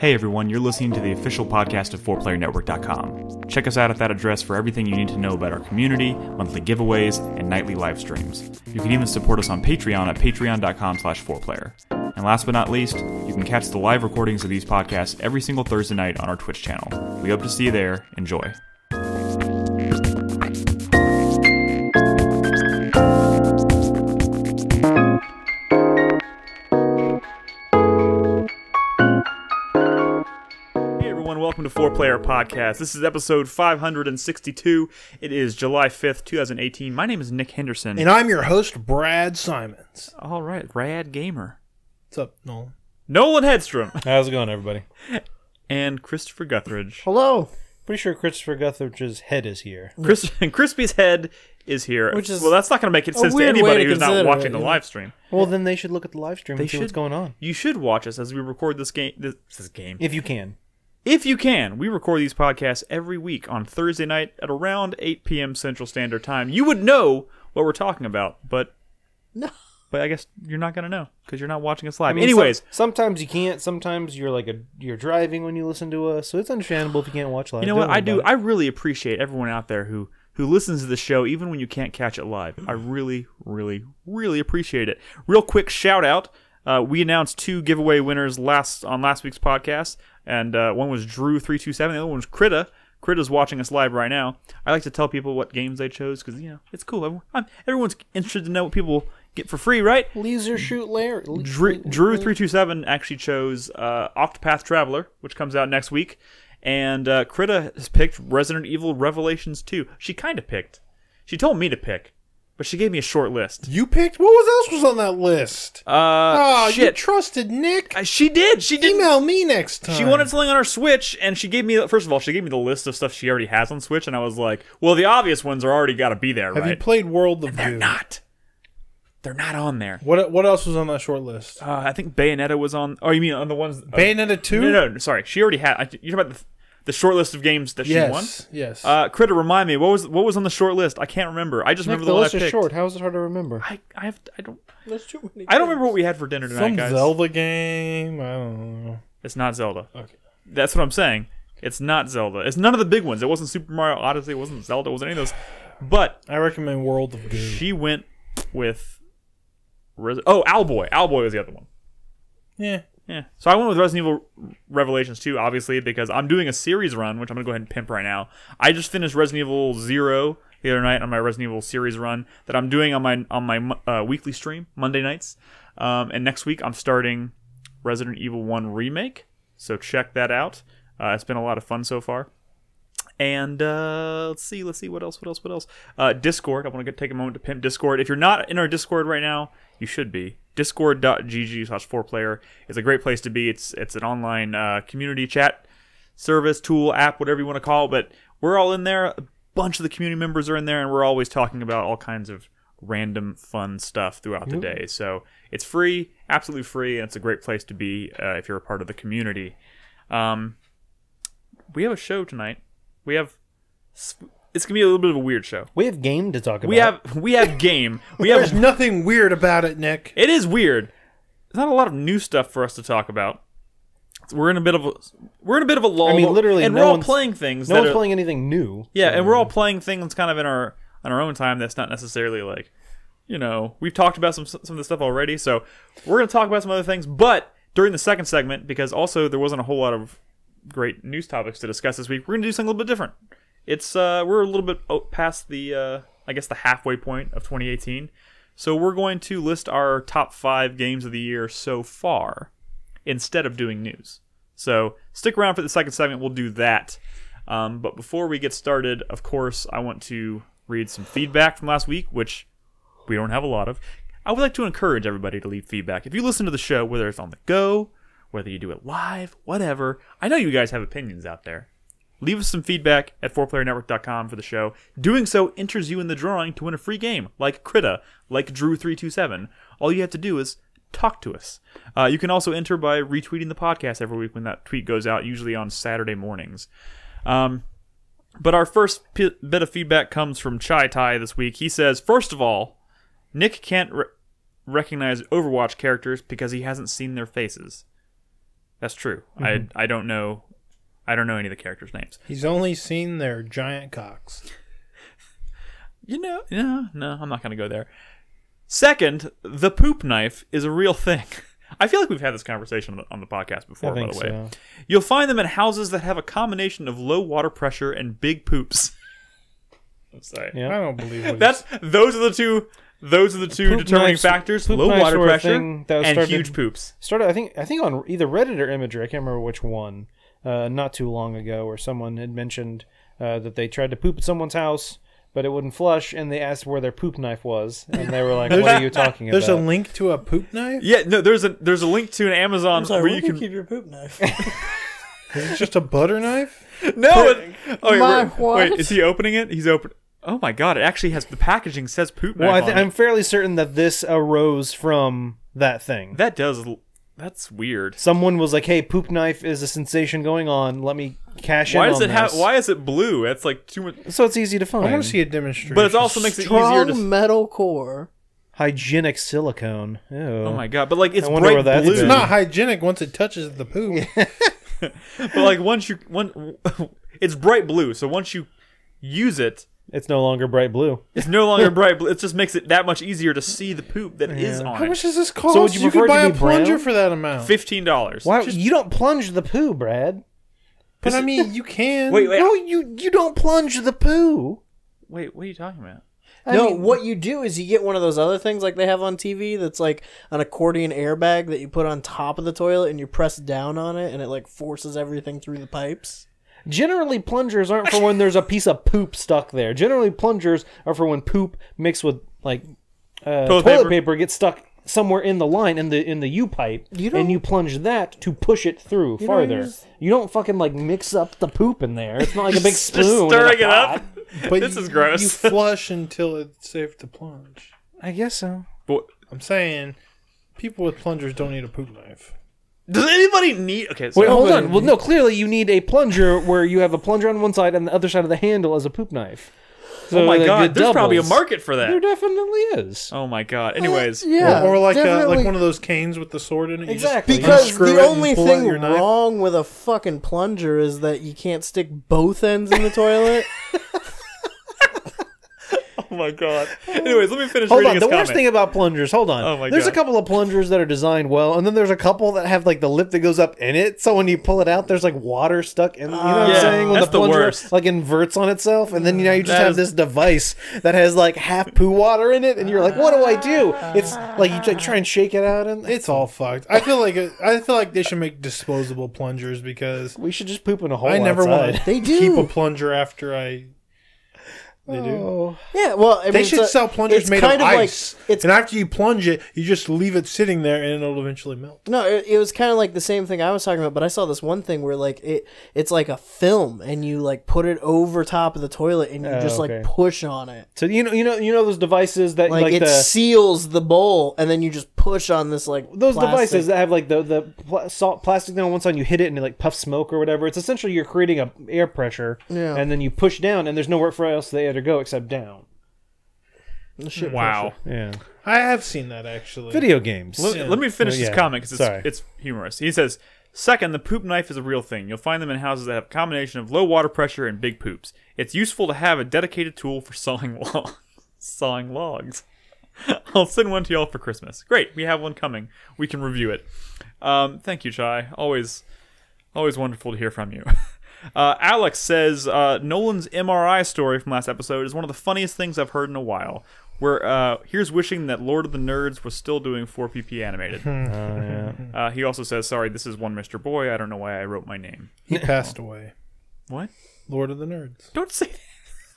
Hey everyone, you're listening to the official podcast of 4PlayerNetwork.com. Check us out at that address for everything you need to know about our community, monthly giveaways, and nightly live streams. You can even support us on Patreon at patreon.com/4Player. And last but not least, you can catch the live recordings of these podcasts every single Thursday night on our Twitch channel. We hope to see you there. Enjoy. Welcome to 4Player Podcast. This is episode 562. It is July 5th, 2018. My name is Nick Henderson. And I'm your host, Brad Simons. All right, Rad Gamer. What's up, Nolan? Nolan Hedstrom. How's it going, everybody? And Christopher Guthridge. Hello. Pretty sure Christopher Guthridge's head is here. Crispy's head is here. Which is well, that's not going to make sense to anybody who's not watching the live stream. Well, then they should look at the live stream and see what's going on. You should watch us as we record this game. This game. If you can. If you can, we record these podcasts every week on Thursday night at around 8 p.m. Central Standard Time. You would know what we're talking about, but no. But I guess you're not going to know because you're not watching us live. I mean, anyways. Sometimes you can't. Sometimes you're driving when you listen to us, so it's understandable if you can't watch live. You know what? I really appreciate everyone out there who listens to the show even when you can't catch it live. I really, really, really appreciate it. Real quick shout out. We announced 2 giveaway winners on last week's podcast, and one was Drew327, the other one was Krita. Krita's watching us live right now. I like to tell people what games they chose because, it's cool. Everyone's interested to know what people get for free, right? Laser Shoot Larry. Drew327 actually chose Octopath Traveler, which comes out next week, and Krita has picked Resident Evil Revelations 2. She kind of picked. She told me to pick. But she gave me a short list. You picked? What else was on that list? Shit. You trusted Nick. She did. Email me next time. She wanted something on her Switch, and she gave me, first of all, she gave me the list of stuff she already has on Switch, and I was like, well, the obvious ones are already got to be there, right? Have you played World of Doom? They're not. They're not on there. What else was on that short list? I think Bayonetta was on. Oh, you mean on the ones? Bayonetta 2? No, sorry. She already had. You're talking about the short list of games that she won? Yes. Critter, remind me, what was on the short list? I can't remember. I just remember the one I picked. list is short. How is it hard to remember? I don't. There's too many. I don't remember what we had for dinner tonight, Some guys. Zelda game. I don't know. It's not Zelda. Okay. That's what I'm saying. It's not Zelda. It's none of the big ones. It wasn't Super Mario Odyssey. It wasn't Zelda. It wasn't any of those. But I recommend World of Doom. She went with Owlboy. Owlboy was the other one. Yeah. So I went with Resident Evil Revelations 2, obviously, because I'm doing a series run, which I'm going to go ahead and pimp right now. I just finished Resident Evil 0 the other night on my Resident Evil series run that I'm doing on my weekly stream, Monday nights. And next week I'm starting Resident Evil 1 Remake, so check that out. It's been a lot of fun so far. And let's see what else. Discord. I want to take a moment to pimp Discord. If you're not in our Discord right now, you should be. Discord.gg/4player is a great place to be. It's an online community chat service, tool, app, whatever you want to call it. But we're all in there. A bunch of the community members are in there, and we're always talking about all kinds of random fun stuff throughout the day. So it's free, absolutely free, and it's a great place to be if you're a part of the community. We have a show tonight. It's gonna be a little bit of a weird show. We have game to talk about. We have game. There's nothing weird about it, Nick. It is weird. There's not a lot of new stuff for us to talk about. We're in a bit of a lull. I mean, literally, and we're all playing things. No one's playing anything new. Yeah, and we're all playing things kind of on our own time. That's not necessarily like, we've talked about some of the stuff already. So we're gonna talk about some other things, but during the second segment, because also there wasn't a whole lot of great news topics to discuss this week, we're gonna do something a little bit different. It's we're a little bit past the I guess the halfway point of 2018, so we're going to list our top 5 games of the year so far instead of doing news. So stick around for the second segment. We'll do that. But before we get started, of course, I want to read some feedback from last week, which we don't have a lot of. I would like to encourage everybody to leave feedback. If you listen to the show, whether it's on the go, whether you do it live, whatever, I know you guys have opinions out there. Leave us some feedback at 4PlayerNetwork.com for the show. Doing so enters you in the drawing to win a free game, like Krita, like Drew327. All you have to do is talk to us. You can also enter by retweeting the podcast every week when that tweet goes out, usually on Saturday mornings. But our first bit of feedback comes from Chai Tai this week. He says, first of all, Nick can't recognize Overwatch characters because he hasn't seen their faces. That's true. I don't know. I don't know any of the characters' names. He's only seen their giant cocks. No, I'm not going to go there. Second, the poop knife is a real thing. I feel like we've had this conversation on the podcast before, by the way. So. You'll find them in houses that have a combination of low water pressure and big poops. I'm sorry. Yeah. I don't believe it. Those are the two determining factors: low water pressure and huge poops. Started, I think on either Reddit or Imager. I can't remember which one. Not too long ago, where someone had mentioned that they tried to poop at someone's house, but it wouldn't flush, and they asked where their poop knife was, and they were like, "What are you talking about?" There's a link to a poop knife? Yeah, no, there's a link to an Amazon Sorry, where where you do you can keep your poop knife? Is it just a butter knife? no. What? Wait, is he opening it? He's open. Oh my god! It actually has the packaging says poop knife. Well, on it. I'm fairly certain that this arose from that thing. That's weird. Someone was like, "Hey, poop knife is a sensation going on. Let me cash in Why on does it this." Why is it blue? That's like too much. So it's easy to find. I want to see a demonstration. But it also makes it easier to. Strong metal core. Hygienic silicone. Ew. Oh my god! But like it's I wonder bright where that's blue. it's been. not hygienic once it touches the poop. But like it's bright blue. So once you use it, It's no longer bright blue. it's no longer bright blue. It just makes it that much easier to see the poop that is on How it. much does this cost? So would you could prefer it buy to a be plunger brown? for that amount. $15. Why you don't plunge the poo, Brad? But I mean, you can. Wait. No, you don't plunge the poo. Wait, what are you talking about? No, what you do is you get one of those other things like they have on TV that's like an accordion airbag that you put on top of the toilet and you press down on it and it like forces everything through the pipes. Generally, plungers aren't for when there's a piece of poop stuck there. Generally, plungers are for when poop mixed with like toilet paper gets stuck somewhere in the line in the U pipe, and you plunge that to push it through farther. You don't fucking like mix up the poop in there. It's not like a big spoon. Just stirring it up. But This is gross. You flush until it's safe to plunge. I guess so. But I'm saying, people with plungers don't need a poop knife. does anybody need? Okay, so Wait, hold on. Well, no, clearly you need a plunger where you have a plunger on one side and the other side of the handle as a poop knife. So oh my like, god, it there's probably a doubles. market for There that. definitely is. Oh my god. Anyways, Yeah, Or like definitely. one of those canes with the sword in it. You Exactly. Just Because unscrew the it and only pull out thing your knife. wrong with a fucking plunger is that you can't stick both ends in the toilet. oh my god. Anyways, let me finish Hold reading on. his The comment. worst thing about plungers, hold on. Oh my There's God. a couple of plungers that are designed well, and then there's a couple that have like the lip that goes up in it. So when you pull it out, there's like water stuck in. You know what I'm Yeah, saying? When that's the the plunger worst. like inverts on itself, and then you just That have is- this device that has like half poo water in it, and you're like, what do I do? It's like you try and shake it out, and It's all fucked. I feel like they should make disposable plungers because we should just poop in a hole. I never outside. want to They do. keep a plunger after I. They do. Oh. Yeah, well, I mean, They should it's sell plungers it's made of kind ice. Like, it's and after you plunge it, you just leave it sitting there and it'll eventually melt. no, it was kind of like the same thing I was talking about. But I saw this one thing where like it's like a film, and you like put it over top of the toilet, and you just okay. like push on it. So you know those devices that Like, it the seals the bowl, and then you just push on this like those plastic. devices that have like the plastic thing on one side, and you hit it and it like puffs smoke or whatever. It's essentially you're creating a air pressure, Yeah. and then you push down, and there's nowhere for else the air to go except down. The shit Wow. Yeah, I have seen that actually. video games. Let me finish Yeah. this comment because Sorry. it's humorous. He says, second, the poop knife is a real thing. You'll find them in houses that have a combination of low water pressure and big poops. It's useful to have a dedicated tool for sawing logs. I'll send one to y'all for Christmas. Great, we have one coming. We can review it. Thank you, Chai. Always wonderful to hear from you. Alex says, Nolan's MRI story from last episode is one of the funniest things I've heard in a while. Where here's wishing that Lord of the Nerds was still doing 4PP animated. He also says, sorry, this is one Mr. Boy. I don't know why I wrote my name. He passed away. What? Lord of the Nerds. Don't say that.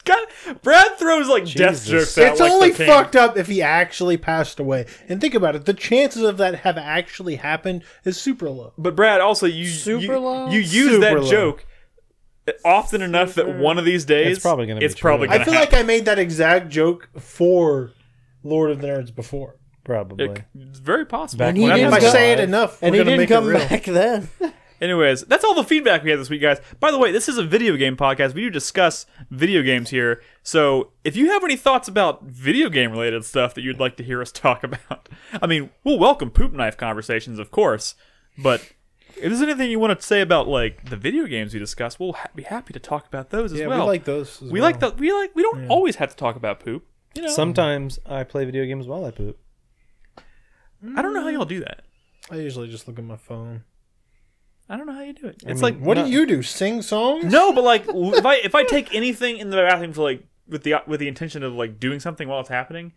God, Brad throws like death jokes out. It's like only the king. fucked up if he actually passed away. And think about it. The chances of that have actually happened is super low. But Brad, also you Super low? use Super that low. joke often enough that one of these days It's probably gonna be true. I feel like I made that exact joke for Lord of the Nerds before. Probably. It's very possible. Back And he when didn't If I go- say it enough, and we're he gonna didn't make it come real. back then. Anyways, that's all the feedback we had this week, guys. By the way, this is a video game podcast. We do discuss video games here. So if you have any thoughts about video game related stuff that you'd like to hear us talk about, I mean, we'll welcome poop knife conversations, of course. But if there's anything you want to say about like the video games we discussed, we'll be happy to talk about those as well. We like those. We like the we don't always have to talk about poop. You know, Sometimes I play video games while I poop. I don't know how y'all do that. I usually just look at my phone. I don't know how you do it. I It's mean, like What do you do? Sing songs? no, but like if I take anything in the bathroom for like with the intention of like doing something while it's happening,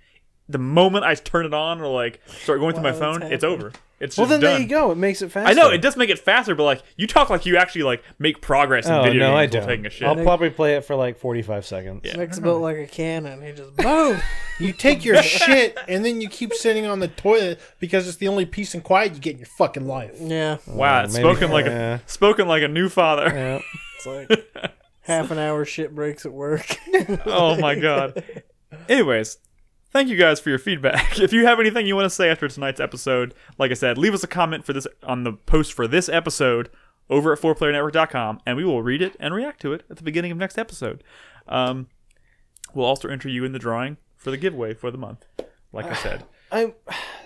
the moment I turn it on or like start going through my phone, it's over. It's just Well, then done. there you go. It makes it faster. I know it does make it faster, but like you talk like you actually like make progress in video no, games I while don't. taking a shit. I'll probably play it for like 45 seconds. Yeah. Nick's built like a cannon. He just boom. You take your shit and then you keep sitting on the toilet because it's the only peace and quiet you get in your fucking life. Yeah, Wow, maybe- spoken like yeah. spoken like a new father. Yeah. it's like half an hour shit breaks at work. Oh my god. Anyways, thank you guys for your feedback. If you have anything you want to say after tonight's episode, like I said, leave us a comment for this on the post for this episode over at 4playernetwork.com, and we will read it and react to it at the beginning of next episode. We'll also enter you in the drawing for the giveaway for the month, like I said.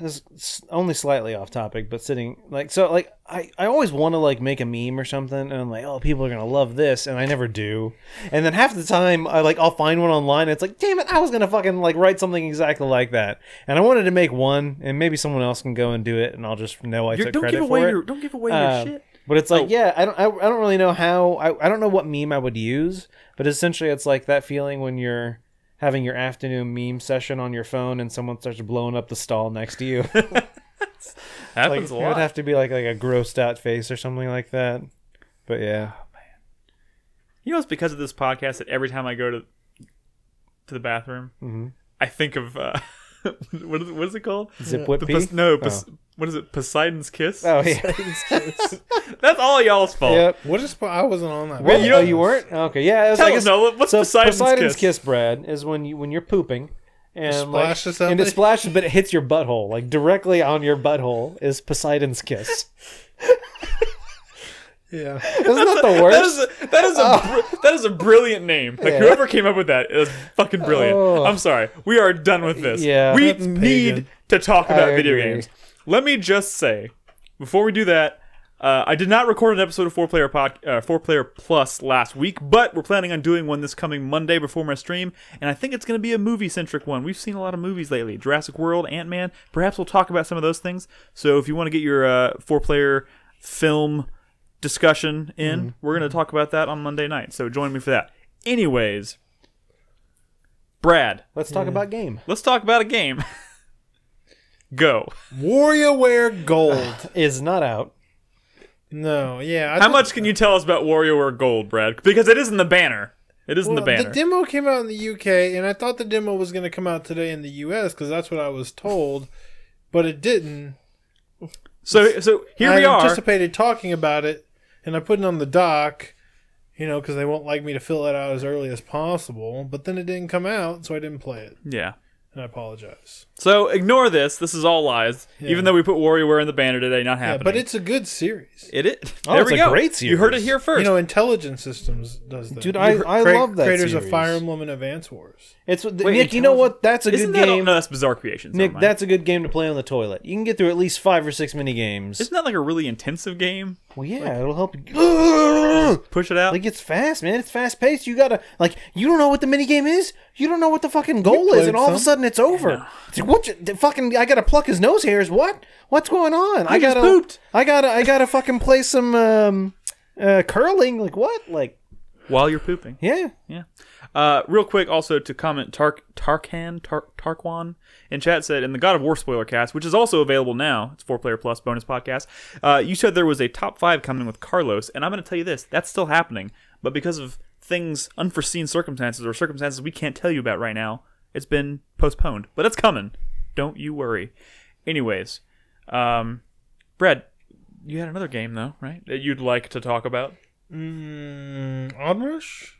This is only slightly off topic, but I always want to like make a meme or something, and I'm like, oh, people are gonna love this, and I never do. And then half the time, I'll find one online. And it's like, damn it, I was gonna fucking like write something exactly like that, and I wanted to make one, and maybe someone else can go and do it, and I'll just know I took credit for it. Don't give away your shit. But it's like, I don't really know how. I don't know what meme I would use, but essentially, it's like that feeling when you're having your afternoon meme session on your phone and someone starts blowing up the stall next to you. Happens a It lot. would have to be like a grossed out face or something like that. But yeah. You know, it's because of this podcast that every time I go to the bathroom, I think of what is it called? Zip whip The pee? what is it? Poseidon's kiss. Oh yeah. That's all y'all's fault. Yep. What is? I wasn't on that. What? you don't- You weren't? Okay, yeah. It was, Tell I us, guess, Noah, what's so Poseidon's kiss? Brad, is when you're pooping and splashes and it something? splashes, but it hits your butthole, like directly on your butthole is Poseidon's kiss. Yeah. Isn't that the worst? That is a brilliant name. Like Yeah. whoever came up with that is fucking brilliant. Oh. I'm sorry. We are done with this. Yeah. we That's need pagan. to talk about I video agree. games. Let me just say, before we do that, I did not record an episode of 4Player Plus last week, but we're planning on doing one this coming Monday before my stream, and I think it's going to be a movie-centric one. We've seen a lot of movies lately. Jurassic World, Ant-Man. Perhaps we'll talk about some of those things. So if you want to get your 4Player film discussion in, we're going to talk about that on Monday night. So join me for that. Anyways, Brad, Let's talk about game. let's talk about a game. Go. WarioWare Gold. Is not out. No, yeah. How much can you tell us about WarioWare Gold, Brad? Because it is in the banner. It is in the banner. The demo came out in the UK, and I thought the demo was going to come out today in the US because that's what I was told, but it didn't. So here we I are. anticipated talking about it, and I put it on the dock, because they won't like me to fill it out as early as possible. But then it didn't come out, so I didn't play it, Yeah. and I apologize. So ignore this. This is all lies. Yeah. Even though we put WarioWare in the banner today, not Yeah, happening. but it's a good series. it is. Oh, There it's we a go. great series. You heard it here first. Intelligent Systems does that. Dude, I love that Creators series. of Fire Emblem and Advance Wars. It's Nick, you know Intelligent- what? That's a Isn't good that? game. No, that's Bizarre Creations. Nick, Never mind. that's a good game to play on the toilet. You can get through at least 5 or 6 mini games. Isn't that like a really intensive game? Well, yeah, it'll help you. Push it out. Like, it's fast, man. It's fast paced. You gotta, you don't know what the mini game is. You don't know what the fucking goal is, played and all of a some. sudden it's over. It's like, I gotta pluck his nose hairs. What? What's going on? I just pooped. I gotta fucking play some curling. Like what? Like, While you're pooping. yeah. Yeah. Real quick, also to comment, Tarkwan in chat said, in the God of War spoiler cast, which is also available now, it's 4Player Plus bonus podcast, you said there was a top 5 coming with Carlos, and I'm going to tell you this, that's still happening, but because of things, unforeseen circumstances, or circumstances we can't tell you about right now, it's been postponed, but it's coming. Don't you worry. Anyways, Brad, you had another game, though, right, that you'd like to talk about? Onrush?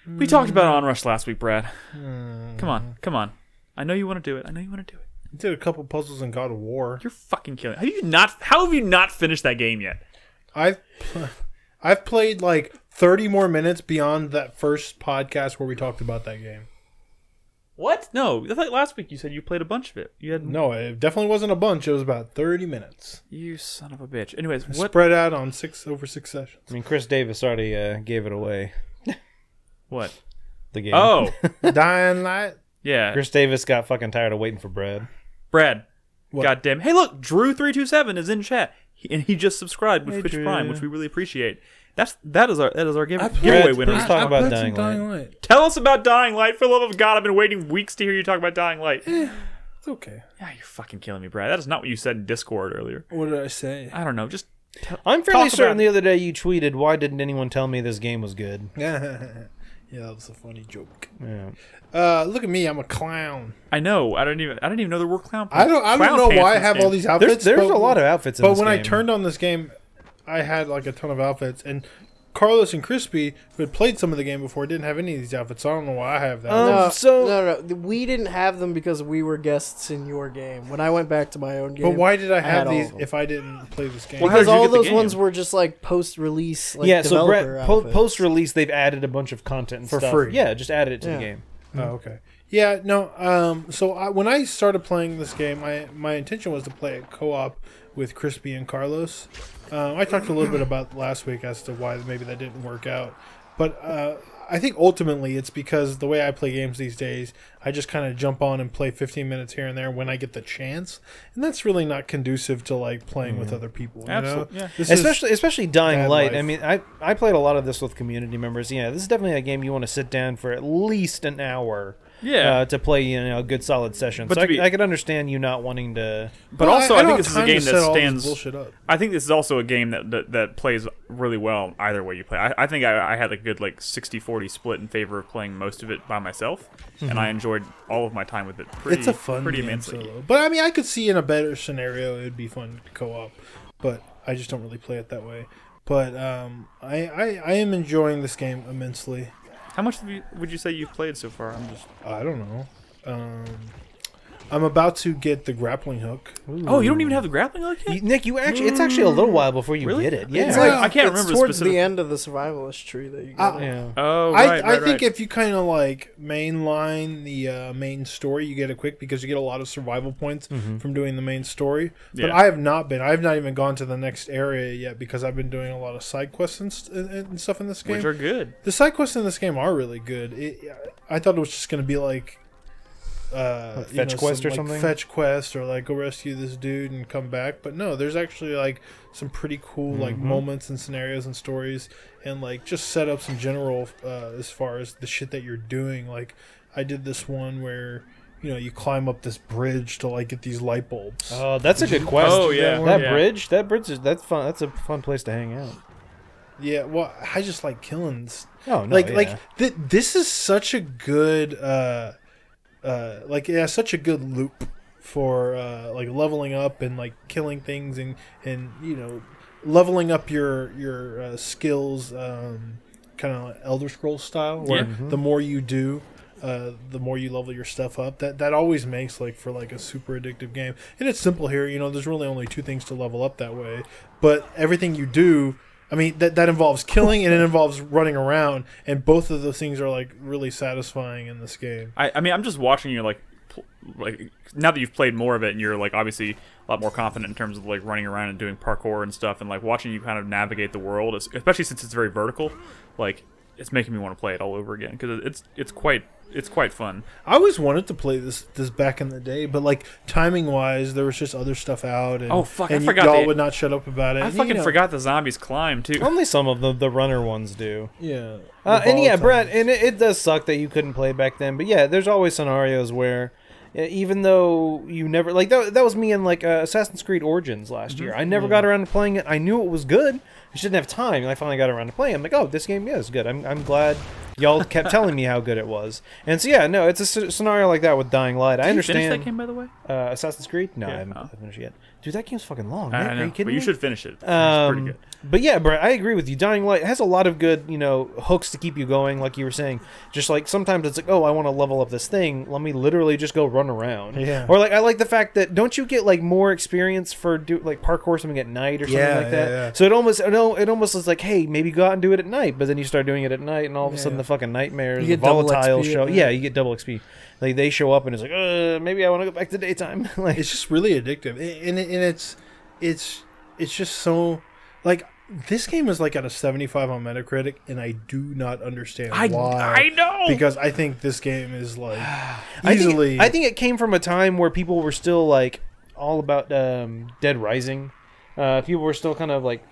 We talked about Onrush last week, Brad. Come on. I know you want to do it. I did a couple puzzles in God of War. You're fucking killing it. How have you not finished that game yet? I've played like 30 more minutes beyond that first podcast where we talked about that game. What? No, I thought last week you said you played a bunch of it. You had No, it definitely wasn't a bunch. It was about 30 minutes. You son of a bitch. Anyways, what? Spread out on over 6 sessions. I mean, Chris Davis already gave it away. What? The game. Oh, Dying Light. yeah. Chris Davis got fucking tired of waiting for Brad. Brad. What? Goddamn. Hey, look, Drew327 is in chat, and he just subscribed with Twitch Drew. Prime, which we really appreciate. That is our giveaway Brad, winner. please talk about played some Dying Light. Tell us about Dying Light. For the love of God, I've been waiting weeks to hear you talk about Dying Light. It's okay. Yeah, you're fucking killing me, Brad. That is not what you said in Discord earlier. What did I say? I don't know. Just I'm fairly talk certain about the other day you tweeted, "Why didn't anyone tell me this game was good?" Yeah, that was a funny joke. Yeah. Look at me, I'm a clown. I know. I didn't even know there were clown. I don't know why I have all these outfits. There's a lot of outfits in But this when game. I turned on this game, I had like a ton of outfits, and Carlos and Krispy, who had played some of the game before, didn't have any of these outfits. So I don't know why I have that. No, we didn't have them because we were guests in your game. When I went back to my own game, But why did I had have all these of them. if I didn't play this game? Well, how Because did you all get the those game? ones were just like post-release, like yeah, so developer Brett, outfits. post-release, they've added a bunch of content and For stuff. free. Yeah, just added it to Yeah. the game. Oh, okay. Yeah, no. When I started playing this game, my intention was to play it co-op with Crispy and Carlos. I talked a little bit about last week as to why maybe that didn't work out, but I think ultimately it's because the way I play games these days, I just kind of jump on and play 15 minutes here and there when I get the chance, and that's really not conducive to like playing with other people. You Absolutely, know? yeah. This is Especially Dying bad Light. life. I mean, I played a lot of this with community members. Yeah, this is definitely a game you want to sit down for at least an hour. Yeah. To play a good solid session. But So to be- I could understand you not wanting to. But Well, also, I don't think have this is a time to game set that all this stands. bullshit up. I think this is also a game that plays really well either way you play. I think I had a good like 60-40 split in favor of playing most of it by myself, and I enjoyed all of my time with it. It's a fun game immensely. solo. But I mean, I could see in a better scenario it would be fun co-op, but I just don't really play it that way. But I am enjoying this game immensely. How much would you say you've played so far? I don't know. I'm about to get the grappling hook. Oh, you don't even have the grappling hook yet? Nick, it's actually a little while before you Really? get it. Yeah. It's Right. like I can't it's remember the towards specific- the end of the survivalist tree that you get. yeah. Oh, I think if you kind of like mainline the main story, you get it quick because you get a lot of survival points from doing the main story. But Yeah. I have not been. I have not even gone to the next area yet because I've been doing a lot of side quests and stuff in this game. which are good. The side quests in this game are really good. I thought it was just going to be like fetch quest or something? Fetch quest or like go rescue this dude and come back. But no, there's actually like some pretty cool like moments and scenarios and stories and like just setups in general as far as the shit that you're doing. Like I did this one where you climb up this bridge to like get these light bulbs. Oh, that's a good quest. Oh, yeah. That Yeah. bridge that's fun. That's a fun place to hang out. Yeah, well, I just like killing. Oh no, This is such a good such a good loop for like leveling up and like killing things and leveling up your skills kind of Elder Scrolls style where the more you do the more you level your stuff up. That always makes for a super addictive game. And it's simple here, there's really only 2 things to level up that way, but everything you do, I mean, that involves killing and it involves running around, and both of those things are really satisfying in this game. I mean, I'm just watching you like now that you've played more of it, and you're obviously a lot more confident in terms of running around and doing parkour and stuff, and watching you kind of navigate the world, especially since it's very vertical. It's making me want to play it all over again because it's quite fun. I always wanted to play this back in the day, but timing wise, there was just other stuff out. And, Oh, fuck, I and forgot y'all the- would not shut up about it. I And, fucking forgot the zombies climb too. only some of the runner ones do. Yeah. And yeah, Brett, and and it does suck that you couldn't play back then. But yeah, there's always scenarios where, even though you never that was me in Assassin's Creed Origins last year. I never got around to playing it. I knew it was good. I just didn't have time, and I finally got around to playing. I'm like, oh, this game is good. I'm glad y'all kept telling me how good it was. And so yeah, no, it's a scenario like that with Dying Light. I Did you understand. finish that game, by the way? Assassin's Creed? No, Yeah. I haven't finished it yet. Dude, that game's fucking long. I Nick. know, Are you kidding but me? you should finish it. It's pretty good. But yeah, Brett, I agree with you. Dying Light has a lot of good, hooks to keep you going, like you were saying. Just sometimes it's oh, I want to level up this thing. Let me literally just go run around. Yeah. Or I like the fact that don't you get more experience for parkour something at night or something like that? Yeah. So it almost is hey, maybe go out and do it at night. But then you start doing it at night, and all of a sudden the fucking nightmares, You the get double volatile XP, show. yeah. Yeah, you get double XP. Like they show up and it's like, maybe I want to go back to daytime. Like It's just really addictive, and it's just so like this game is like at a 75 on Metacritic, and I do not understand why. I know, because I think this game is like I easily. think it came from a time where people were still like all about Dead Rising. People were still kind of like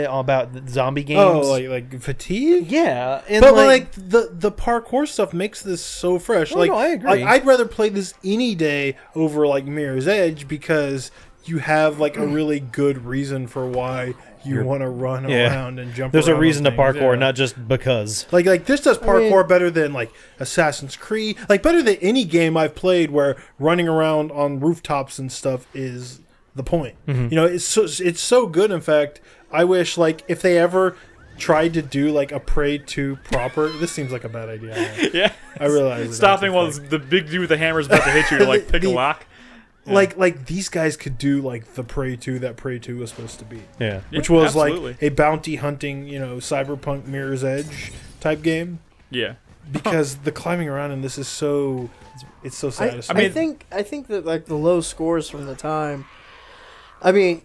all about the zombie games. Oh, like fatigue. Yeah, and But like the parkour stuff makes this so fresh. Oh, like no, I agree. I'd rather play this any day over like Mirror's Edge because you have like a really good reason for why you want to run around and jump. There's a around reason to on things, parkour, not just because. Like this does parkour better than like Assassin's Creed, like better than any game I've played where running around on rooftops and stuff is the point. Mm-hmm. You know, it's so good. In fact, I wish like if they ever tried to do like a Prey 2 proper. This seems like a bad idea. Yeah, I realize stopping while the big dude with the hammer is about to hit you to like pick a lock. Yeah. Like these guys could do like the Prey 2 that Prey 2 was supposed to be. Yeah. Which was absolutely. like a bounty hunting, cyberpunk Mirror's Edge type game. Yeah. Because the climbing around in this is so it's so satisfying. I think that like the low scores from the time, I mean,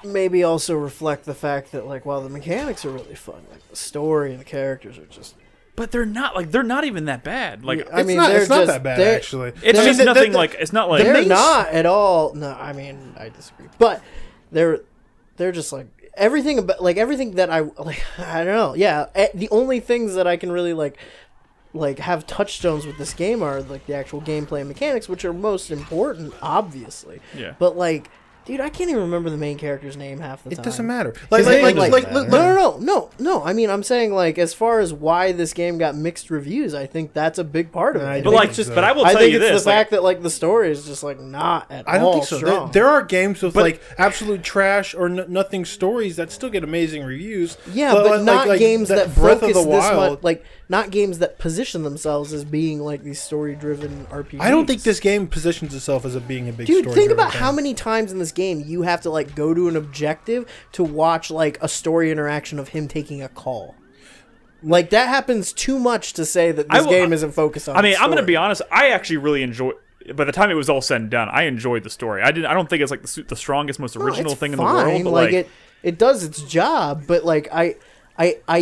maybe also reflect the fact that like while the mechanics are really fun, like the story and the characters are just. But they're not even that bad. Like it's not that bad actually. It's just nothing like it's not like they're not at all. No, I mean I disagree. But they're just like everything about everything that I like. I don't know. Yeah, the only things that I can really like have touchstones with this game are like the actual gameplay and mechanics, which are most important, obviously. Yeah. But like. Dude, I can't even remember the main character's name half the time. It doesn't matter. No. I mean, I'm saying like as far as why this game got mixed reviews, I think that's a big part of it. But I will I tell think you it's this: the fact that like the story is just like not at all. I don't think so. Strong. There are games with like absolute trash or nothing stories that still get amazing reviews. Yeah, but not games that Breath focus of the this Wild. much. Like not games that position themselves as being like these story-driven RPGs. I don't think this game positions itself as being a big. Dude, think about thing. how many times in this game you have to like go to an objective to watch like a story interaction of him taking a call. Like that happens too much to say that this game isn't focused on. I mean, story. I'm going to be honest. I actually really enjoy. By the time it was all said and done, I enjoyed the story. I don't think it's like the strongest, most original thing in the world. But like it does its job. But like I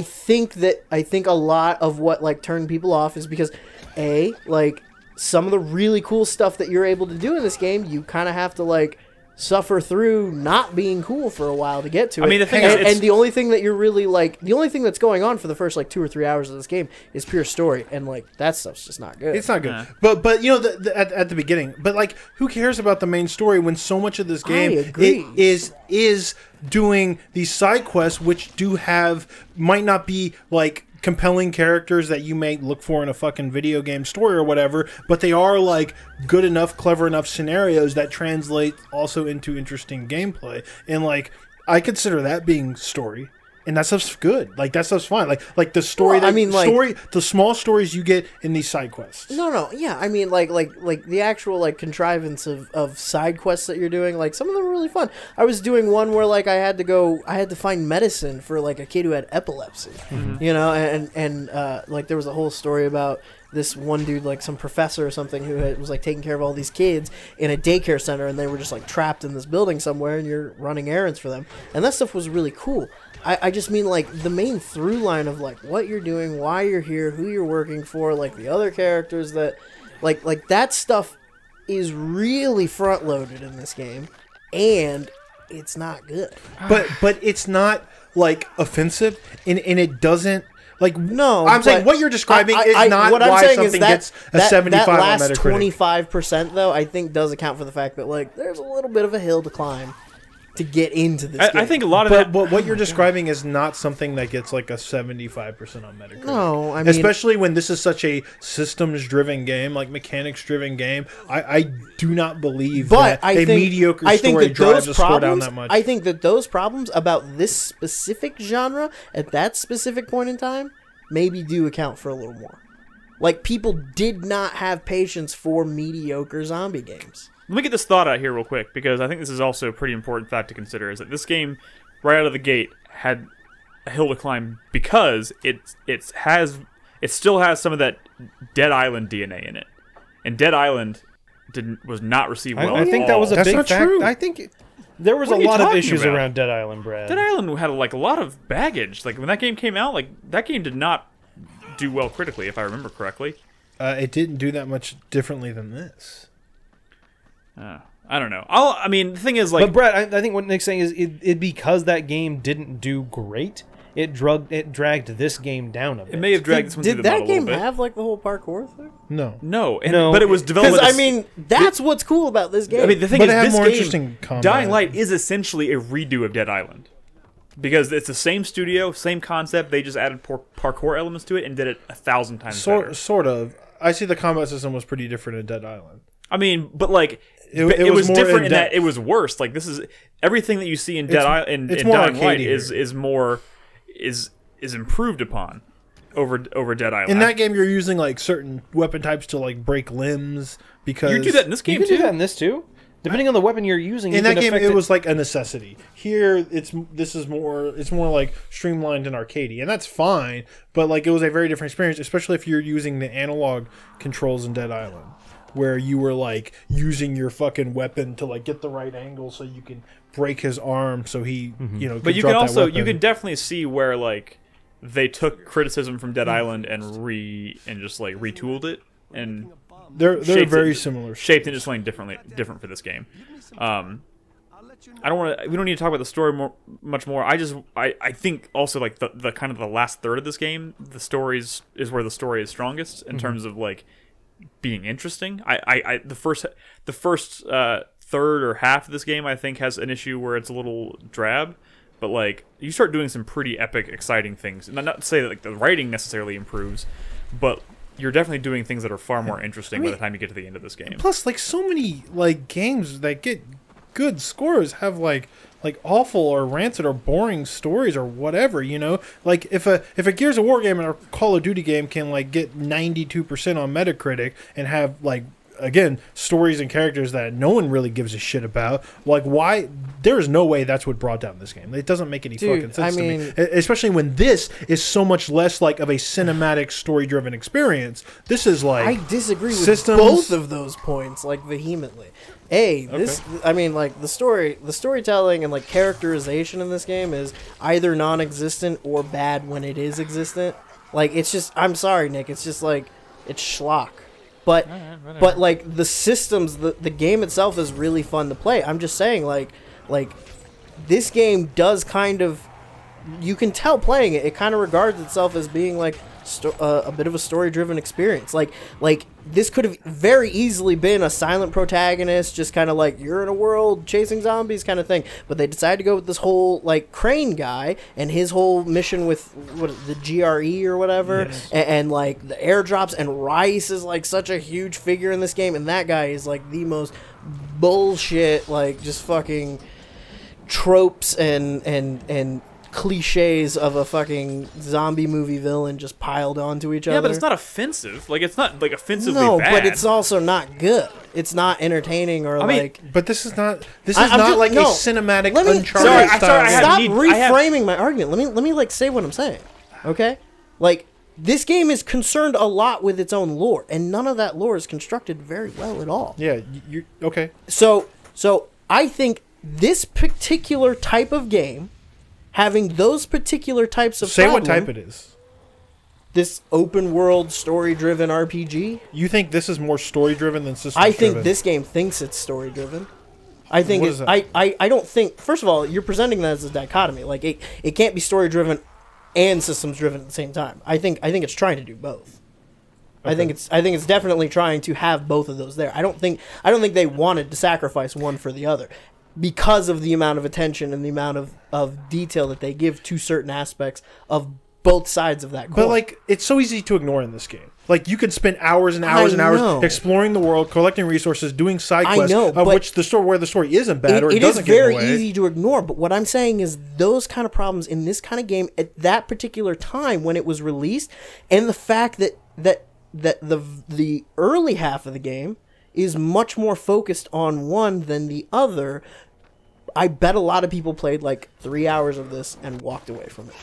think a lot of what like turned people off is because like some of the really cool stuff that you're able to do in this game, you kind of have to like suffer through not being cool for a while to get to it. I mean, the thing and, is, and the only thing that you're really like, the only thing that's going on for the first like 2 or 3 hours of this game is pure story, and like that stuff's just not good. It's not good. But at the beginning, but like who cares about the main story when so much of this game is doing these side quests, which might not be like compelling characters that you may look for in a fucking video game story or whatever, but they are like good enough, clever enough scenarios that translate also into interesting gameplay. And like I consider that being story. And that stuff's good. Like that stuff's fine. Like the story. Well, I mean, the small stories you get in these side quests. No, yeah. I mean, like the actual like contrivance of side quests that you're doing. Like some of them are really fun. I was doing one where like I had to find medicine for like a kid who had epilepsy. Mm-hmm. And like there was a whole story about this one dude, like some professor or something, who was like taking care of all these kids in a daycare center, and they were just like trapped in this building somewhere, and you're running errands for them, and that stuff was really cool. I just mean like the main through line of like what you're doing, why you're here, who you're working for, like the other characters that like that stuff is really front loaded in this game, and it's not good. But it's not like offensive, and it doesn't. Like no, I'm saying what you're describing is not what why something gets a 75 that on last Metacritic. 25% though, I think does account for the fact that like there's a little bit of a hill to climb to get into this game. I think a lot of that. But what you're describing is not something that gets like a 75% on Metacritic. No, I mean, especially when this is such a systems-driven game, like mechanics-driven game. I do not believe that mediocre story drives a score down that much. I think that those problems about this specific genre at that specific point in time maybe do account for a little more. Like people did not have patience for mediocre zombie games. Let me get this thought out here real quick, because I think this is also a pretty important fact to consider, is that this game, right out of the gate, had a hill to climb because it it still has some of that Dead Island DNA in it, and Dead Island was not received well. I think that was a That's big not fact. true. I think there was What a are you lot of talking issues about? around Dead Island, Brad. Dead Island had like a lot of baggage. Like when that game came out, like that game did not do well critically, if I remember correctly. It didn't do that much differently than this. I don't know. I mean, the thing is, like, But Brad, I think what Nick's saying is it because that game didn't do great, it dragged this game down a bit. it may have dragged this one through Did the mud that a game little bit. have like the whole parkour thing? No. No, No, but it was developed. Because I mean, that's what's cool about this game. I mean, the thing But is, it had this more game, interesting combat. Dying Light, is essentially a redo of Dead Island because it's the same studio, same concept. They just added parkour elements to it and did it 1,000 times better. Sort of. I see the combat system was pretty different in Dead Island. I mean, but like It it was was more different in that in-depth. it was worse. Like this is everything that you see in Dead Island it's in more Dying Light arcadey is improved upon over Dead Island. In that game, you're using like certain weapon types to like break limbs because you do that in this You game can too. do that in this too. Depending on the weapon you're using, in you that can game affect it was like a necessity. Here it's more like streamlined and arcadey, and that's fine. But like it was a very different experience, especially if you're using the analog controls in Dead Island, where you were like using your fucking weapon to like get the right angle so you can break his arm so he But you can also you can definitely see where like they took criticism from Dead Island and just like retooled it and they're shaped very it- similar. shaped into something different for this game. I don't want to. We don't need to talk about the story much more. I think also like the kind of the last third of this game, the stories is where the story is strongest in terms of like being interesting. The first third or half of this game I think has an issue where it's a little drab, but like you start doing some pretty epic, exciting things. And not to say that like the writing necessarily improves, but you're definitely doing things that are far more interesting by the time you get to the end of this game. Plus, like so many like games that get good scores have like awful or rancid or boring stories or whatever, you know. Like if a Gears of War game and a Call of Duty game can like get 92% on Metacritic and have like again stories and characters that no one really gives a shit about, like why there is no way that's what brought down this game. It doesn't make any fucking sense to me, especially when this is so much less like of a cinematic story driven experience. This is like I disagree with systems. both of those points like vehemently. I mean, like the storytelling and like characterization in this game is either non-existent or bad when it is existent. Like it's just, I'm sorry, Nick, it's just like it's schlock. But like the systems, the game itself is really fun to play. I'm just saying, like this game does kind of, you can tell playing it, it kind of regards itself as being like a bit of a story-driven experience. Like this could have very easily been a silent protagonist, just kind of like you're in a world chasing zombies kind of thing. But they decided to go with this whole like Crane guy and his whole mission with the GRE or whatever, yes. and like the airdrops. And Rice is like such a huge figure in this game, and that guy is like the most bullshit, like just fucking tropes and cliches of a fucking zombie movie villain just piled onto each other. Yeah, but it's not offensive. Like it's not like offensively no, bad. but it's also not good. It's not entertaining or like. But this is not. This I'm is not just- like no. a cinematic Let me- Uncharted Sorry, style. I have Stop need- reframing my argument. Let me like say what I'm saying. Okay, like this game is concerned a lot with its own lore, and none of that lore is constructed very well at all. Yeah, you okay? So I think this particular type of game, having those particular types of Say what problem, type it is. this open world story driven RPG. You think this is more story driven than system? I think this game thinks it's story driven. I think What it's, is that? I don't think, first of all, you're presenting that as a dichotomy. Like it can't be story driven and systems driven at the same time. I think it's trying to do both. I think it's definitely trying to have both of those there. I don't think they wanted to sacrifice one for the other, because of the amount of attention and the amount of detail that they give to certain aspects of both sides of that coin. But like, it's so easy to ignore in this game. Like, you could spend hours and hours and hours exploring the world, collecting resources, doing side quests, which where the story isn't bad or it doesn't get in the way. It is very easy to ignore. But what I'm saying is those kind of problems in this kind of game at that particular time when it was released, and the fact that the early half of the game is much more focused on one than the other. I bet a lot of people played like 3 hours of this and walked away from it.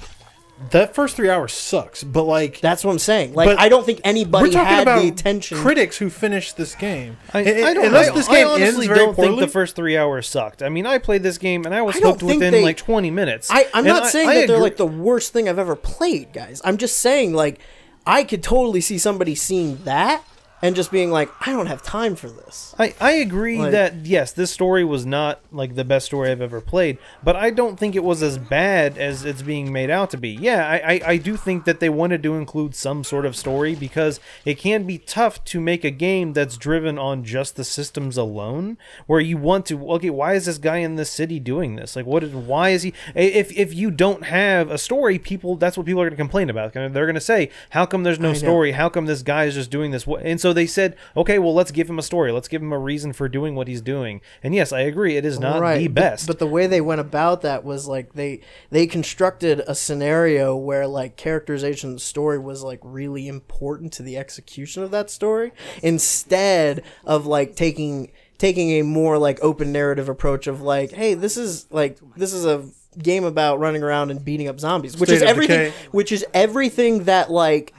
that first 3 hours sucks. But like that's what I'm saying. Like I don't think anybody had the attention. Critics who finished this game. I honestly don't think the first 3 hours sucked. I mean, I played this game and I was hooked within like 20 minutes. I'm not saying that they're like the worst thing I've ever played, guys. I'm just saying like I could totally see somebody seeing that and just being like, I don't have time for this. I agree that, yes, this story was not, like, the best story I've ever played, but I don't think it was as bad as it's being made out to be. Yeah, I do think that they wanted to include some sort of story, because it can be tough to make a game that's driven on just the systems alone, where you want to, okay, why is this guy in this city doing this? Like, why is he... If you don't have a story, that's what people are going to complain about. They're going to say, how come there's no story? How come this guy is just doing this? And so they said, okay, well, let's give him a story. Let's give him a reason for doing what he's doing. And yes, I agree, it is not the best. But the way they went about that was like they constructed a scenario where like characterization of the story was like really important to the execution of that story, instead of like taking a more like open narrative approach of like, hey, this is a game about running around and beating up zombies, which is everything that like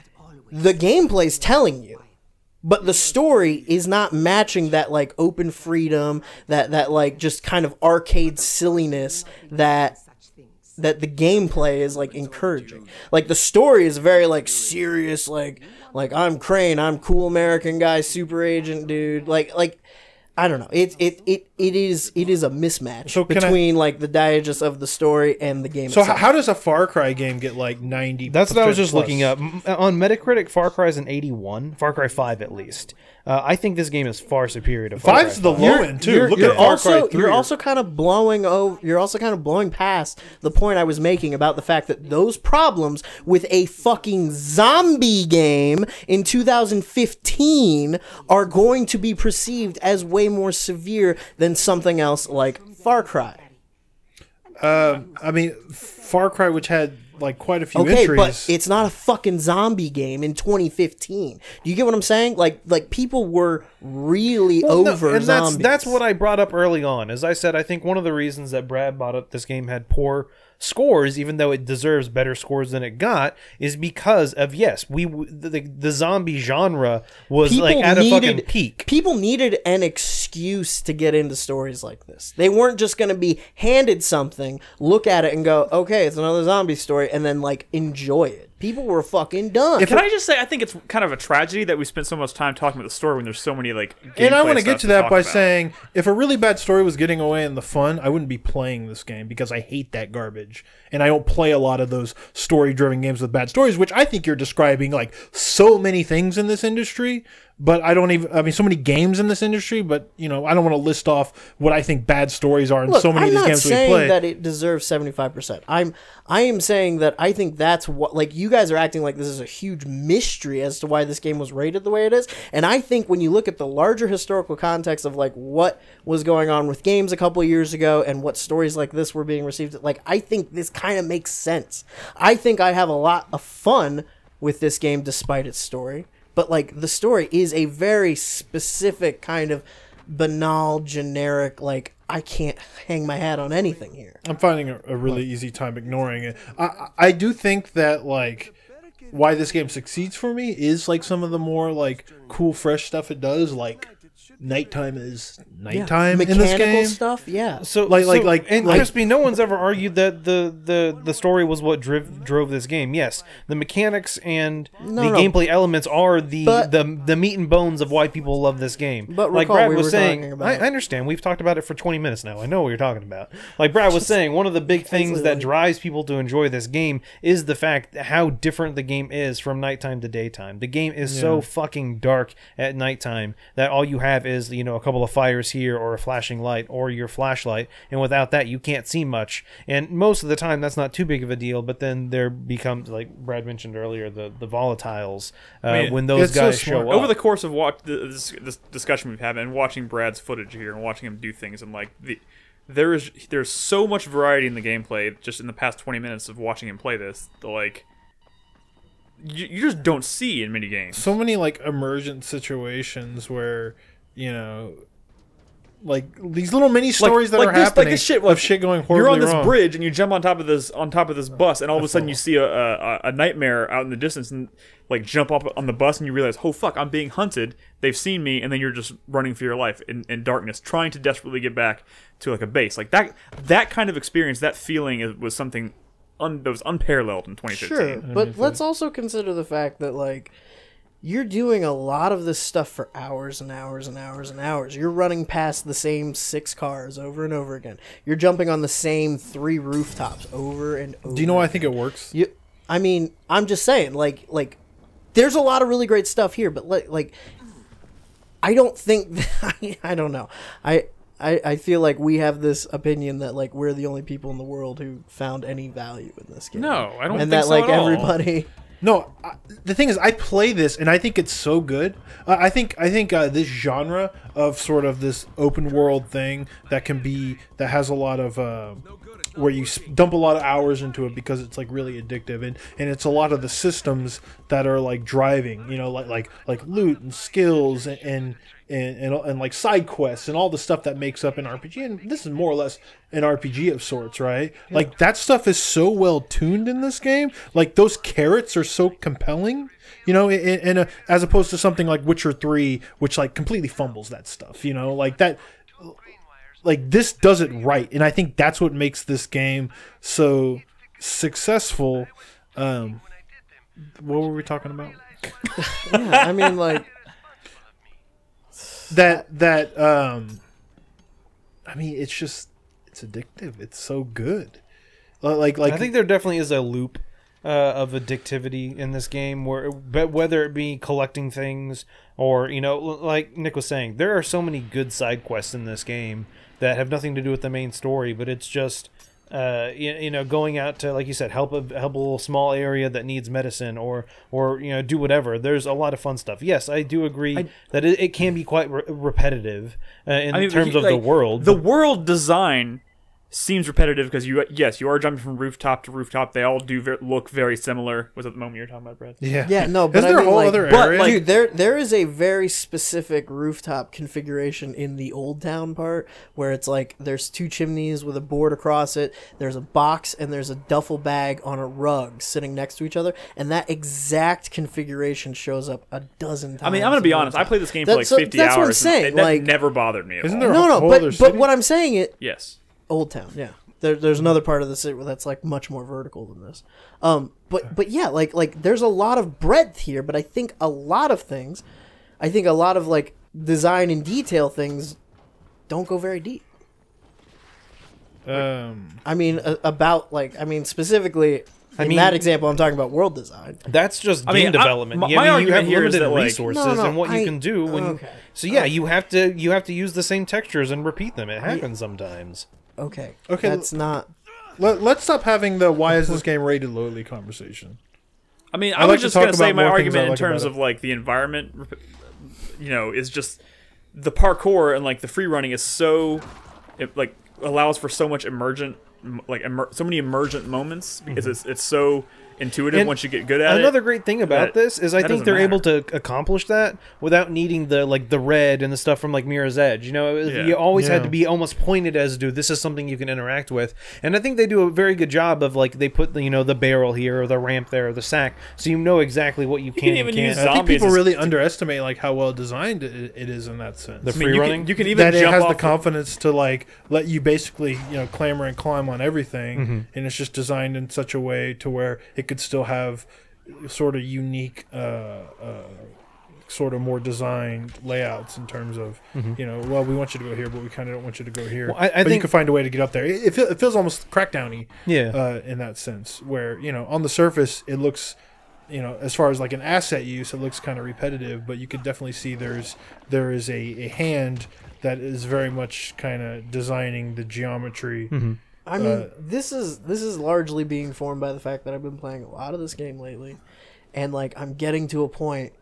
the gameplay's telling you. But the story is not matching that like open freedom, that like just kind of arcade silliness that the gameplay is like encouraging. Like the story is very like serious, like I'm Crane, I'm cool American guy, super agent dude. Like I don't know. It is a mismatch between like the digest of the story and the game. So how does a Far Cry game get like 90? That's what I was just looking up. On Metacritic, Far Cry is an 81. Far Cry 5 at least. I think this game is far superior to Far Cry 5. 5's the low end too. Look at Far Cry 3. You're also kind of blowing past the point I was making about the fact that those problems with a fucking zombie game in 2015 are going to be perceived as way more severe than something else like Far Cry. I mean, Far Cry, which had like quite a few entries. Okay, but it's not a fucking zombie game in 2015. Do you get what I'm saying? Like people were really over zombies. That's what I brought up early on. As I said, I think one of the reasons that Brad brought up this game had poor scores, even though it deserves better scores than it got, is because of the zombie genre was like at a fucking peak. People needed an excuse to get into stories like this. They weren't just going to be handed something, look at it and go, okay, it's another zombie story, and then like enjoy it. People were fucking done. Can I just say, I think it's kind of a tragedy that we spent so much time talking about the story when there's so many like gameplay. And I want to get to that by saying, if a really bad story was getting away in the fun, I wouldn't be playing this game because I hate that garbage. And I don't play a lot of those story-driven games with bad stories, which I think you're describing like so many things in this industry. But so many games in this industry, but, you know, I don't want to list off what I think bad stories are in so many of these games we play. I'm not saying that it deserves 75%. I am saying that I think that's what, like, you guys are acting like this is a huge mystery as to why this game was rated the way it is. And I think when you look at the larger historical context of, like, what was going on with games a couple of years ago and what stories like this were being received, like, I think this kind of makes sense. I think I have a lot of fun with this game despite its story. But, like, the story is a very specific kind of banal, generic, like, I can't hang my hat on anything here. I'm finding a really easy time ignoring it. I do think that, like, why this game succeeds for me is, like, some of the more, like, cool, fresh stuff it does, like... Nighttime is nighttime in this game. Mechanical stuff, yeah. So Crispy, no one's ever argued that the story was what drove this game. Yes, the mechanics and gameplay elements are the meat and bones of why people love this game. But like Brad was saying, I understand. We've talked about it for 20 minutes now. I know what you're talking about. Like Brad was saying, one of the big things that drives people to enjoy this game is the fact how different the game is from nighttime to daytime. The game is so fucking dark at nighttime that all you have is, you know, a couple of fires here or a flashing light or your flashlight, and without that you can't see much. And most of the time that's not too big of a deal, but then there becomes, like Brad mentioned earlier, the volatiles when those guys show up. Over the course of this discussion we've had and watching Brad's footage here and watching him do things, and like there's so much variety in the gameplay just in the past 20 minutes of watching him play this, like you just don't see in many games. So many like emergent situations where, you know, like these little mini stories that are happening. Like this shit, of shit going horribly wrong. You're on this wrong. bridge and you jump on top of this bus, and all of a sudden you see a nightmare out in the distance, and like jump up on the bus, and you realize, oh fuck, I'm being hunted. They've seen me, and then you're just running for your life in darkness, trying to desperately get back to like a base. Like that kind of experience, that feeling was something that was unparalleled in 2015. Sure, but let's also consider the fact that like you're doing a lot of this stuff for hours and hours and hours and hours. You're running past the same 6 cars over and over again. You're jumping on the same 3 rooftops over and over. Do you know why I think it works? I mean, I'm just saying, like there's a lot of really great stuff here, but like I don't think I don't know. I feel like we have this opinion that like we're the only people in the world who found any value in this game. No, I don't and think that so like at all. everybody. No, the thing is, I play this and I think it's so good. I think this genre of sort of this open world thing that has a lot of where you dump a lot of hours into it because it's like really addictive, and it's a lot of the systems that are like driving, you know, like loot and skills and like side quests and all the stuff that makes up an RPG. And this is more or less an RPG of sorts, right? Yeah. Like that stuff is so well tuned in this game. Like those carrots are so compelling, you know, as opposed to something like Witcher 3, which like completely fumbles that stuff, you know, like that. Like this does it right, and I think that's what makes this game so successful. What were we talking about? Yeah, I mean, like that. I mean, it's addictive. It's so good. Like I think there definitely is a loop of addictivity in this game, but whether it be collecting things or, you know, like Nick was saying, there are so many good side quests in this game that have nothing to do with the main story, but it's just you know, going out to, like you said, help a little small area that needs medicine, or you know, do whatever. There's a lot of fun stuff. Yes, I do agree that it can be quite repetitive in terms of the world. The world design seems repetitive because you are jumping from rooftop to rooftop. They all do look very similar. Was that the moment you were talking about, Brad? Yeah, no, but isn't there I mean, a whole like, other area? Dude, there is a very specific rooftop configuration in the Old Town part where it's like there's 2 chimneys with a board across it. There's a box and there's a duffel bag on a rug sitting next to each other, and that exact configuration shows up a dozen times. I mean, I'm gonna be honest. I played this game for like 50 that's hours. What I'm saying. That like, never bothered me at isn't all. there no, whole other but city? what I'm saying Yes. Old Town, yeah. There's another part of the city that's like much more vertical than this. But yeah, like there's a lot of breadth here, but I think a lot of like design and detail things don't go very deep. I mean, specifically in that example, I'm talking about world design. That's just game development. My argument you have here is limited that, like, resources and what you can do. So yeah, you have to use the same textures and repeat them. It happens sometimes. Okay, that's not. Let's stop having the why is this game rated lowly conversation. I mean, I was just going to say my argument in terms of like the environment, you know, is just the parkour and like the free running is so, it like allows for so much emergent, like so many emergent moments because it's so intuitive and once you get good at it. Another great thing about this is I think they're able to accomplish that without needing the red and the stuff from like Mirror's Edge. You know, you always had to be almost pointed as, dude, this is something you can interact with. And I think they do a very good job of like they put the barrel here or the ramp there or the sack, so you know exactly what you can and can't. I think people really underestimate like how well designed it is in that sense. The free running, you can even that jump it has off the confidence to like let you basically clamber and climb on everything, and it's just designed in such a way to where it could still have sort of unique sort of more designed layouts in terms of well, we want you to go here but we kind of don't want you to go here, I but think you can find a way to get up there. It feels almost Crackdowny in that sense, where on the surface it looks as far as like an asset use, it looks kind of repetitive, but you could definitely see there is a hand that is very much kind of designing the geometry. I mean, this is largely being formed by the fact that I've been playing a lot of this game lately, and like I'm getting to a point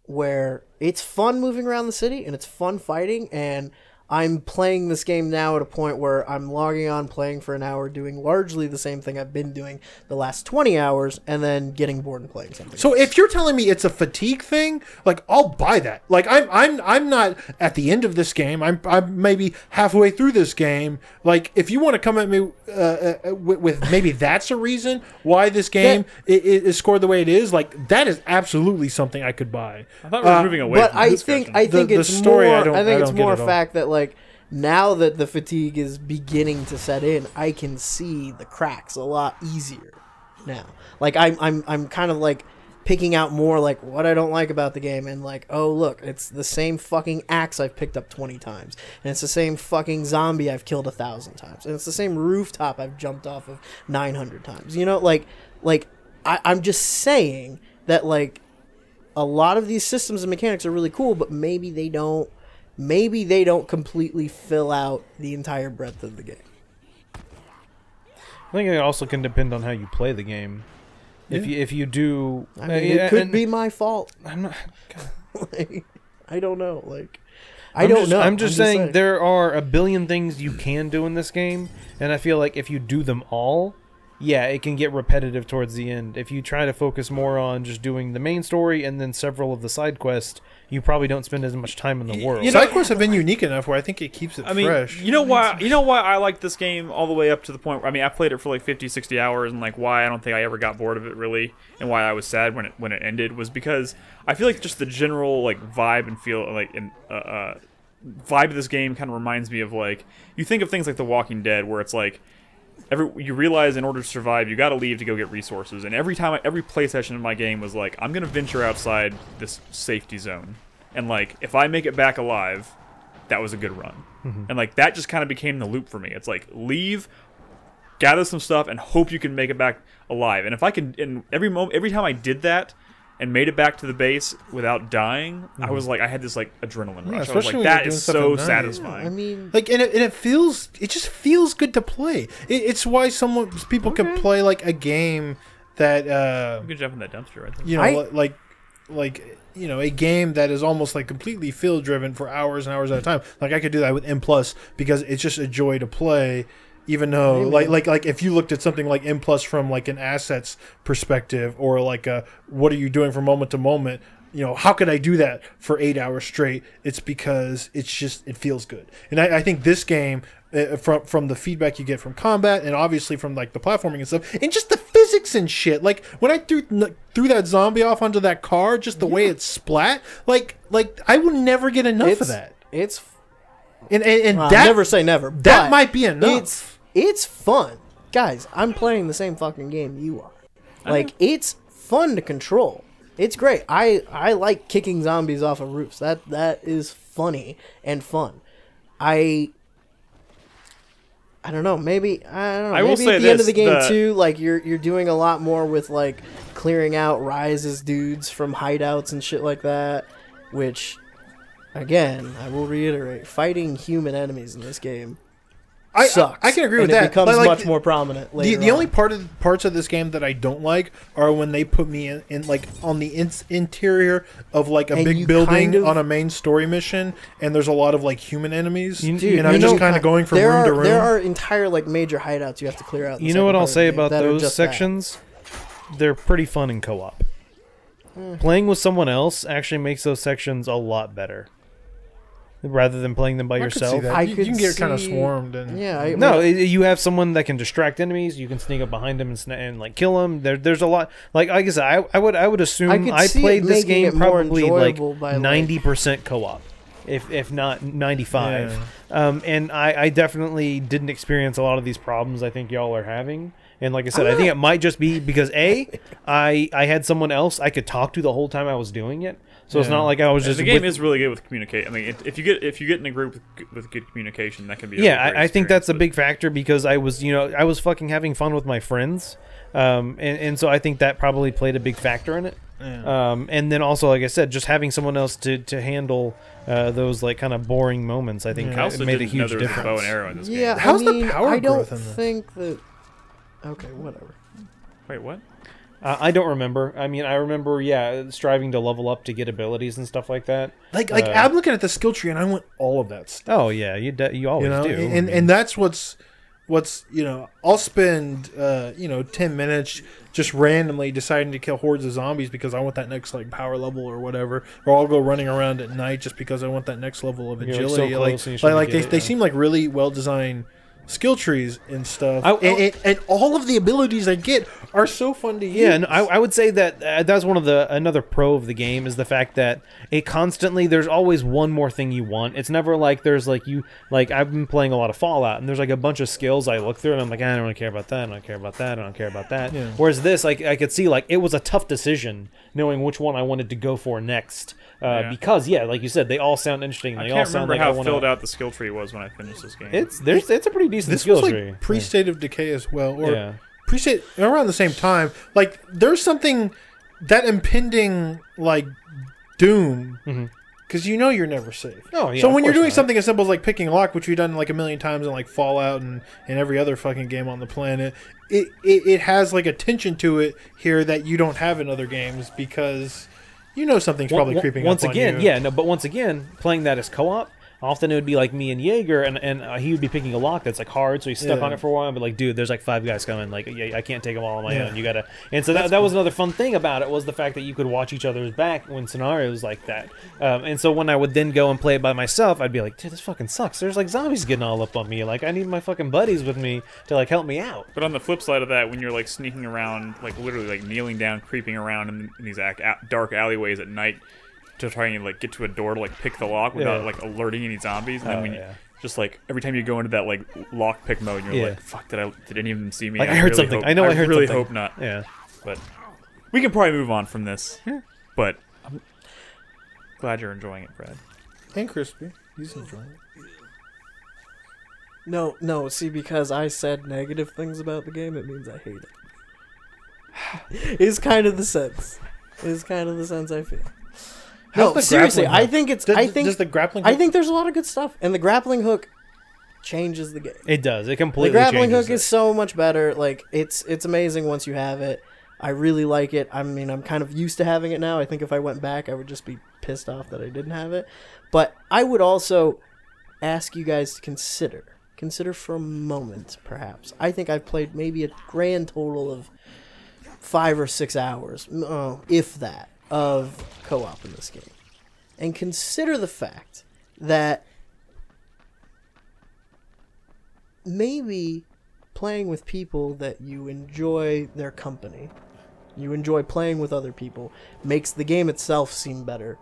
where it's fun moving around the city and it's fun fighting, and I'm playing this game now at a point where I'm logging on, playing for an hour, doing largely the same thing I've been doing the last 20 hours, and then getting bored and playing something So else. if you're telling me it's a fatigue thing, like I'll buy that. Like I'm not at the end of this game. I'm maybe halfway through this game. Like if you want to come at me with maybe that's a reason why this game is scored the way it is, like that is absolutely something I could buy. I thought we were moving away. But from I this think discussion. The it's story, more. I don't it's get more at all. fact that like now that the fatigue is beginning to set in, I can see the cracks a lot easier now. Like I'm kind of like picking out more like what I don't like about the game, and like, oh look, it's the same fucking axe I've picked up 20 times, and it's the same fucking zombie I've killed 1,000 times, and it's the same rooftop I've jumped off of 900 times. You know, like I'm just saying that like a lot of these systems and mechanics are really cool, but maybe they don't completely fill out the entire breadth of the game. I think it also can depend on how you play the game. If you do, I mean, it could be my fault. I'm not. Like, I don't know. Like, I don't know. I'm just saying there are a billion things you can do in this game, and I feel like if you do them all, yeah, it can get repetitive towards the end. If you try to focus more on just doing the main story and then several of the side quests, you probably don't spend as much time in the world. Side quests have been unique enough where I think it keeps it fresh. You know why I like this game all the way up to the point where, I mean, I played it for like 50, 60 hours, and like why I don't think I ever got bored of it really, and why I was sad when it ended was because I feel like just the general like vibe and feel like vibe of this game kind of reminds me of like, you think of things like The Walking Dead where it's like you realize in order to survive you got to leave to go get resources, and every play session in my game was like, I'm gonna venture outside this safety zone, and like if I make it back alive, that was a good run. And like that just kind of became the loop for me. It's like leave, gather some stuff, and hope you can make it back alive. And if I can, and every time I did that and made it back to the base without dying, I was like, I had this like adrenaline rush. I was like, that is so satisfying. I mean, like, and it just feels good to play. It's why people can play like a game that You can jump in that dumpster right there. you know, like you know, a game that is almost like completely field driven for hours and hours at a time. Like I could do that with M Plus because it's just a joy to play. Even though, like, if you looked at something like M Plus from like an assets perspective, or like what are you doing from moment to moment? You know, how could I do that for 8 hours straight? It's because it feels good, and I think this game, from the feedback you get from combat, and obviously from like the platforming and stuff, and just the physics and shit. Like when I threw that zombie off onto that car, just the way it splat, like I will never get enough of that. It's and that never say never. That might be enough. It's fun, guys. I'm playing the same fucking game you are. Like it's fun to control. It's great. I like kicking zombies off of roofs. That is funny and fun. I don't know. Maybe I don't know. I will maybe say at the end of this, the game too, like you're doing a lot more with like clearing out Rise's dudes from hideouts and shit like that. Which, again, I will reiterate, fighting human enemies in this game sucks. I can agree with and that. It becomes Like, much more prominent later. The only parts of this game that I don't like are when they put me in like on the interior of like a big building on a main story mission, and there's a lot of like human enemies, and I'm just kind of going from room to room. There are entire like major hideouts you have to clear out. You know what I'll say about those sections? They're pretty fun in co-op. Playing with someone else actually makes those sections a lot better, rather than playing them by yourself. You can get kind of swarmed, and you have someone that can distract enemies. You can sneak up behind them and like kill them. There's a lot. Like I guess I would assume I played this game probably like 90% co-op, if not 95. Yeah. And I definitely didn't experience a lot of these problems I think y'all are having. And like I said, I think it might just be because I had someone else I could talk to the whole time I was doing it. So it's not like I was just. The game is really good with communicate. I mean, if you get in a group with good communication, that can be. I think that's a big factor because I was fucking having fun with my friends, and so I think that probably played a big factor in it. Yeah. And then also, like I said, just having someone else to handle those like kind of boring moments, I think made a huge difference. Bow and arrow in this game. Yeah, how's the power I don't growth in this? think that. Okay, whatever. Wait, what? I don't remember. I mean, I remember, striving to level up to get abilities and stuff like that. Like I'm looking at the skill tree and I want all of that stuff. Oh yeah, you always do. And that's what's I'll spend 10 minutes just randomly deciding to kill hordes of zombies because I want that next like power level or whatever, or I'll go running around at night just because I want that next level of agility. They seem like really well designed skill trees and stuff, and all of the abilities I get are so fun to use. Yeah, and I would say that that's one of another pro of the game is the fact that it constantly, there's always one more thing you want. It's never like there's like I've been playing a lot of Fallout, and there's like a bunch of skills I look through and I'm like, I don't really care about that, I don't care about that, I don't care about that. Yeah. Whereas this, I could see like it was a tough decision knowing which one I wanted to go for next. Because like you said, they all sound interesting. I can't remember how filled out the skill tree was when I finished this game. It's a pretty decent this skill was tree. Like pre-State of Decay as well, or pre-State around the same time. Like there's something that impending like doom. Because you're never safe. Oh, yeah, so when you're doing something as simple as like picking a lock, which we've done like a million times in like Fallout and every other fucking game on the planet, it has like a tension to it here that you don't have in other games because something's probably creeping up on you. But once again, playing that as co-op, often it would be like me and Jaeger, and he would be picking a lock that's like hard, so he's stuck on it for a while. But like, dude, there's like 5 guys coming. Like, I can't take them all on my own. You gotta. And so that was another fun thing about it was the fact that you could watch each other's back when scenarios like that. And so when I would then go and play it by myself, I'd be like, dude, this fucking sucks. There's like zombies getting all up on me. Like, I need my fucking buddies with me to like help me out. But on the flip side of that, when you're like sneaking around, like literally like kneeling down, creeping around in these dark alleyways at night, to try and like get to a door to like pick the lock without like alerting any zombies, and then when you just like every time you go into that like lock pick mode, you're like, fuck, did any of them see me? Like I heard something. I heard really something. hope not. Yeah, but we can probably move on from this. But I'm glad you're enjoying it, Brad. And Krispy, he's enjoying it. No. See, because I said negative things about the game, it means I hate it. It's kind of the sense. I feel. No, seriously, I think does the grappling hook, I think there's a lot of good stuff, and the grappling hook changes the game. It does. It completely. The grappling changes hook is so much better. Like it's amazing once you have it. I really like it. I mean, I'm kind of used to having it now. I think if I went back, I would just be pissed off that I didn't have it. But I would also ask you guys to consider for a moment, perhaps. I think I've played maybe a grand total of 5 or 6 hours, if that, of co-op in this game. And consider the fact that maybe playing with people that you enjoy their company, you enjoy playing with other people, makes the game itself seem better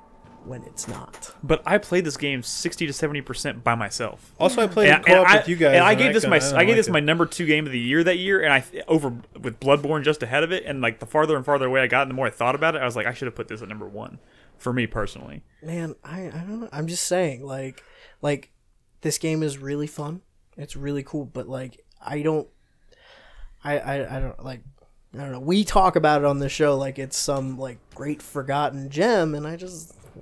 when it's not. But I played this game 60 to 70% by myself. Also, I played co-op with you guys. And I gave this my number 2 game of the year that year, and I over with Bloodborne just ahead of it. And like the farther and farther away I got, and the more I thought about it, I was like, I should have put this at number 1 for me personally. Man, I don't know. I'm just saying, like this game is really fun. It's really cool, but like I don't know. We talk about it on the show like it's some like great forgotten gem, and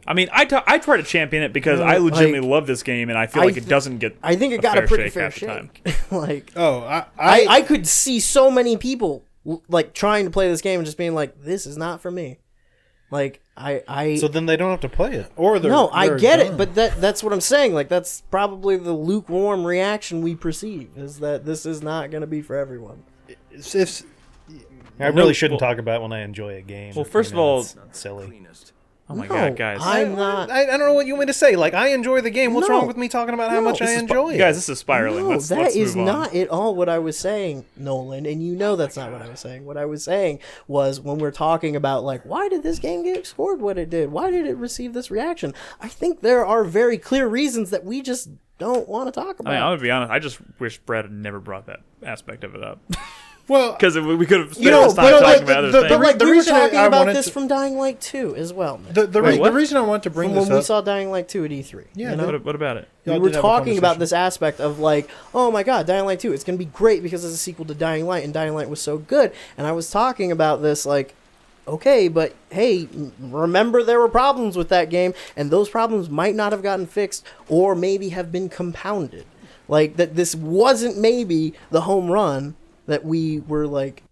I mean, I try to champion it because I legitimately love this game, and I feel like it doesn't get. I think it got a pretty fair shake. I could see so many people like trying to play this game and just being like, "This is not for me." Like So then they don't have to play it, I get it, but that's what I'm saying. Like that's probably the lukewarm reaction we perceive is that this is not going to be for everyone. I really shouldn't talk about when I enjoy a game. Well, first of all, it's silly. Oh my god, guys! I'm not. I don't know what you want me to say. Like, I enjoy the game. What's wrong with me talking about how much I enjoy it? Guys, this is spiraling. No, that is move on. not at all what I was saying, Nolan. And you know that's not what I was saying. What I was saying was when we're talking about, like, why did this game get scored what it did? Why did it receive this reaction? I think there are very clear reasons that we just don't want to talk about. I mean, I'm going to be honest. I just wish Brad had never brought that aspect of it up. Well, because we could have spent this time talking about other things. But like, we were talking about this from Dying Light 2 as well. Man. The reason I want to bring this up... when we saw Dying Light 2 at E3. Yeah, you know? What about it? We were talking about this aspect of like, oh my god, Dying Light 2, it's going to be great because it's a sequel to Dying Light, and Dying Light was so good. And I was talking about this like, okay, but hey, remember there were problems with that game, and those problems might not have gotten fixed, or maybe have been compounded. Like, that this wasn't maybe the home run that we were like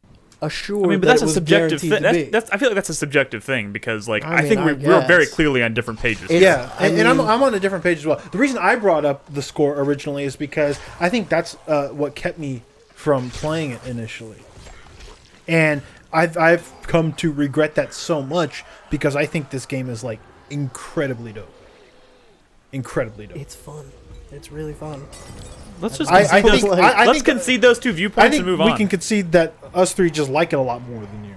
assured. I mean, but that that's it a was subjective thing. guaranteed to be. That's I feel like that's a subjective thing because, like, I I think mean, we're very guess. clearly on different pages. Yeah, I and mean- I'm on a different page as well. The reason I brought up the score originally is because I think that's what kept me from playing it initially, and I've come to regret that so much because I think this game is like incredibly dope. Incredibly dope. It's fun. It's really fun. Let's just I concede think those, I let's think concede those two I viewpoints think and move we on. can concede that us three just like it a lot more than you.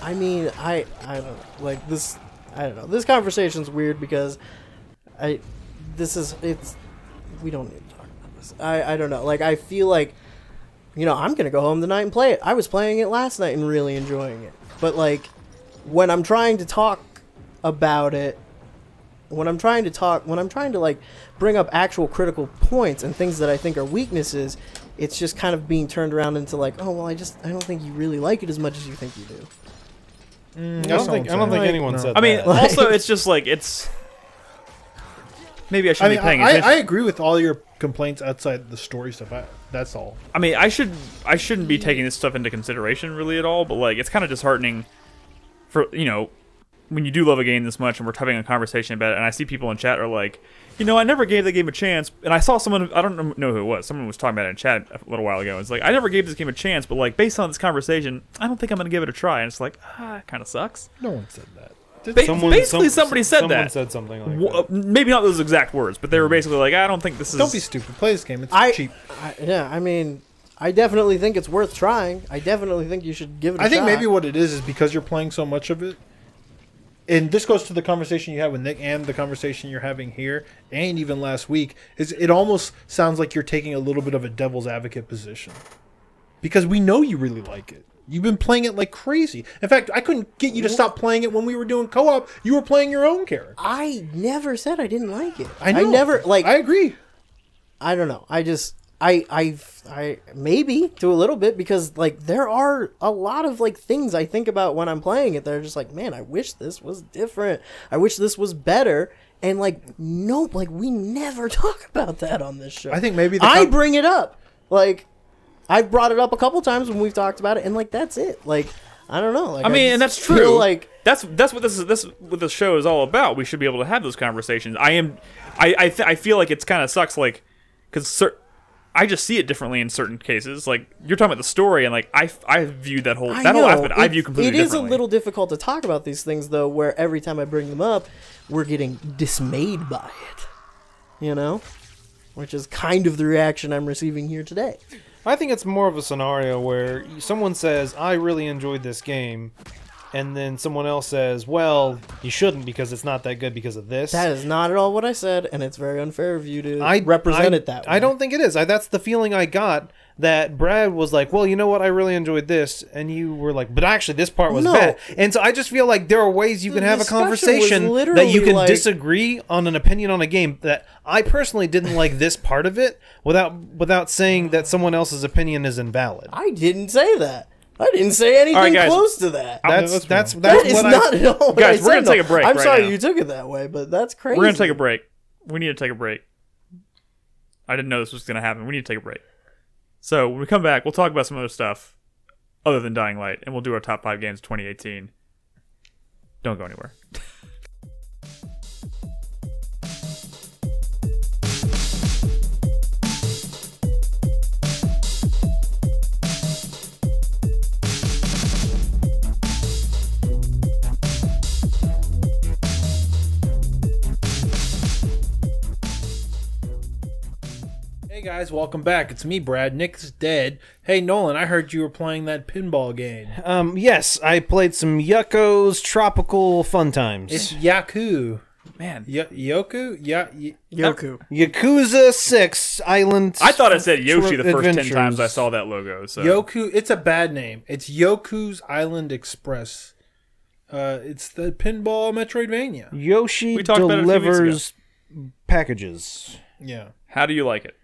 I mean, I don't know. Like this, I don't know. This conversation's weird because we don't need to talk about this. I don't know. Like I feel like, I'm gonna go home tonight and play it. I was playing it last night and really enjoying it. But like, when I'm trying to talk about it, when I'm trying to like bring up actual critical points and things that I think are weaknesses, it's just kind of being turned around into like, oh well, I don't think you really like it as much as you think you do. I don't think anyone said I mean, that. also it's just like it's. Maybe I shouldn't be paying attention. I agree with all your complaints outside the story stuff. That's all. I mean, I shouldn't be taking this stuff into consideration really at all. But like, it's kind of disheartening for when you do love a game this much and we're having a conversation about it, and I see people in chat are like, I never gave the game a chance, and I saw someone, I don't know who it was, someone was talking about it in chat a little while ago. It's like, I never gave this game a chance, but like based on this conversation, I don't think I'm gonna give it a try. And it's like, it kind of sucks. No one said that. Basically, somebody said that. Someone said something like that. Maybe not those exact words, but they were basically like, I don't think this is. Don't be stupid. Play this game. It's cheap. I mean, I definitely think it's worth trying. I definitely think you should give it a shot. I think maybe what it is because you're playing so much of it. And this goes to the conversation you had with Nick and the conversation you're having here and even last week, is it almost sounds like you're taking a little bit of a devil's advocate position. Because we know you really like it. You've been playing it like crazy. In fact, I couldn't get you to stop playing it when we were doing co-op. You were playing your own character. I never said I didn't like it. I know. I never, like... I agree. I don't know. I just... I maybe to a little bit because like there are a lot of like things I think about when I'm playing it that are just like, man, I wish this was different. I wish this was better. And like, nope, like we never talk about that on this show. I think maybe I bring it up. Like I've brought it up a couple times when we've talked about it, and like that's it. Like I don't know. Like, I mean, and that's feel true. Like that's what this show is all about. We should be able to have those conversations. I feel like it's kind of sucks, like because I just see it differently in certain cases. Like you're talking about the story, and like I view that whole aspect. I view completely differently. It is a little difficult to talk about these things though, where every time I bring them up, we're getting dismayed by it. Which is kind of the reaction I'm receiving here today. I think it's more of a scenario where someone says, I really enjoyed this game, and then someone else says, well, you shouldn't because it's not that good because of this. That is not at all what I said, and it's very unfair of you to represent it that way. I don't think it is. That's the feeling I got, that Brad was like, well, you know what, I really enjoyed this, and you were like, but actually this part was bad. And so I just feel like there are ways you can have a conversation that you can disagree on an opinion on a game, that I personally didn't like this part of it, without saying that someone else's opinion is invalid. I didn't say that. I didn't say anything close to that. That's that is not at all what guys, I we're gonna said, take a break. I'm right sorry now. you took it that way, but that's crazy. We're gonna take a break. We need to take a break. I didn't know this was gonna happen. We need to take a break. So when we come back, we'll talk about some other stuff other than Dying Light, and we'll do our top 5 games of 2018. Don't go anywhere. Hey guys, welcome back. It's me, Brad. Nick's dead. Hey Nolan, I heard you were playing that pinball game. Yes, I played some Yucko's Tropical Fun Times. It's Yaku. Man, Yoku? Yoku. Yakuza 6 Island. I thought it said Yoshi the first 10 Adventures. times I saw that logo. So Yoku. It's a bad name. It's Yoku's Island Express. It's the pinball Metroidvania. Yoshi We talked about it a few weeks delivers packages. Yeah. how do you like it?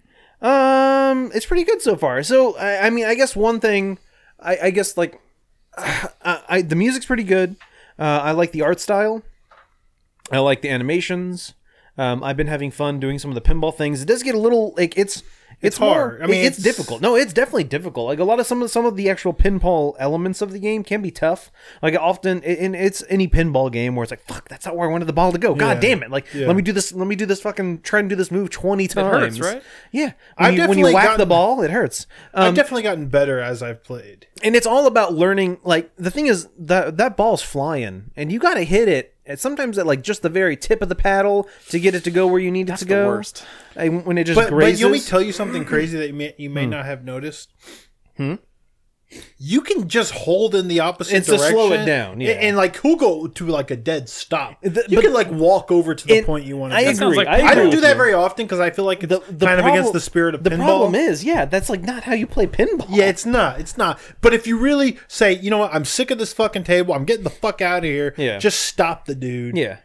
It's pretty good so far. So I mean, I guess one thing, I guess like, the music's pretty good. I like the art style. I like the animations. I've been having fun doing some of the pinball things. It does get a little like it's It's hard. I mean, it's difficult. No, it's definitely difficult. Like a lot of some of the actual pinball elements of the game can be tough. Like often, and it's any pinball game where it's like, fuck, that's not where I wanted the ball to go. God damn it! Like, let me do this. Let me do this. Fucking try and do this move 20 times. It hurts, right? Yeah. When you whack the ball, it hurts. I've definitely gotten better as I've played. And it's all about learning. Like the thing is that ball's flying, and you got to hit it. And sometimes at like just the very tip of the paddle to get it to go where you need it to go. Worst. When it just grazes. But let me tell you something crazy that you may not have noticed. You can just hold in the opposite direction to slow it down, and like who'll go to like a dead stop. You can like walk over to the point you want to. I agree. Like I don't do that very often because I feel like it's kind of against the spirit of pinball. The problem is, that's like not how you play pinball. Yeah, it's not. It's not. But if you really say, you know what, I'm sick of this fucking table. I'm getting the fuck out of here. Yeah. Just stop the dude. Yeah.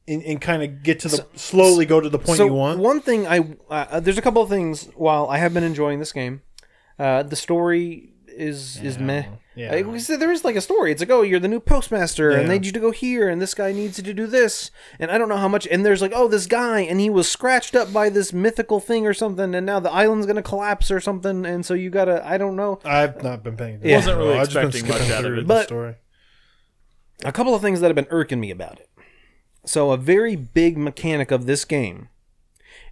And kind of get to slowly go to the point you want. One thing there's a couple of things. While I have been enjoying this game, the story is meh. Yeah. There is like a story. It's like, oh, you're the new postmaster, and they need you to go here, and this guy needs you to do this, and I don't know how much. And there's like, oh, this guy, and he was scratched up by this mythical thing or something, and now the island's gonna collapse or something, and so you gotta. I don't know. I've not been paying attention. I wasn't really expecting much out of it. But story. A couple of things that have been irking me about it. So a very big mechanic of this game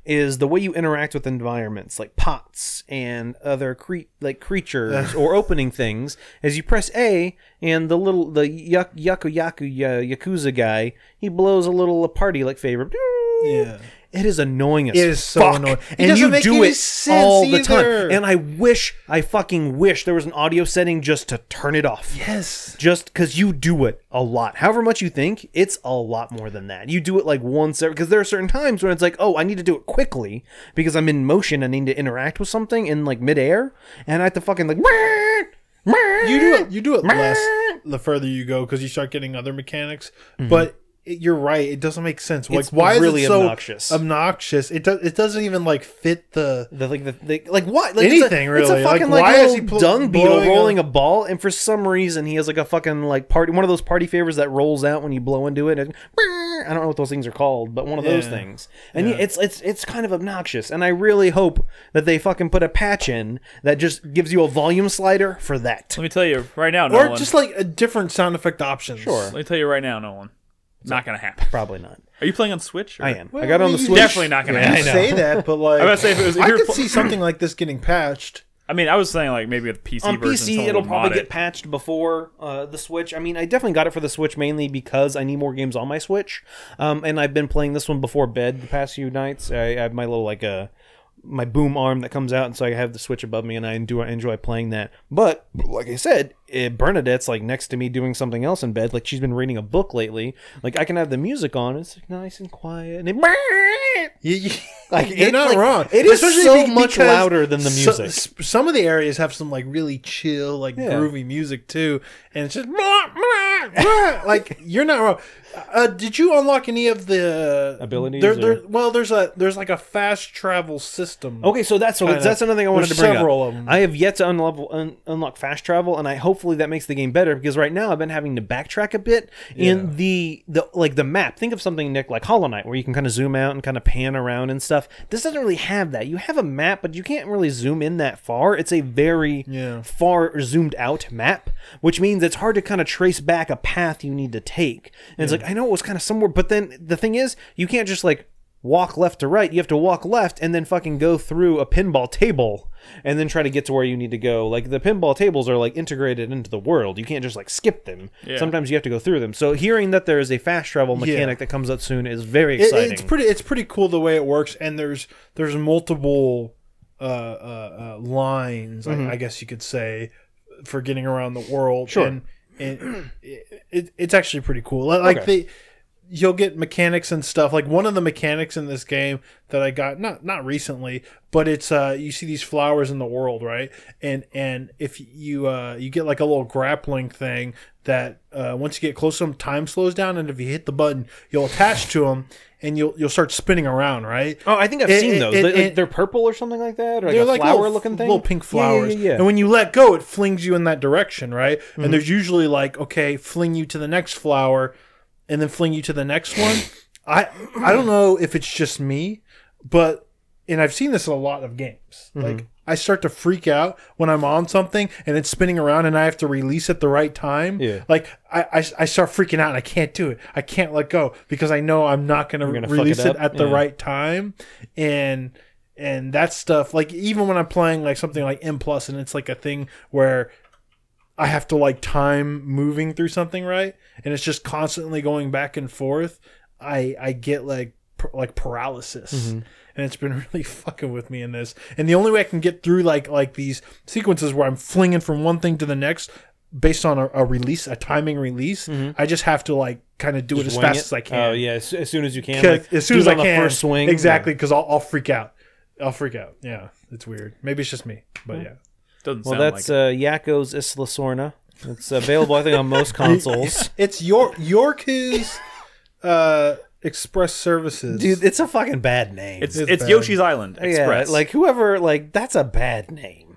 is the way you interact with environments like pots and other creatures or opening things. As you press A, and the Yakuza guy, he blows a little party like favorite. Yeah. It is annoying as It is so fuck. annoying. And you do it all the time. And I fucking wish there was an audio setting just to turn it off. Yes. Just because you do it a lot. However much you think, it's a lot more than that. You do it like once, because there are certain times when it's like, oh, I need to do it quickly because I'm in motion. I need to interact with something in like midair. And I have to fucking like... You do it less the further you go because you start getting other mechanics. But... You're right. It doesn't make sense. Like, why really is it so obnoxious? It doesn't even like fit the what anything really. It's a fucking like why why is is he he dung beetle rolling a ball, and for some reason he has like a fucking like party, one of those party favors that rolls out when you blow into it. And, I don't know what those things are called, but one of those things. And it's kind of obnoxious. And I really hope that they fucking put a patch in that just gives you a volume slider for that. Let me tell you right now, Nolan. Or just like a different sound effect options. Sure. Let me tell you right now, Nolan. Not gonna happen. Probably not. Are you playing on Switch? I am. Well, I got it on the Switch. Definitely not gonna happen. You say that, but like, I was gonna say if I could see something like this getting patched. I mean, I was saying like maybe a PC on version. PC, it'll probably get patched before the Switch. I mean, I definitely got it for the Switch mainly because I need more games on my Switch. And I've been playing this one before bed the past few nights. I have my little my boom arm that comes out, and so I have the Switch above me, and I enjoy playing that. But like I said, Bernadette's like next to me doing something else in bed. Like she's been reading a book lately. Like I can have the music on. It's like nice and quiet, and it you're not wrong. It is so much louder than the music. Some of the areas have some like really chill, like groovy music too, and it's just like you're not wrong. Did you unlock any of the abilities? There's like a fast travel system. Okay, so that's another thing I wanted to bring several up. of them. I have yet to unlock fast travel, and hopefully that makes the game better because right now I've been having to backtrack a bit in the map. Think of something, Nick, like Hollow Knight, where you can kind of zoom out and kind of pan around and stuff. This doesn't really have that. You have a map, but you can't really zoom in that far. It's a very far zoomed out map, which means it's hard to kind of trace back a path you need to take. And it's like, I know it was kind of somewhere, but then the thing is, you can't just like walk left to right. You have to walk left and then fucking go through a pinball table and then try to get to where you need to go. Like the pinball tables are like integrated into the world. You can't just like skip them. Yeah. Sometimes you have to go through them. So hearing that there is a fast travel mechanic that comes up soon is very exciting. It's pretty cool the way it works, and there's multiple lines, I guess you could say, for getting around the world. Sure. And it's actually pretty cool. Like you'll get mechanics and stuff. Like one of the mechanics in this game that I got not recently, but it's you see these flowers in the world, right? And if you get like a little grappling thing that once you get close to them, time slows down, and if you hit the button, you'll attach to them. And you'll start spinning around, right? Oh, I think I've seen those. They're purple or something like that, or they're like a flower-looking thing. Little pink flowers. Yeah. And when you let go, it flings you in that direction, right? Mm-hmm. And there's usually like, okay, fling you to the next flower, and then fling you to the next one. I don't know if it's just me, but and I've seen this in a lot of games. Like, I start to freak out when I'm on something and it's spinning around and I have to release at the right time. Yeah. Like, I start freaking out and I can't do it. I can't let go because I know I'm not going to release it at the right time. And that stuff, like, even when I'm playing like something like M+, and it's like a thing where I have to like time moving through something, right? And it's just constantly going back and forth. I get like paralysis. And it's been really fucking with me in this. And the only way I can get through like these sequences where I'm flinging from one thing to the next based on a timing release, I just have to like kind of do it as fast as I can. Oh yeah, as soon as you can. Like, as soon as I can. First swing. Exactly, because I'll freak out. Yeah, it's weird. Maybe it's just me, but yeah. Doesn't Well, sound that's like Yakko's Isla Sorna. It's available, I think, on most consoles. It's Yorku's Express Services. Dude, it's a fucking bad name. It's bad. Yoshi's Island Express. Yeah, like whoever, like that's a bad name.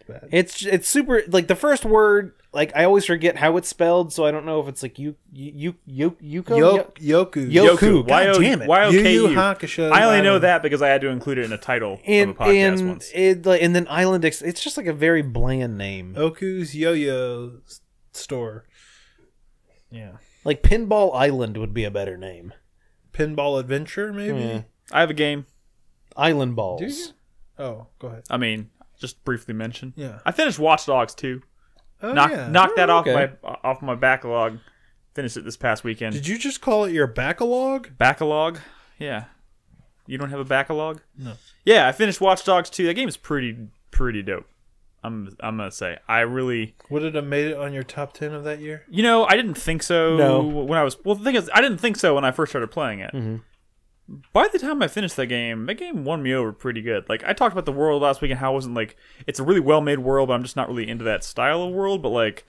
bad. It's super, like the first word, like I always forget how it's spelled, so I don't know if it's like Yoku. Yoku. God damn it. Y-O-K-U. Yu Yu Hakusho I only know Island. that because I had to include it in a title of a And podcast once. and then Island, it's just like a very bland name. Oku's Yo-Yo store. Yeah. Like Pinball Island would be a better name. Pinball Adventure, maybe? Yeah. I have a game. Island Balls. Do you? Oh, go ahead. I mean, just briefly mention. Yeah. I finished Watch Dogs 2. Oh, Knocked that okay. off my backlog. Finished it this past weekend. Did you just call it your backlog? Backlog? Yeah. You don't have a backlog? No. Yeah, I finished Watch Dogs 2. That game is pretty dope. I'm gonna say I really. Would it have made it on your top 10 of that year? You know, I didn't think so. No. When I was the thing is, I didn't think so when I first started playing it. Mm-hmm. By the time I finished that game won me over pretty good. Like I talked about the world last week and how it wasn't like it's a really well made world, but I'm just not really into that style of world. But like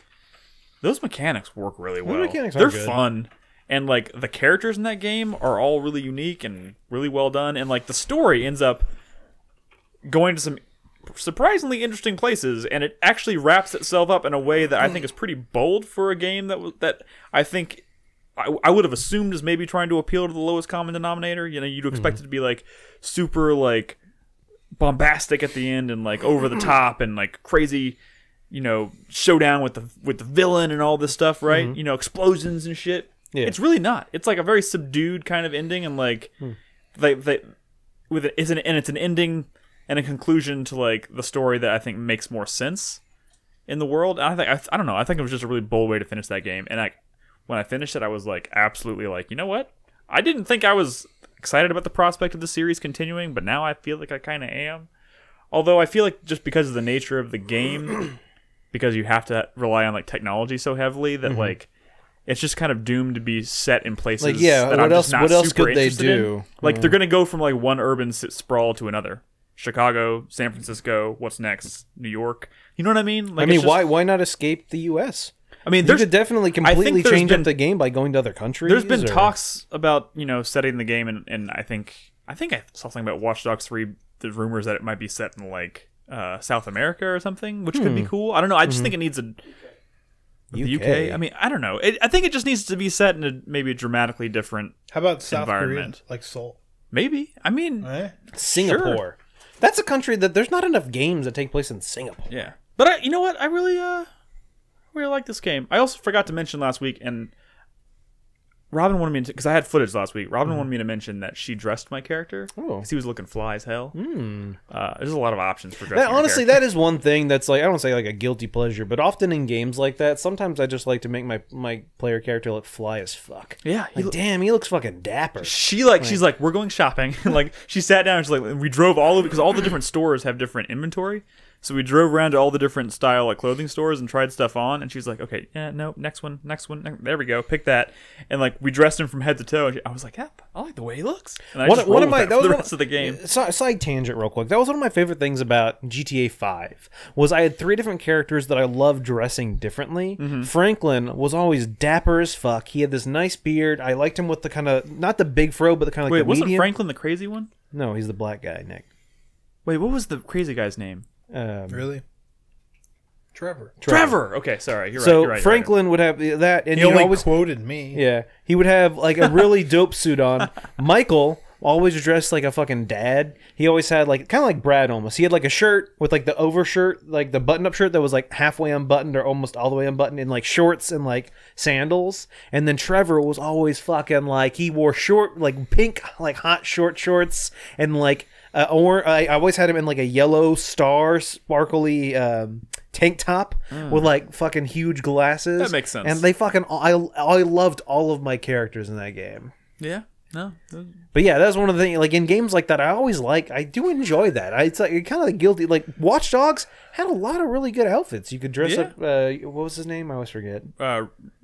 those mechanics work really well. mechanics are They're good. fun. And like the characters in that game are all really unique and really well done. And like the story ends up going to some surprisingly interesting places, and it actually wraps itself up in a way that I think is pretty bold for a game that I think I would have assumed is maybe trying to appeal to the lowest common denominator. You know, you'd expect it to be like super like bombastic at the end and like over the top and like crazy, you know, showdown with the villain and all this stuff, right? You know, explosions and shit. Yeah. It's really not. It's like a very subdued kind of ending, and like it's an ending and a conclusion to like the story that I think makes more sense in the world. And I don't know. I think it was just a really bold way to finish that game. And when I finished it, I was like absolutely like, you know what? I didn't think I was excited about the prospect of the series continuing, but now I feel like I kind of am. Although I feel like just because of the nature of the game, because you have to rely on like technology so heavily that like it's just kind of doomed to be set in places Like, yeah, that what I'm else? just not What else super could they interested do? in. Like they're gonna go from like one urban sprawl to another. Chicago, San Francisco, what's next? New York. You know what I mean? Like, I mean, it's just, why not escape the U.S.? I mean, You there's could definitely completely there's change been- up the game by going to other countries. there's been or- talks about, you know, setting the game, and I think I saw something about Watch Dogs 3. There's rumors that it might be set in like South America or something, which could be cool. I don't know. I just think it needs the UK. I mean, I don't know. I think it just needs to be set in maybe a dramatically different How about South Korea? environment. Like Seoul? Maybe. I mean, Singapore. Sure. That's a country that there's not enough games that take place in Singapore. yeah. But you know what? I really like this game. I also forgot to mention last week, and Robin wanted me to, because I had footage last week. Robin wanted me to mention that she dressed my character Oh. because he was looking fly as hell. There's a lot of options for dressing. That, your honestly, character. that is one thing that's like, I don't say like a guilty pleasure, but often in games like that, sometimes I just like to make my player character look fly as fuck. Yeah, Like, damn, he looks fucking dapper. she's like, we're going shopping. Like, she sat down and she's like, we drove all of it because all the different stores have different inventory. So we drove around to all the different style like clothing stores and tried stuff on. And she's like, okay, yeah, no, next one. There we go. Pick that. And like, we dressed him from head to toe. And I was like, yeah, I like the way he looks. And I just rolled with that for the rest of the game. Side tangent real quick. That was one of my favorite things about GTA 5 was I had 3 different characters that I loved dressing differently. Franklin was always dapper as fuck. He had this nice beard. I liked him with the kind of, not the big fro, but the kind of like Wait, the wasn't medium. Franklin the crazy one? No, he's the black guy, Nick. Wait, what was the crazy guy's name? Really? Trevor. Okay, sorry. You're So right. You're right. Franklin would have that, and He only always quoted me. yeah, he would have like a really dope suit on. Michael always dressed like a fucking dad. He always had like kind of like Brad almost. He had like a shirt with like the overshirt, like the button-up shirt that was like halfway unbuttoned or almost all the way unbuttoned, and like shorts and like sandals. And then Trevor was always fucking like he wore short like pink like hot shorts and like I always had him in like a yellow star sparkly tank top with like fucking huge glasses. That makes sense. And they fucking I loved all of my characters in that game. Yeah. No. But yeah, that's one of the things. Like in games like that, I do enjoy that. It's like kind of like guilty. Like Watch Dogs had a lot of really good outfits. You could dress up. What was his name? I always forget.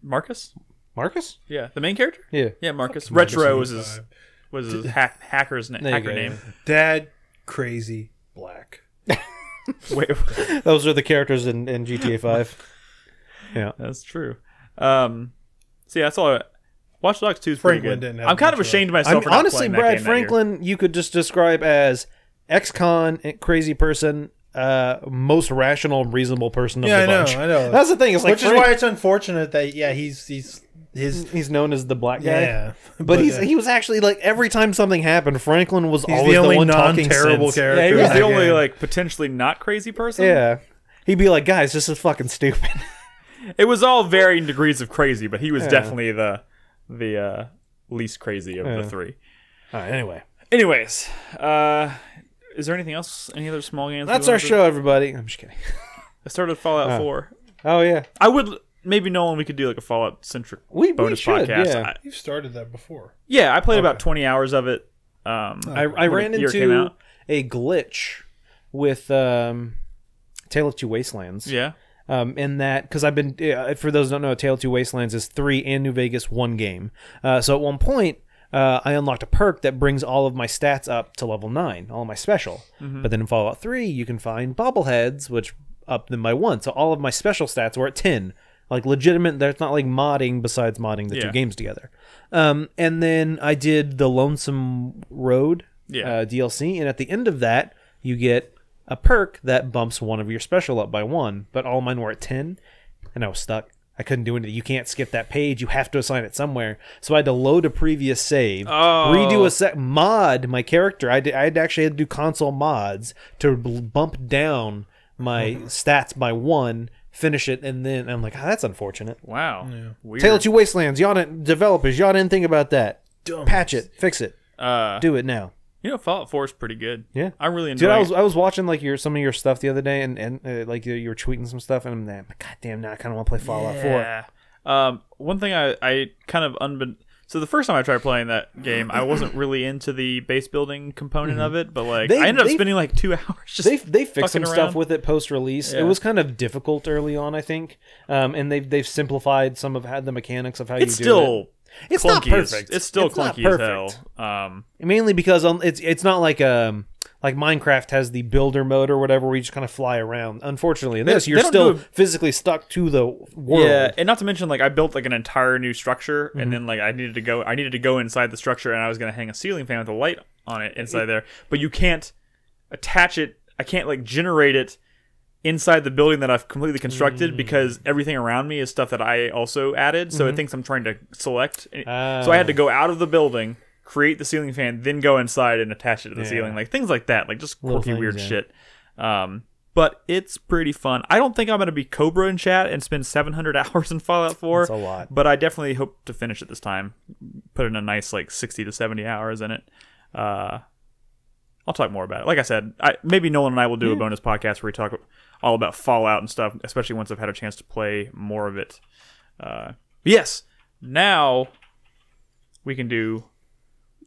Marcus. Marcus? Yeah, the main character. Yeah, Marcus. Retro was his hacker name. Dad, crazy, black. Wait, those are the characters in GTA 5. Yeah, that's true. See, that's all. Watch Dogs 2 is pretty good. I'm kind of ashamed of myself. Honestly, Brad Franklin, you could just describe as ex-con, crazy person, most rational, reasonable person of the bunch. I know. That's the thing. It's like, which is why it's unfortunate that he's known as the black guy. Yeah, but he was actually like every time something happened, Franklin was always the only one talking terrible sense. character. Yeah, he was the only like potentially not crazy person. Yeah, he'd be like, "Guys, this is fucking stupid." It was all varying degrees of crazy, but he was definitely the least crazy of the three. All right. Anyways, is there anything else? Any other small games? That's our show, everybody. I'm just kidding. I started Fallout 4. Oh yeah. I would maybe Nolan. We could do like a Fallout centric bonus podcast. Yeah. You've started that before. Yeah, I played about 20 hours of it. I ran into a glitch with Tale of Two Wastelands. Yeah. In that, because I've been, for those who don't know, Tale of Two Wastelands is 3 and New Vegas 1 game. So at one point, I unlocked a perk that brings all of my stats up to level 9, all of my special. Mm-hmm. But then in Fallout 3, you can find bobbleheads, which up them by 1. So all of my special stats were at 10. Like legitimate, there's not like modding besides modding the two games together. And then I did the Lonesome Road DLC, and at the end of that, you get a perk that bumps one of your special up by 1, but all mine were at 10, and I was stuck. I couldn't do anything. You can't skip that page. You have to assign it somewhere. So I had to load a previous save, redo a mod my character. I actually had to do console mods to bump down my stats by 1, finish it, and then I'm like, that's unfortunate. Wow. Yeah. Weird. Tale of Two Wastelands, y'all didn't think about that. Dumb. Patch it, fix it, do it now. You know, Fallout 4 is pretty good. Yeah, I really enjoy it. I was watching like some of your stuff the other day, and like you were tweeting some stuff, and I'm like, God damn, now I kind of want to play Fallout 4. One thing I kind of so the first time I tried playing that game, I wasn't really into the base building component of it, but like I ended up spending like 2 hours just they fixed some around. stuff with it post release. It was kind of difficult early on, I think, and they've simplified some of the mechanics of how you do it. It's not perfect. It's still clunky as hell. Mainly because it's not like Minecraft has the builder mode or whatever where you just kind of fly around. Unfortunately, in this you're still physically stuck to the world. Yeah, and not to mention like I built like an entire new structure, and then like I needed to go inside the structure, and I was going to hang a ceiling fan with a light on it inside there. But you can't attach it. I can't like generate it inside the building that I've completely constructed because everything around me is stuff that I also added, so it thinks I'm trying to select. So I had to go out of the building, create the ceiling fan, then go inside and attach it to the ceiling, like things like that, like just quirky weird shit. But it's pretty fun. I don't think I'm going to be Cobra in chat and spend 700 hours in Fallout 4. That's a lot. But I definitely hope to finish it this time. Put in a nice like 60 to 70 hours in it. I'll talk more about it. Like I said, maybe Nolan and I will do a bonus podcast where we talk all about Fallout and stuff, especially once I've had a chance to play more of it. Yes, now we can do,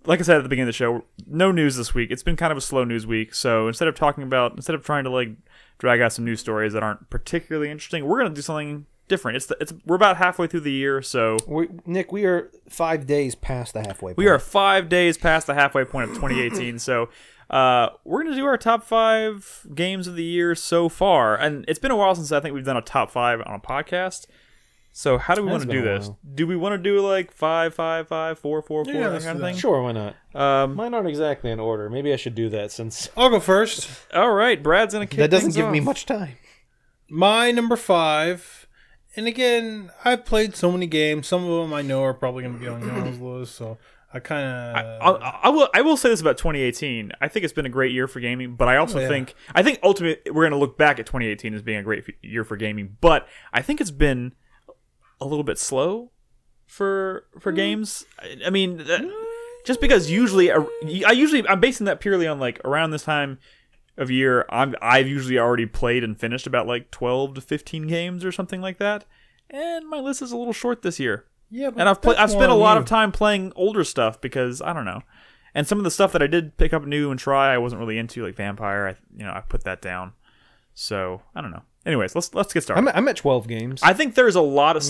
like I said at the beginning of the show, no news this week. It's been kind of a slow news week, so instead of trying to like drag out some news stories that aren't particularly interesting, we're going to do something different. We're about halfway through the year, so Nick, we are 5 days past the halfway point. We are 5 days past the halfway point of 2018, so we're going to do our top 5 games of the year so far. And it's been a while since I think we've done a top 5 on a podcast. So how do we want to do this? Do we want to do like 5, 5, 5, 4, 4, 4, that kind of thing? Sure, why not? Mine aren't exactly in order. Maybe I should do that since I'll go first. All right, Brad's going to kick that doesn't things give off. me much time. My number 5, and again, I've played so many games. Some of them I know are probably going to be on y'all's list, so I kind of I will say this about 2018. I think it's been a great year for gaming, but I also think ultimately we're going to look back at 2018 as being a great year for gaming. But I think it's been a little bit slow for games. I mean, just because I'm basing that purely on like around this time of year, I've usually already played and finished about like 12 to 15 games or something like that, and my list is a little short this year. Yeah, but and I've spent a lot of time playing older stuff because I don't know, and some of the stuff that I did pick up new and try I wasn't really into, like Vampire. I put that down. So I don't know. Anyways, let's get started. I'm at 12 games. I think there's a lot of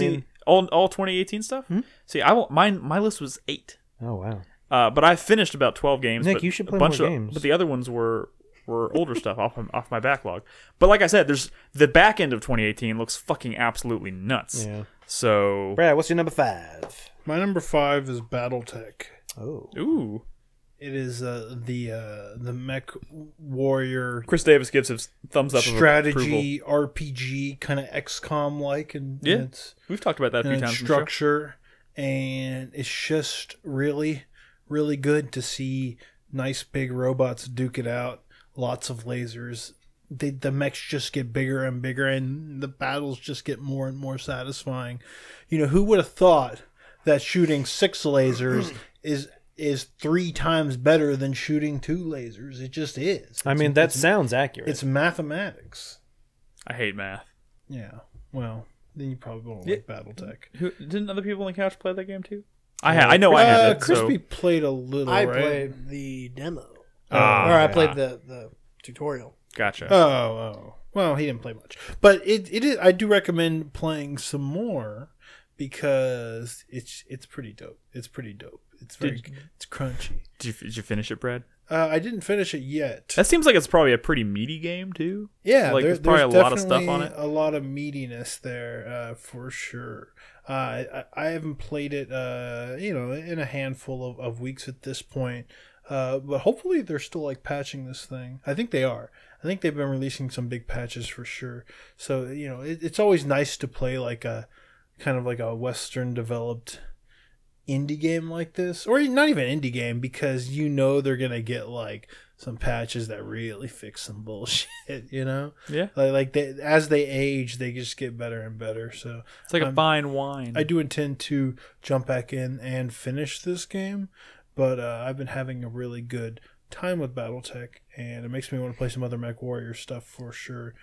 all 2018 stuff. See, my list was 8. Oh wow. But I finished about 12 games. Nick, you should play more games. But the other ones were older stuff off my backlog. But like I said, there's the back end of 2018 looks fucking absolutely nuts. Yeah. So, Brad, what's your number 5? My number 5 is BattleTech. Oh. Ooh. It is the mech warrior. Chris Davis gives his thumbs up. Strategy RPG kind of XCOM like, and we've talked about that a few times. Structure, and it's just really, really good to see nice big robots duke it out. Lots of lasers. The mechs just get bigger and bigger, and the battles just get more and more satisfying. Who would have thought that shooting 6 lasers is 3 times better than shooting 2 lasers? It just is. That sounds accurate. It's mathematics. I hate math. Yeah. Well, then you probably won't like BattleTech. Didn't other people in the couch play that game too? I had it. Crispy played a little. I right? played the demo, or I played the tutorial. Gotcha. Oh. Well, he didn't play much, but it is. I do recommend playing some more because it's pretty dope. It's pretty dope. It's crunchy. Did you finish it, Brad? I didn't finish it yet. That seems like it's probably a pretty meaty game too. Yeah, there's probably a lot of stuff on it. A lot of meatiness there, for sure. I haven't played it, in a handful of weeks at this point. But hopefully they're still patching this thing. I think they are. I think they've been releasing some big patches for sure. So it's always nice to play a kind of like a Western developed indie game like this, or not even indie game, because they're gonna get some patches that really fix some bullshit. Yeah. As they age, they just get better and better. So it's like a fine wine. I do intend to jump back in and finish this game. But I've been having a really good time with BattleTech, and it makes me want to play some other Mech Warrior stuff for sure.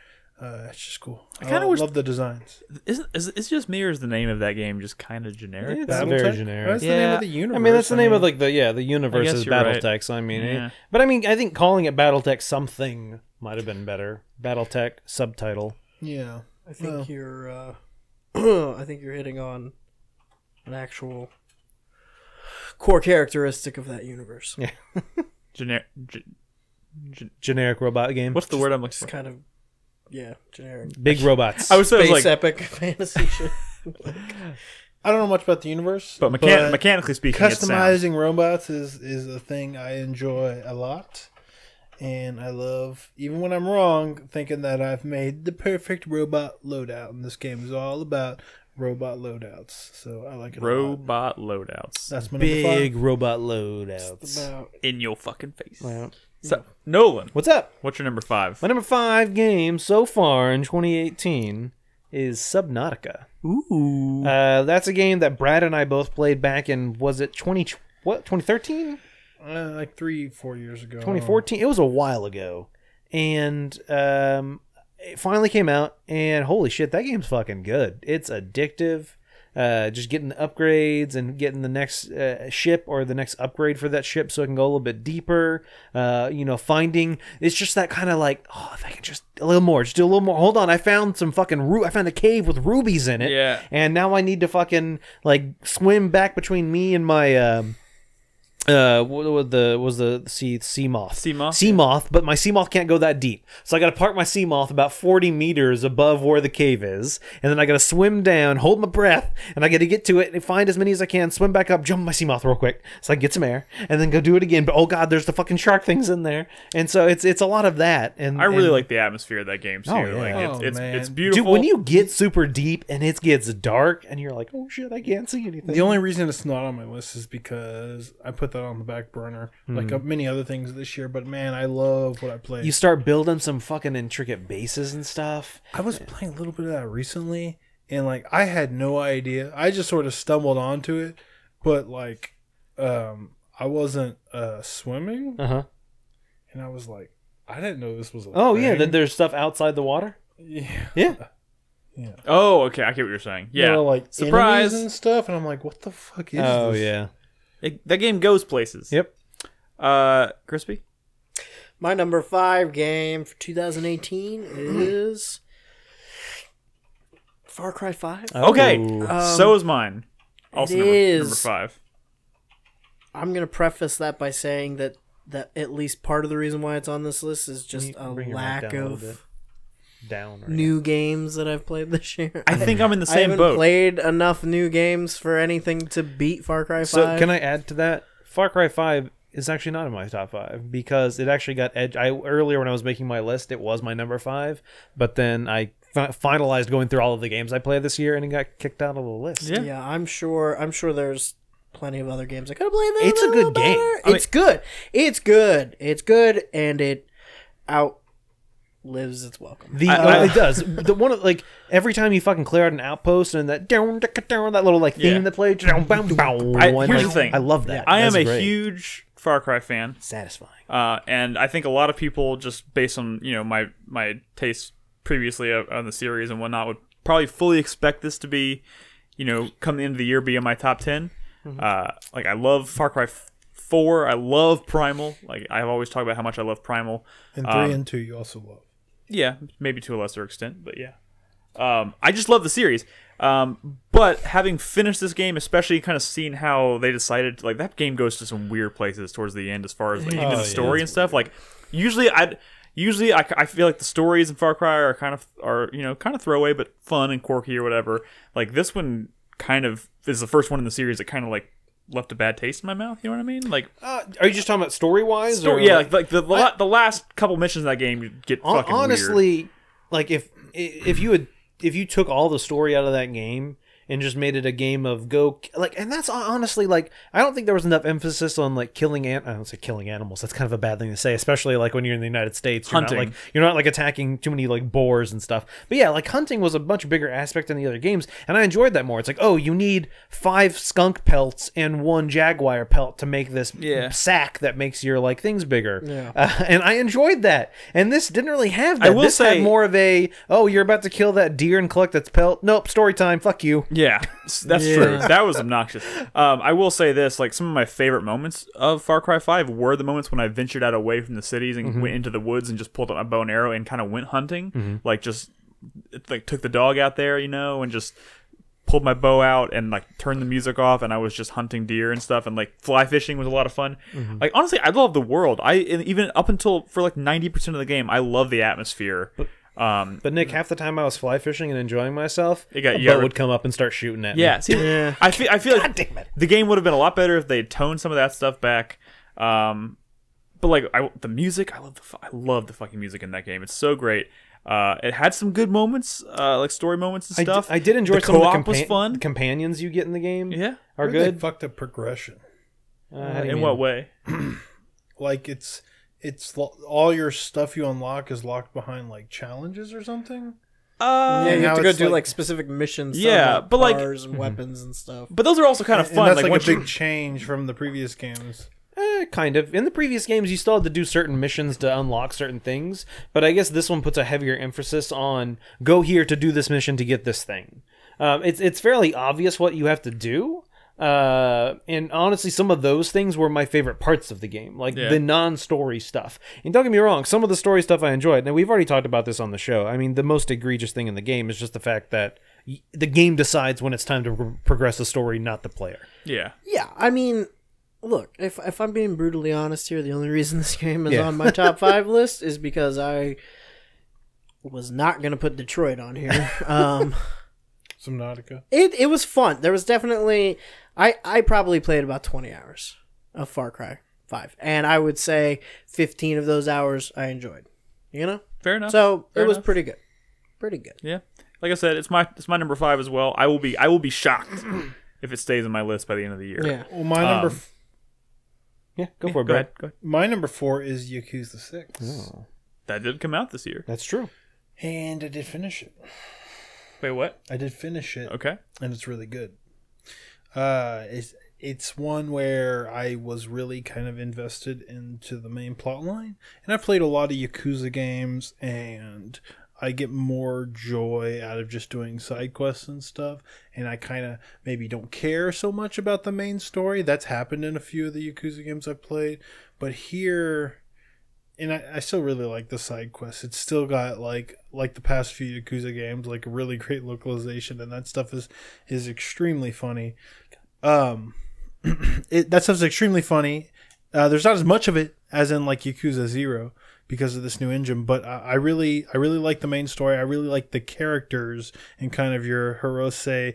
It's just cool. I kind of love the designs. Is just me, or is the name of that game just kind of generic? It's very generic. That's the name of the universe. That's the name of the universe is BattleTech. Right. So I think calling it BattleTech something might have been better. BattleTech subtitle. Yeah, I think you're. I think you're hitting on an actual core characteristic of that universe. Yeah. Generic robot game. What's the word I'm looking for? Kind of, generic. Big robots. I was Space epic fantasy shit. I don't know much about the universe, but mechanically speaking, customizing robots is a thing I enjoy a lot. And I love, even when I'm wrong, thinking that I've made the perfect robot loadout. And this game is all about robot loadouts, so I like it. Robot loadouts. That's my big robot loadouts in your fucking face. Wow. So Nolan, what's up? What's your number 5? My number 5 game so far in 2018 is Subnautica. Ooh, that's a game that Brad and I both played back in 2013? Like 3-4 years ago. 2014. It was a while ago, and it finally came out, and holy shit, that game's fucking good. It's addictive. Just getting the upgrades and getting the next ship or the next upgrade for that ship so it can go a little bit deeper. Finding, it's just that kind of if I can just a little more, just do a little more. Hold on, I found some fucking I found a cave with rubies in it. Yeah. And now I need to fucking swim back between me and my was the sea moth. Sea moth, but my sea moth can't go that deep. So I got to park my sea moth about 40 meters above where the cave is, and then I got to swim down, hold my breath, and I got to get to it and find as many as I can, swim back up, jump my sea moth real quick so I can get some air, and then go do it again. But oh god, there's the fucking shark things in there, and so it's a lot of that. And I really like the atmosphere of that game too. Oh, yeah. Like it's man. beautiful. Dude, when you get super deep and it gets dark, and you're like, oh shit, I can't see anything. The only reason it's not on my list is because I put that on the back burner, like many other things this year. But man, I love what I played. You start building some fucking intricate bases and stuff. I was playing a little bit of that recently, and like I had no idea. I just sort of stumbled onto it, but like I wasn't swimming, and I was like, I didn't know this was a thing. Yeah, that there's stuff outside the water. Yeah. Oh, okay, I get what you're saying. Yeah, You know, like surprise enemies and stuff, and I'm like, what the fuck is Oh this? yeah. That game goes places. Yep. Crispy. My number 5 game for 2018 is Far Cry 5. Okay, Oh. so is mine. Also it number is. 5. I'm going to preface that by saying that at least part of the reason why it's on this list is just Can a you bring your mic lack down a little of bit? Down. Right? new games that I've played this year. I think I'm in the I same haven't boat. played enough new games for anything to beat Far Cry 5. So can I add to that? Far Cry 5 is actually not in my top 5 because it actually got edge. Earlier when I was making my list, it was my number 5, but then I finalized going through all of the games I played this year and it got kicked out of the list. Yeah. I'm sure there's plenty of other games I could have played. It's a good game. It's good. It's good. It's good, and it outlives its welcome. It does. The one of, like every time you fucking clear out an outpost and that little like theme that plays. Here's the thing. I love that. I am That's a great. huge Far Cry fan. Satisfying. And I think a lot of people, just based on my tastes previously on the series and whatnot, would probably fully expect this to be, come the end of the year, be in my top 10. Like I love Far Cry 4. I love Primal. Like I've always talked about how much I love Primal. And 3 and 2 you also love. Yeah, maybe to a lesser extent, but yeah. I just love the series. But having finished this game, especially kind of seeing how they decided, like that game goes to some weird places towards the end as far as like, into the story and stuff. Like usually I feel like the stories in Far Cry are kind of throwaway but fun and quirky or whatever. Like this one kind of is the first one in the series that kind of like left a bad taste in my mouth. You know what I mean? Like, are you just talking about story wise? Yeah, like the last couple missions of that game get fucking honestly weird. Like if you took all the story out of that game and just made it a game of and that's honestly like I don't think there was enough emphasis on like killing I don't say killing animals. That's kind of a bad thing to say, especially like when you're in the United States. Hunting. You're not like attacking too many like boars and stuff. But yeah, like hunting was a much bigger aspect in the other games, and I enjoyed that more. It's like, oh, you need 5 skunk pelts and 1 jaguar pelt to make this sack that makes your like things bigger. Yeah. And I enjoyed that. And this didn't really have that. This had more of a you're about to kill that deer and collect its pelt. Nope, story time. Fuck you. Yeah, that's true. That was obnoxious. I will say this, like some of my favorite moments of Far Cry 5 were the moments when I ventured out away from the cities and went into the woods and just pulled up my bow and arrow and kind of went hunting. Like just like took the dog out there, and just pulled my bow out and like turned the music off and I was just hunting deer and stuff, and like fly fishing was a lot of fun. Like honestly, I love the world. Even up until for like 90% of the game, I love the atmosphere. But Nick, half the time I was fly fishing and enjoying myself, a boat would come up and start shooting at me. Yeah, see, I feel like the game would have been a lot better if they toned some of that stuff back. But like the music, I love the fucking music in that game. It's so great. It had some good moments, like story moments and stuff. I did enjoy some co-op of the was fun. companions you get in the game. Yeah, are They good. fucked up progression. In what way? Like it's all your stuff you unlock is locked behind like challenges or something. Yeah, you have to now go it's do like- like specific missions. Yeah, but like cars and weapons and stuff. but those are also kind of And fun. that's Like like once a you big change from the previous games. Kind of. In the previous games, you still had to do certain missions to unlock certain things, but I guess this one puts a heavier emphasis on go here to do this mission to get this thing. It's fairly obvious what you have to do. And honestly, some of those things were my favorite parts of the game, like the non-story stuff. And don't get me wrong, some of the story stuff I enjoyed. Now, we've already talked about this on the show. I mean, the most egregious thing in the game is just the fact that the game decides when it's time to progress the story, not the player. yeah. Yeah, I mean, Look, if I'm being brutally honest here, the only reason this game is on my top 5 list is because I was not going to put Detroit on here. Subnautica. It was fun. There was definitely... I probably played about 20 hours of Far Cry 5. And I would say 15 of those hours I enjoyed. You know? Fair enough. So Fair it was enough. pretty good. Pretty good. Yeah. Like I said, it's my number 5 as well. I will be shocked if it stays in my list by the end of the year. Yeah. Well, my number... Yeah, go for it, Go Brad. ahead. Go ahead. My number 4 is Yakuza 6. Oh, That did come out this year. that's true. And I did finish it. Wait, what? I did finish it. Okay. And it's really good. It's one where I was really kind of invested into the main plot line. And I played a lot of Yakuza games, and I get more joy out of just doing side quests and stuff. And I kind of maybe don't care so much about the main story. That's happened in a few of the Yakuza games I've played. But here... And I still really like the side quests. It's still got like the past few Yakuza games, like a really great localization, and that stuff is extremely funny. That stuff's extremely funny. There's not as much of it as in like Yakuza 0 because of this new engine, but I really like the main story. I really like the characters and kind of your Hirose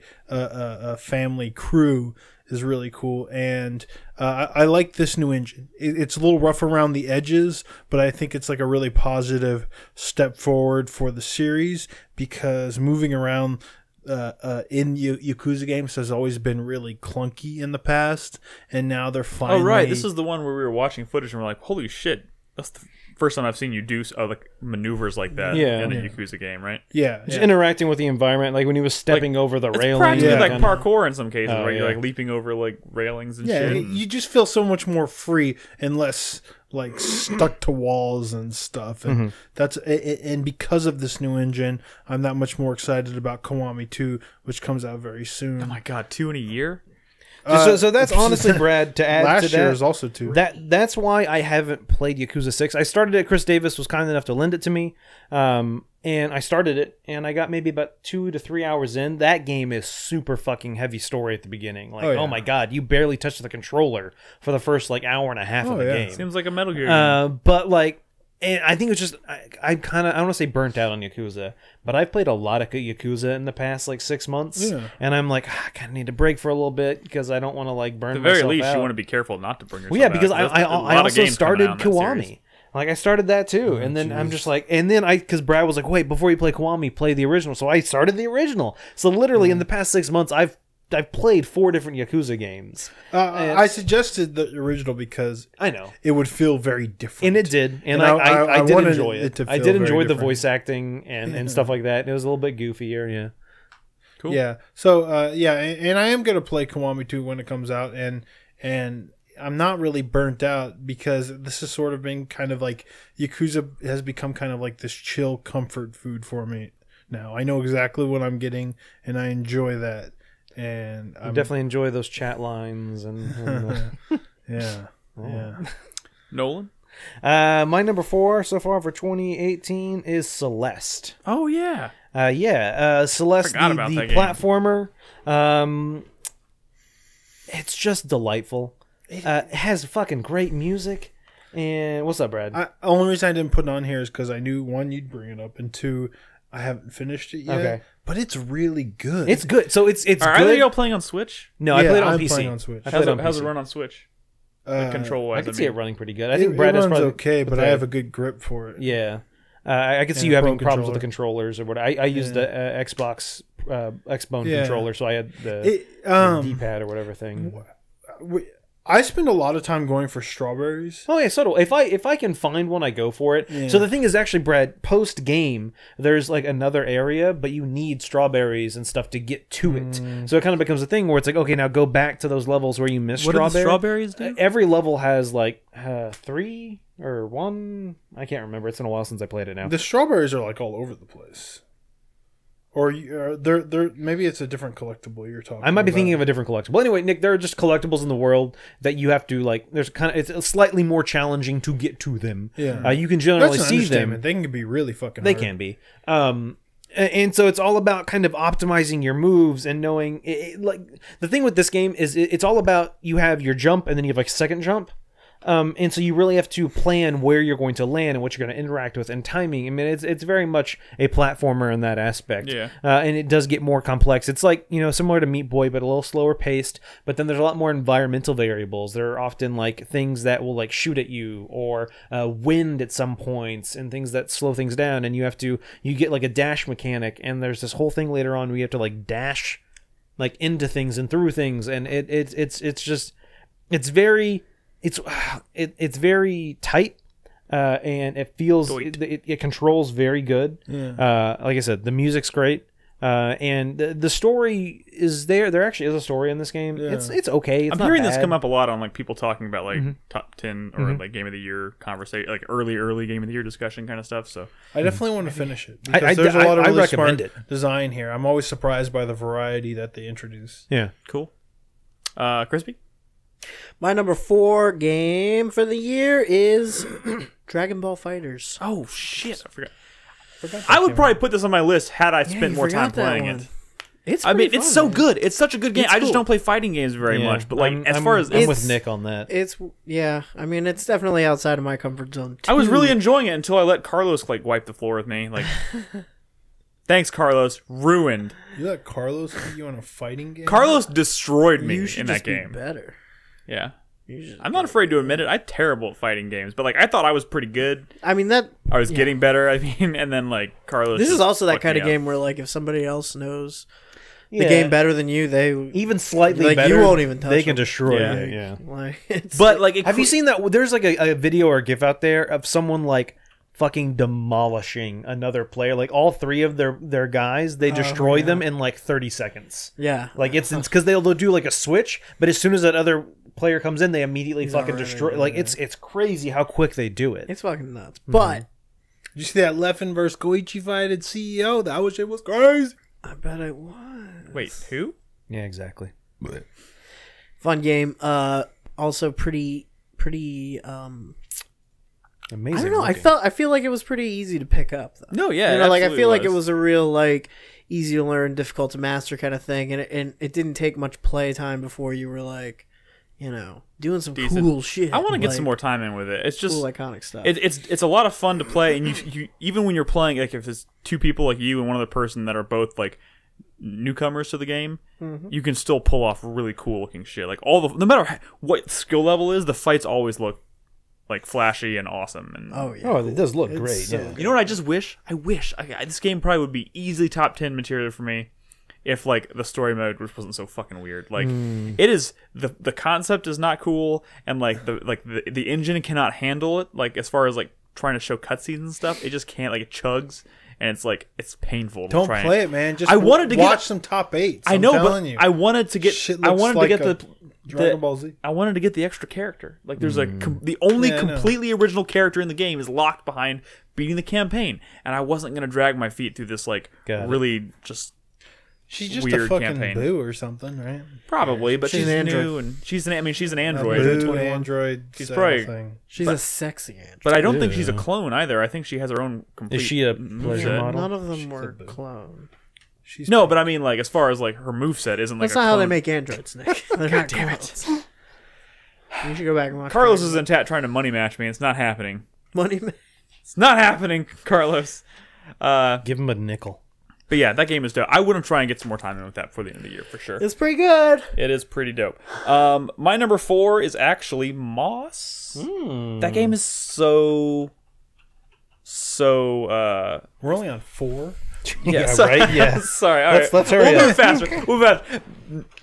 family crew is really cool, and I like this new engine. It's a little rough around the edges, but I think it's like a really positive step forward for the series because moving around in Yakuza games has always been really clunky in the past, and now they're finally... Oh, right. This is the one where we were watching footage and we're like, holy shit, that's the first time I've seen you do like maneuvers like that in a Yakuza game, right? Yeah. Just interacting with the environment, like when he was stepping over the railing. Practically like kinda. parkour in some cases, right? yeah. You're like leaping over like railings and Yeah, shit. you just feel so much more free and less like stuck to walls and stuff, and and because of this new engine, I'm that much more excited about Kiwami 2, which comes out very soon. Oh my god, 2 in a year? So that's honestly, Brad, to add last to that. year is also 2. That's why I haven't played Yakuza 6. I started it. Chris Davis was kind enough to lend it to me. And I started it, and I got maybe about 2 to 3 hours in. That game is super fucking heavy story at the beginning. Like, oh my god, you barely touched the controller for the first like hour and a half of the game. Seems like a Metal Gear game. But like, and I think it's just I kind of, I don't want to say burnt out on Yakuza, but I've played a lot of Yakuza in the past like 6 months, and I'm like, I kind of need a break for a little bit because I don't want to like burn myself out. At the very least, you want to be careful not to burn yourself out. Well, yeah, because I also started Kiwami. Like, I started that too, and then I'm just like, and then because Brad was like, wait, before you play Kiwami, play the original. So I started the original. So literally in the past 6 months, I've played 4 different Yakuza games. I suggested the original because I know it would feel very different, and it did, and I did enjoy it. I did enjoy the voice acting and stuff like that. It was a little bit goofier, yeah. Cool. Yeah. So and I am gonna play Kiwami 2 when it comes out, and I'm not really burnt out because this has sort of been kind of like Yakuza has become kind of like this chill comfort food for me now. I know exactly what I'm getting, and I enjoy that. And I definitely enjoy those chat lines and yeah. Nolan? My number 4 so far for 2018 is Celeste. Oh, yeah. Celeste, Forgot the about that platformer. It's just delightful. It has fucking great music. And what's up, Brad? The only reason I didn't put it on here is because I knew, 1, you'd bring it up, and 2, I haven't finished it yet. Okay. But it's really good. It's good. So it's good. Are y'all playing on Switch? No, I played it on PC. Playing on Switch. How's it run on Switch? Control-wise, I can see it running pretty good. I think Brad runs is probably okay, but I have a good grip for it. Yeah. I can see you having problems with the controllers or what. I used the Xbox Xbone controller, so I had the D-pad or whatever thing. I spend a lot of time going for strawberries. Oh yeah, so do if I can find one, I go for it. Yeah. So the thing is, actually, Brad, post game, there's like another area, but you need strawberries and stuff to get to it. So it kind of becomes a thing where it's like, okay, now go back to those levels where you missed strawberries. What do the strawberries do? Every level has like 3 or 1. I can't remember. It's been a while since I played it now. The strawberries are like all over the place. Or they're maybe it's a different collectible you're talking about. I might be thinking of a different collectible. Anyway, Nick, there are just collectibles in the world that you have to like. There's it's slightly more challenging to get to them. Yeah, you can generally see them. They can be really fucking. They hard. can be. And so it's all about kind of optimizing your moves and knowing like the thing with this game is it's all about you have your jump and then you have like a second jump. And so you really have to plan where you're going to land and what you're going to interact with and timing. I mean, it's very much a platformer in that aspect. Yeah. And it does get more complex. It's like, similar to Meat Boy, but a little slower paced. But then there's a lot more environmental variables. There are often like things that will like shoot at you or wind at some points and things that slow things down. And you get like a dash mechanic. And there's this whole thing later on where you have to like dash like into things and through things. And it's very tight, and it feels it controls very good. Yeah. Like I said, the music's great, and the story is there. There actually is a story in this game. Yeah. It's okay. It's I'm not hearing bad. this come up a lot on like people talking about like top 10 or like game of the year conversation, like early game of the year discussion kind of stuff. So I definitely want to finish it because there's a lot of really smart design here. I'm always surprised by the variety that they introduce. Yeah, cool. Crispy. My number 4 game for the year is Dragon Ball Fighters. Oh shit! I forgot. I would probably put this on my list had I spent more time playing it. It's it's so good. It's such a good game. I just don't play fighting games very much. But like, I'm with Nick on that. It's it's definitely outside of my comfort zone too. I was really enjoying it until I let Carlos like wipe the floor with me. Like, thanks, Carlos. Ruined. You let Carlos put you on a fighting game? Carlos destroyed me You should in just that game. Be better. Yeah. I'm not afraid to admit it. I'm terrible at fighting games, but like I thought I was pretty good. I mean that I was getting better. I mean, and then like Carlos. This is also that kind of game where like if somebody else knows the game better than you, they even slightly better. You won't even touch. They can them. destroy you. Yeah. But like, have you seen that? There's like a video or a GIF out there of someone like fucking demolishing another player. Like all 3 of their guys, they destroy them in like 30 seconds. Yeah. Like it's because they'll do like a switch, but as soon as that other player comes in, they immediately fucking destroy. Like it's crazy how quick they do it. It's fucking nuts. But did you see that Leffen versus Goichi fight at CEO? That shit was crazy. I bet it was. Wait, who? Yeah, exactly. Fun game. Also pretty. Amazing. I don't know. I feel like it was pretty easy to pick up. Though. No, yeah, like I feel like it was a real like easy to learn, difficult to master kind of thing, and it didn't take much play time before you were like, doing some cool shit. I want to get some more time in with it. It's just cool, iconic stuff. It's a lot of fun to play, and you even when you're playing, like if it's 2 people like you and one other person that are both like newcomers to the game, you can still pull off really cool looking shit. Like no matter what skill level is, the fights always look like flashy and awesome. And it does look great. So yeah. You know what I just wish? I wish this game probably would be easily top 10 material for me if like the story mode wasn't so fucking weird. Like it is the concept is not cool, and like the engine cannot handle it. Like as far as like trying to show cutscenes and stuff, it just can't. Like it chugs. And it's like it's painful. Don't to try play it, man. Just watch some top 8s. I know, but you. I wanted to get. I wanted to get Dragon Ball Z. I wanted to get the extra character. Like there's the only completely original character in the game is locked behind beating the campaign, and I wasn't gonna drag my feet through this like really just. She's just weird a fucking campaign. Boo or something, right? Probably, but she's an new and she's an android. Boo, Android. She's probably thing. She's a sexy android. But I don't think she's a clone either. I think she has her own complete. Is she a pleasure model? None of them were clone. No, but I mean, like as far as like her moveset isn't like. That's not how they make androids, Nick. God damn it! You should go back and watch. Carlos is in chat trying to money match me. It's not happening. Money match. It's not happening, Carlos. Give him a nickel. But yeah, that game is dope. I wouldn't try and get some more time in with that before the end of the year for sure. It's pretty good. It is pretty dope. My number 4 is actually Moss. That game is so. We're only on 4. Yeah, right. Yeah. Sorry. All right. Let's hurry up. Move faster.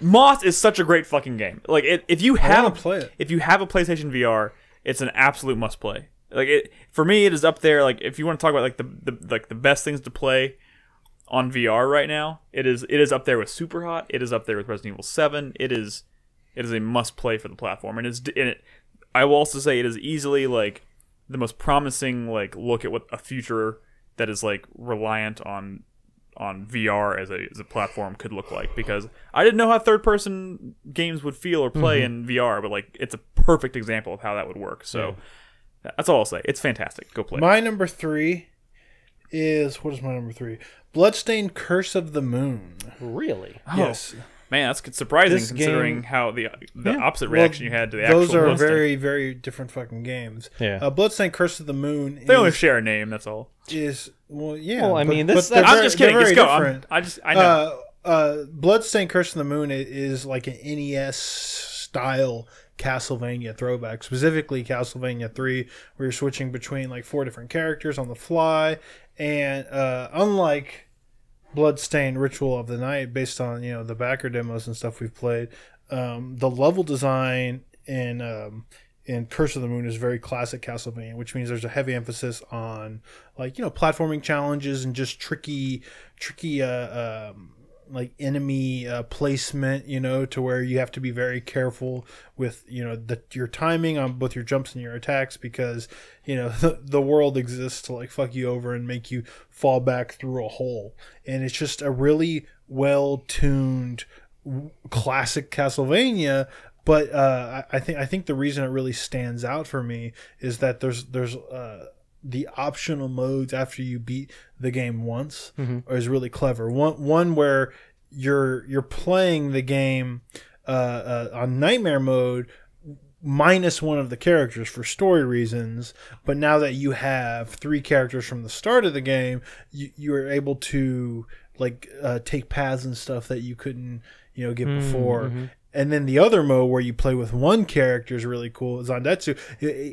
Moss is such a great fucking game. Like if you have a PlayStation VR, it's an absolute must play. Like for me, it is up there. Like if you want to talk about like the best things to play on VR right now, it is up there with Superhot. It is up there with Resident Evil 7. It is a must play for the platform, and I will also say it is easily like the most promising like look at what a future that is like reliant on VR as a platform could look like, because I didn't know how third person games would feel or play in VR, but like it's a perfect example of how that would work. So that's all I'll say. It's fantastic. Go play. My number 3 is, what is my number 3? Bloodstained Curse of the Moon. Really? Oh, Yes. man, that's surprising This considering game- how the Yeah. opposite Well, reaction you had to the actual Those are Bloodstained. very, very different fucking games. Yeah. Bloodstained Curse of the Moon They only share a name. That's all. well, yeah. Well, I mean, this- they're I'm very- just kidding. they're Just very go. different. I know. Bloodstained Curse of the Moon is like an NES style Castlevania throwback, specifically Castlevania 3, where you're switching between like 4 different characters on the fly, and unlike Bloodstained Ritual of the Night, based on the backer demos and stuff we've played, the level design in Curse of the Moon is very classic Castlevania, which means there's a heavy emphasis on platforming challenges and just tricky like enemy placement, to where you have to be very careful with your timing on both your jumps and your attacks, because the world exists to like fuck you over and make you fall back through a hole. And it's just a really well tuned classic Castlevania. But I think the reason it really stands out for me is that there's the optional modes after you beat the game once is really clever. One where you're playing the game on nightmare mode minus one of the characters for story reasons, but now that you have 3 characters from the start of the game, you are able to take paths and stuff that you couldn't get before. And then the other mode where you play with one character is really cool. Zandatsu,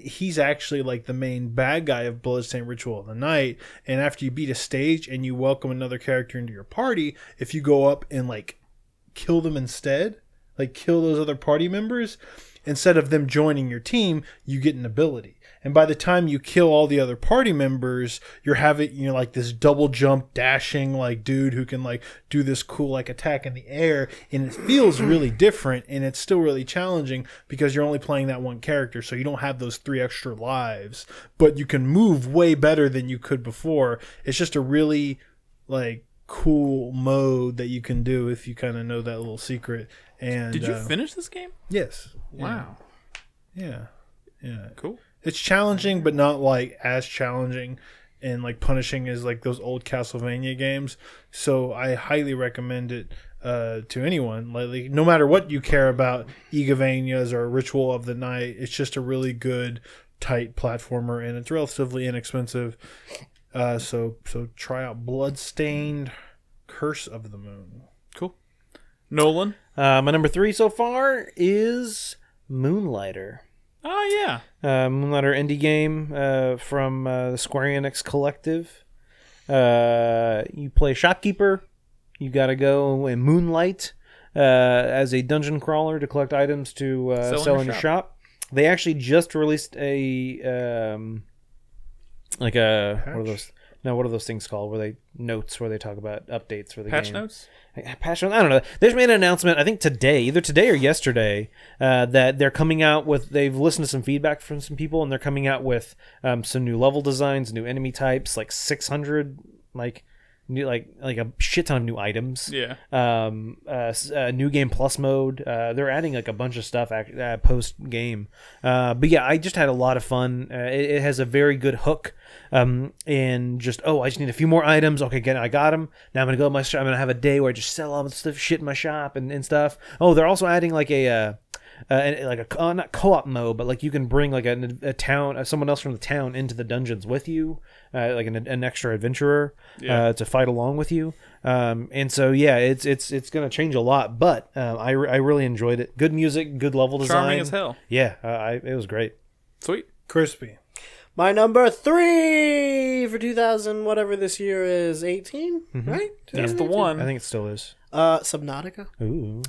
he's actually like the main bad guy of Bloodstained Ritual of the Night. And after you beat a stage and you welcome another character into your party, if you go up and kill them instead, kill those other party members, instead of them joining your team, you get an ability. And by the time you kill all the other party members, you're having this double jump dashing dude who can do this cool attack in the air, and it feels really different, and it's still really challenging because you're only playing that one character, so you don't have those 3 extra lives, but you can move way better than you could before. It's just a really cool mode that you can do if you kind of know that little secret. And Did you finish this game? Yes. Wow. Yeah. Cool. It's challenging, but not as challenging and punishing as those old Castlevania games. So I highly recommend it to anyone. No matter what you care about, Igavanias or Ritual of the Night, it's just a really good, tight platformer, and it's relatively inexpensive. So try out Bloodstained Curse of the Moon. Cool. Nolan? My number 3 so far is Moonlighter. Oh, yeah. Moonlighter indie game from the Square Enix collective. You play shopkeeper. You got to go and moonlight as a dungeon crawler to collect items to sell in your shop. They actually just released a what are those? No, what are those things called? Where they talk about updates for the Patch game? notes? Patch notes? I don't know. They just made an announcement, I think either today or yesterday, that they're coming out with. They've listened to some feedback from some people, and they're coming out with some new level designs, new enemy types, 600 new a shit ton of new items. Yeah. New game plus mode. They're adding a bunch of stuff post game. But yeah, I just had a lot of fun. It has a very good hook. And just I just need a few more items. Okay, I got them. Now I'm gonna go to my shop. I'm gonna have a day where I just sell all the shit in my shop and stuff. Oh, they're also adding not co-op mode, but you can bring a town, someone else from the town into the dungeons with you, an extra adventurer to fight along with you. And so yeah, it's gonna change a lot, but I really enjoyed it. Good music, good level design, charming as hell. Yeah, it was great. Sweet. Crispy. My number 3 for 2000, whatever this year is, 18, right? That's the one. I think it still is. Subnautica. Ooh.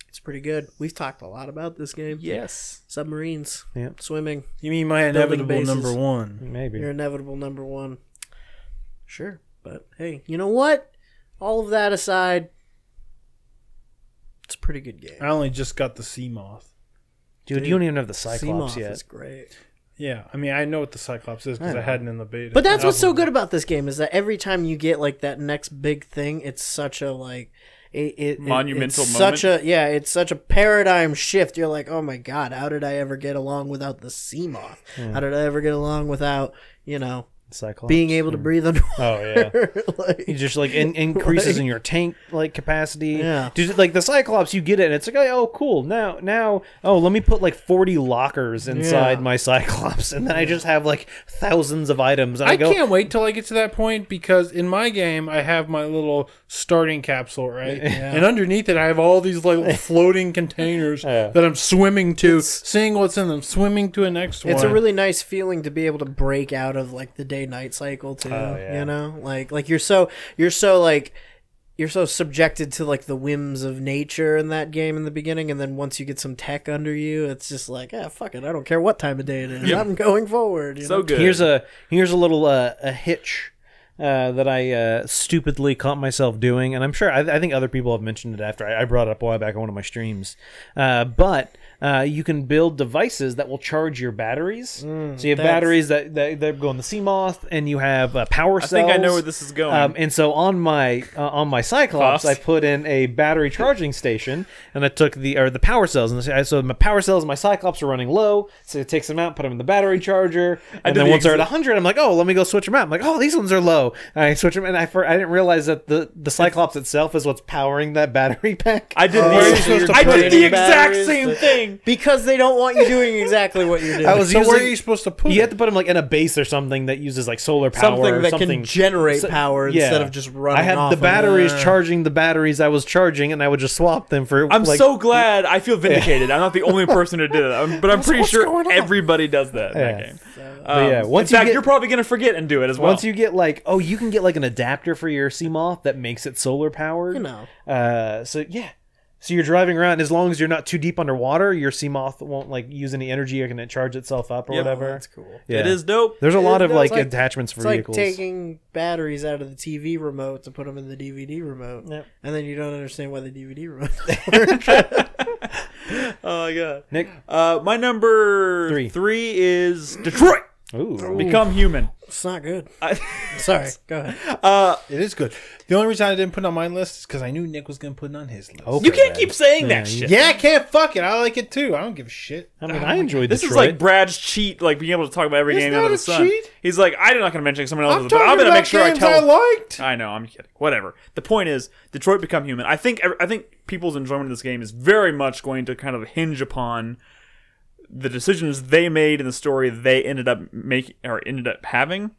It's pretty good. We've talked a lot about this game. Yes. Submarines. Yeah. Swimming. You mean my inevitable number 1? Maybe. Your inevitable number 1. Sure. But hey, you know what? All of that aside, it's a pretty good game. I only just got the Sea Moth. Dude, you don't even have the Cyclops Seamoth yet. is great. Yeah, I mean, I know what the Cyclops is because I had it in the beta. But that's what's so good about this game is that every time you get that next big thing, it's such a monumental it's moment. It's such a paradigm shift. You're like, oh my god, how did I ever get along without the Seamoth? How did I ever get along without Cyclops. being able to breathe underwater. Oh yeah, like, he just like increases in your tank like capacity. Yeah. Dude, like the Cyclops, you get it, and it's like, oh cool. Now, oh, let me put like 40 lockers inside my Cyclops, and then I just have like thousands of items. And I can't wait till I get to that point, because in my game I have my little starting capsule, right? And underneath it I have all these like floating containers that I'm swimming to, seeing what's in them, swimming to a next one. It's a really nice feeling to be able to break out of like the day-night cycle too. You know, like you're so subjected to like the whims of nature in that game in the beginning, and then once you get some tech under you, it's just like, fuck it, I don't care what time of day it is. I'm going forward. You know? Good. Here's a little a hitch that I stupidly caught myself doing, and I'm sure I think other people have mentioned it after I brought it up a while back on one of my streams. But you can build devices that will charge your batteries. So you have batteries that go in the Seamoth, and you have power cells. I think I know where this is going. And so on my Cyclops, I put in a battery charging station, and I took the power cells, and so my power cells and my Cyclops are running low. So it takes them out, put them in the battery charger, and then once they're at 100, I'm like, oh, let me go switch them out. I'm like, oh, these ones are low. And I switch them, and I didn't realize that the Cyclops itself is what's powering that battery pack. I did the exact same thing. Because they don't want you doing exactly what you're doing. Where are you supposed to put it? You have to put them like in a base or something that uses like solar power. Something that can generate power instead of just running. I had the batteries charging the batteries I was charging, and I would just swap them for. I'm so glad. I feel vindicated. I'm not the only person who did it, but I'm pretty sure everybody does that in that game. In fact, you're probably going to forget and do it as well. Once you get you can get like an adapter for your Seamoth that makes it solar powered. You know. So you're driving around, as long as you're not too deep underwater, your Seamoth won't like use any energy, or can it charge itself up or whatever. That's cool. Yeah. It is dope. There's a lot of like attachments for vehicles. It's like taking batteries out of the TV remote to put them in the DVD remote, and then you don't understand why the DVD remote doesn't work. Oh my god, Nick. My number three is Detroit. Ooh. Become Human. It's not good. Sorry, go ahead. It is good. The only reason I didn't put it on my list is because I knew Nick was going to put it on his list. Okay, you can't keep saying that shit. Yeah, I can't. Fuck it. I like it too. I don't give a shit. I mean, I enjoyed this. Detroit. Is like Brad's cheat, like being able to talk about every game under the sun. Cheat. He's like, I'm not going to mention someone else's, but I'm going to make sure I tell. I liked. I know, I'm kidding. Whatever. The point is, Detroit Become Human. I think people's enjoyment of this game is very much going to kind of hinge upon the decisions they made in the story they ended up making or ended up having.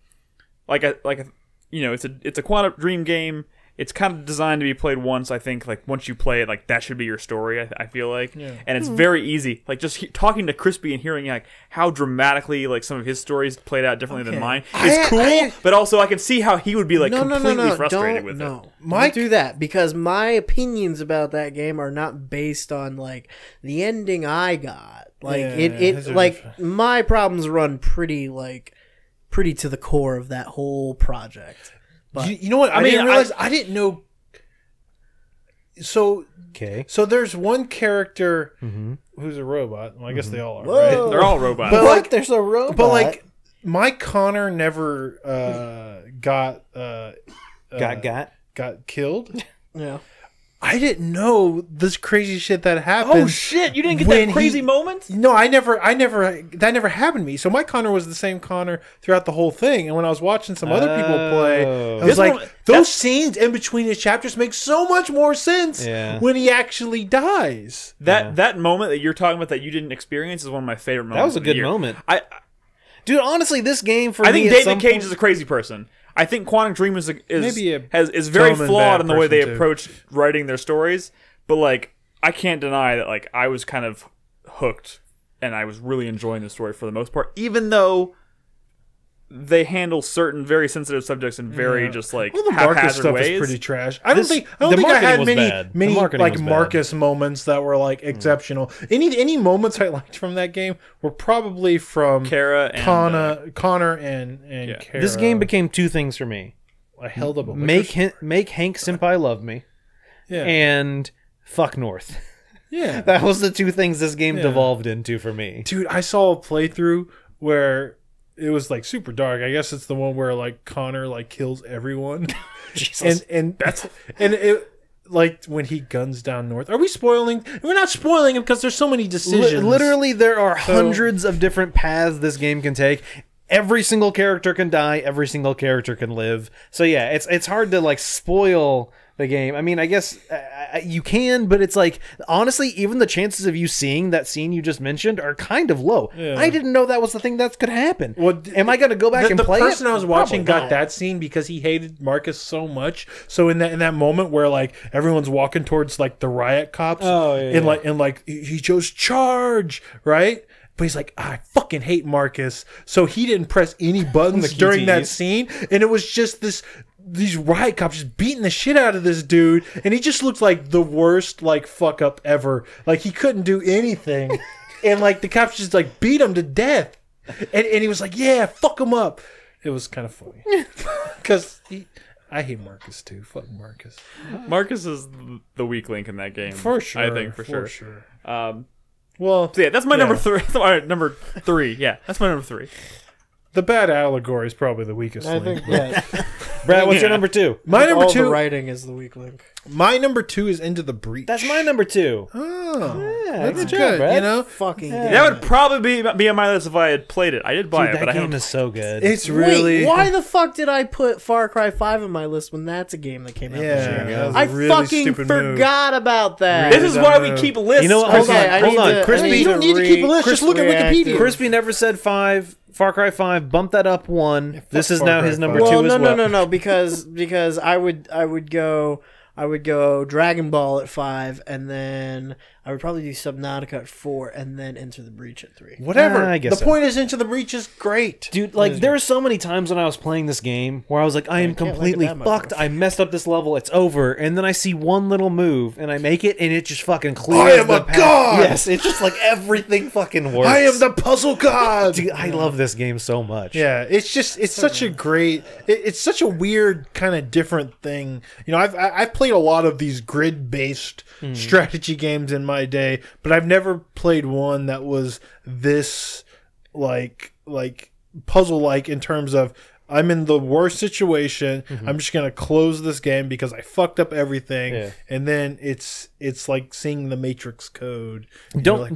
It's a Quantum Dream game. It's kind of designed to be played once. I think like once you play it, like that should be your story. I feel like, and it's very easy. Like just talking to Krispy and hearing like how dramatically like some of his stories played out differently than mine is cool. But also I can see how he would be like completely frustrated with it. Don't do that, because my opinions about that game are not based on like the ending I got. Like my problems run pretty to the core of that whole project. But you know what? I didn't realize. I didn't know. So there's one character who's a robot. Well, I guess they all are. Right? They're all robots. But like, there's a robot. But like, my Connor never got killed. Yeah. I didn't know this crazy shit that happened. Oh shit! You didn't get that crazy moment? No, that never happened to me. So my Connor was the same Connor throughout the whole thing. And when I was watching some other people play, I was like, those scenes in between his chapters make so much more sense when he actually dies. That moment that you're talking about that you didn't experience is one of my favorite moments. That was a good moment. Dude, honestly, this game for me, I think David Cage is a crazy person. I think Quantum Dream is very flawed in the way they approach writing their stories, but like I can't deny that like I was kind of hooked and I was really enjoying the story for the most part, even though they handle certain very sensitive subjects in very just like the Marcus stuff ways. Is pretty trash. I don't think I had many like Marcus moments that were like exceptional. Any moments I liked from that game were probably from Kara and Connor and Kara. This game became two things for me. I held up a make Hank Senpai love me, and fuck North. Yeah, that was the two things this game devolved into for me. Dude, I saw a playthrough where it was like super dark. I guess it's the one where like Connor like kills everyone. Jesus. and it like when he guns down North. Are we spoiling? We're not spoiling it because there's so many decisions. Literally, there are hundreds of different paths this game can take. every single character can die, every single character can live. So yeah, it's hard to like spoil the game. I mean, I guess you can, but it's like, honestly, even the chances of you seeing that scene you just mentioned are kind of low. Yeah. I didn't know that was the thing that could happen. Well, am I going to go back and play it? The person I was watching got that scene because he hated Marcus so much. So in that moment where like everyone's walking towards like the riot cops, and he chose charge, right? But he's like, I fucking hate Marcus. So he didn't press any buttons during that scene, and it was just these riot cops just beating the shit out of this dude, and he just looked like the worst like fuck up ever. Like he couldn't do anything, and like the cops just like beat him to death, and he was like, yeah, fuck him up. It was kind of funny because I hate Marcus too. Fuck Marcus. Marcus is the weak link in that game for sure. I think for sure. Well, so yeah, that's my number 3. All right, number 3. Yeah, that's my number 3. The bad allegory is probably the weakest link. Brad, what's your number 2? My number 2. The writing is the weak link. My number 2 is Into the Breach. That's my number 2. Oh, yeah, that's good. Brad. You know, fucking. Yeah. That would probably be on my list if I had played it. I did buy it, but that game is so good. It's really. Wait, why the fuck did I put Far Cry 5 on my list when that's a game that came out this year? I really fucking forgot about that. This is why we keep lists. You know what? Hold on. Crispy, you don't need to keep a list. Just look at Wikipedia. Crispy never said 5. Far Cry 5, bump that up 1. Yeah, this is now his number 2 as well. No, because I would go Dragon Ball at 5, and then I would probably do Subnautica at 4, and then Enter the Breach at 3. Whatever. I guess the point is, Into the Breach is great. Dude, like, there are so many times when I was playing this game where I was like, I am completely fucked. I messed up this level. It's over. And then I see one little move, and I make it, and it just fucking clears the path. I am a god! Yes, it's just like everything fucking works. I am the puzzle god! Dude, I love this game so much. Yeah, it's such a great... It's such a weird, kind of different thing. You know, I've played a lot of these grid-based strategy games in my day, but I've never played one that was this like puzzle-like in terms of I'm in the worst situation. I'm just gonna close this game because I fucked up everything, and then it's like seeing the Matrix code. Don't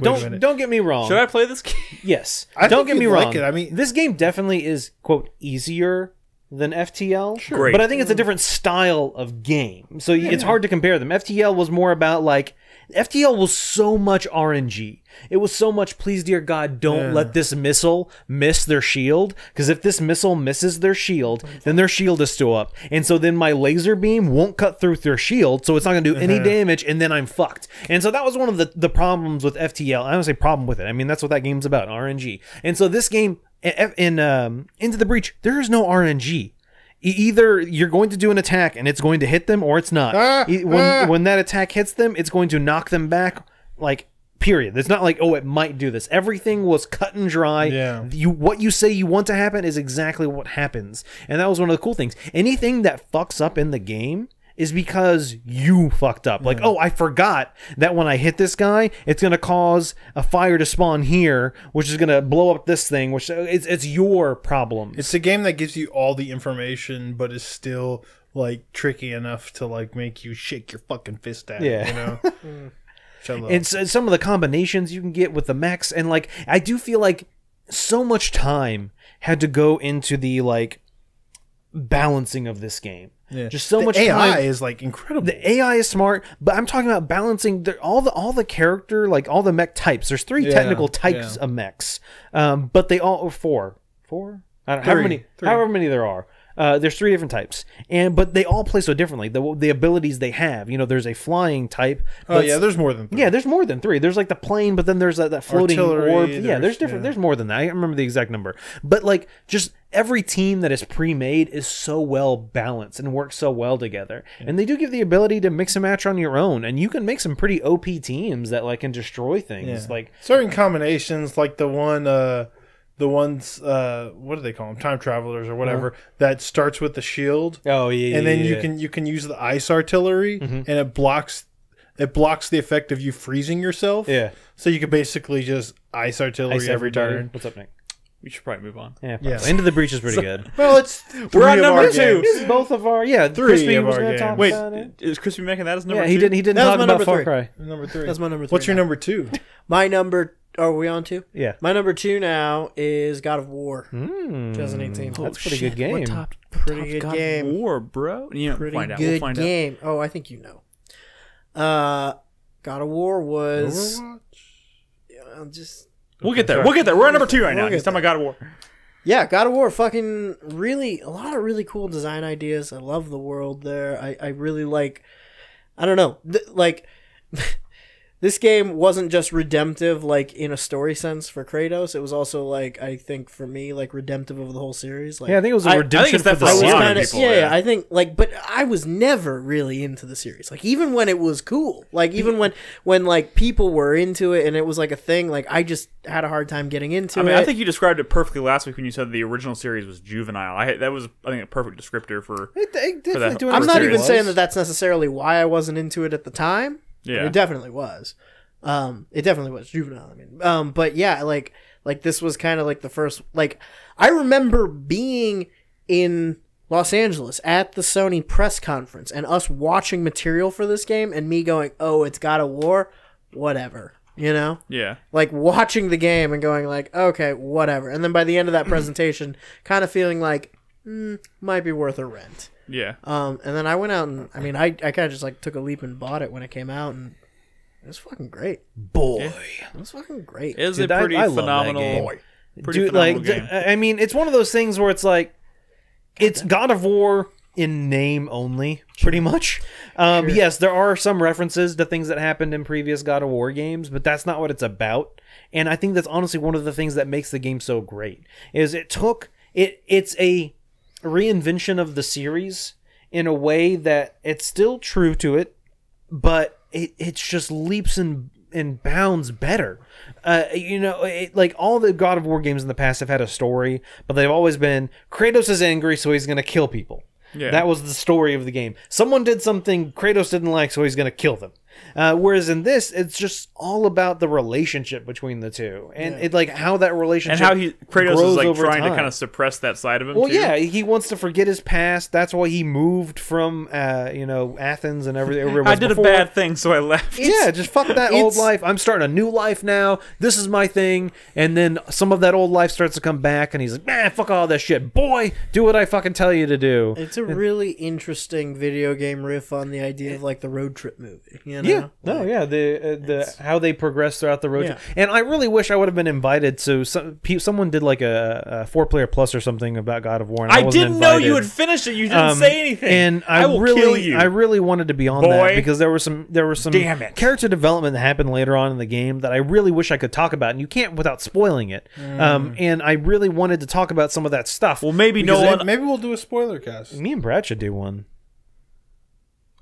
get me wrong. Should I play this game? Yes. Don't get me wrong. I mean, this game definitely is quote easier than FTL, sure. But I think it's a different style of game, so it's hard to compare them. FTL was more about like FTL was so much RNG. It was so much, please dear God, don't let this missile miss their shield, because if this missile misses their shield, then their shield is still up, and so then my laser beam won't cut through their shield, so it's not going to do any damage, and then I'm fucked. And so that was one of the problems with FTL. I don't say problem with it. I mean, that's what that game's about, RNG. And so this game, in Into the Breach, there is no RNG. Either you're going to do an attack and it's going to hit them, or it's not. When that attack hits them, it's going to knock them back, like, period. It's not like, oh, it might do this. Everything was cut and dry. Yeah. What you say you want to happen is exactly what happens. And that was one of the cool things. Anything that fucks up in the game is because you fucked up. Like, oh, I forgot that when I hit this guy, it's going to cause a fire to spawn here, which is going to blow up this thing, which it's your problem. It's a game that gives you all the information, but is still, like, tricky enough to, like, make you shake your fucking fist at it, you know? And some of the combinations you can get with the mechs, and, like, I do feel like so much time had to go into the, like, balancing of this game. Yeah. Just so much AI time. is like incredible. The AI is smart, but I'm talking about balancing all the character, like all the mech types. There's 3 technical types of mechs, but they all are 4. I don't know however many there are. There's 3 different types, but they all play so differently. The abilities they have, you know, there's a flying type. Oh yeah, there's more than 3. Yeah, there's more than 3. There's like the plane, but then there's that floating orb. Yeah, there's different. There's more than that. I don't remember the exact number, but like just every team that is pre-made is so well balanced and works so well together. And they do give the ability to mix and match on your own, and you can make some pretty OP teams that like can destroy things. Like certain combinations, like the ones, what do they call them? Time travelers or whatever, that starts with the shield. Oh yeah, and then you can use the ice artillery, and it blocks the effect of you freezing yourself. Yeah, so you can basically just ice artillery every turn. What's up, Nick? We should probably move on. Yeah. Into the Breach is pretty good. Well, it's we're on number 2. It's both of our 3 Crispy of was our gonna games. talk Wait, about it. is Crispy making that as number 2? Yeah, he didn't talk about Far Cry. Number 3. That's my number 3. What's your number 2? My number. Oh, are we on 2? Yeah. My number 2 now is God of War, 2018. That's a pretty good game. Pretty good game. God of War, bro. You know, Pretty find out. good We'll find game. Oh, I think you know. God of War was... Overwatch? We'll get there. We'll get there. We're on number 2 right now. We'll He's talking about God of War. Yeah, God of War, fucking really, a lot of really cool design ideas. I love the world there. I really like, I don't know, this game wasn't just redemptive, like, in a story sense for Kratos. It was also, like, I think, for me, like, redemptive of the whole series. Like, Yeah, I think it was a redemption it's that for the for a lot of series. people. yeah, I think, like, but I was never really into the series. Like, even when it was cool, like, even when like people were into it and it was like a thing, like, I just had a hard time getting into it. I think you described it perfectly last week when you said the original series was juvenile. That was, I think, a perfect descriptor for. I'm not even saying that that's necessarily why I wasn't into it at the time. Yeah, it definitely was. It definitely was juvenile. I mean, but yeah, like this was kind of like the first. Like, I remember being in Los Angeles at the Sony press conference and us watching material for this game and me going, "Oh, it's God of War, whatever." You know? Yeah. Like watching the game and going like, "Okay, whatever." And then by the end of that presentation, kind of feeling like, might be worth a rent. Yeah. And then I went out and I kind of just like took a leap and bought it when it came out, and it was fucking great. Boy. It was fucking great. It was Dude, a pretty I love that phenomenal game. Pretty Dude, phenomenal like, game. I mean, it's one of those things where it's like, it's God of War in name only, pretty much. Yes, there are some references to things that happened in previous God of War games, but that's not what it's about. And I think that's honestly one of the things that makes the game so great, is it's a reinvention of the series in a way that it's still true to it, but it's just leaps and bounds better. Like all the God of War games in the past have had a story, but they've always been Kratos is angry, so he's going to kill people. Yeah. That was the story of the game. Someone did something Kratos didn't like, so he's going to kill them. Whereas in this, it's just all about the relationship between the two, and it like how that relationship and how Kratos grows is like over trying time. to kind of suppress that side of him. Well, too. yeah, he wants to forget his past. That's why he moved from Athens and everything. I did a bad thing, so I left. Yeah, just fuck that old life. I'm starting a new life now. This is my thing. And then some of that old life starts to come back, and he's like, man, fuck all that shit. Boy, do what I fucking tell you to do. It's a really interesting video game riff on the idea of like the road trip movie. You know? Yeah, no, yeah, the how they progress throughout the road. Yeah. And I really wish I would have been invited. So someone did like a 4Player Plus or something about God of War. And I wasn't didn't know you invited. had finished it. You didn't say anything. And I will really, kill you. I really wanted to be on that because there was some Damn it. character development that happened later on in the game that I really wish I could talk about, and you can't without spoiling it. And I really wanted to talk about some of that stuff. Well, maybe Maybe we'll do a spoiler cast. Me and Brad should do one.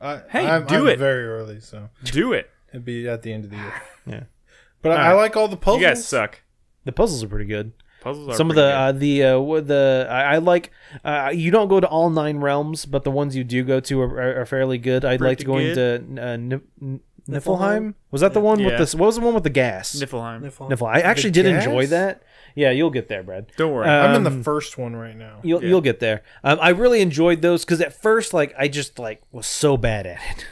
I'm it. very early, so do it. it'd be at the end of the year. Yeah, But I like all the puzzles. You guys suck. the puzzles are pretty good. Puzzles are Some of I like. You don't go to all 9 realms, but the ones you do go to are fairly good. I'd like to go into Niflheim. Was that the one with this? What was the one with the gas? Niflheim. I actually did enjoy that. Yeah, you'll get there, Brad. Don't worry. I'm in the first one right now. You'll get there. I really enjoyed those because at first, like, I just like was so bad at it.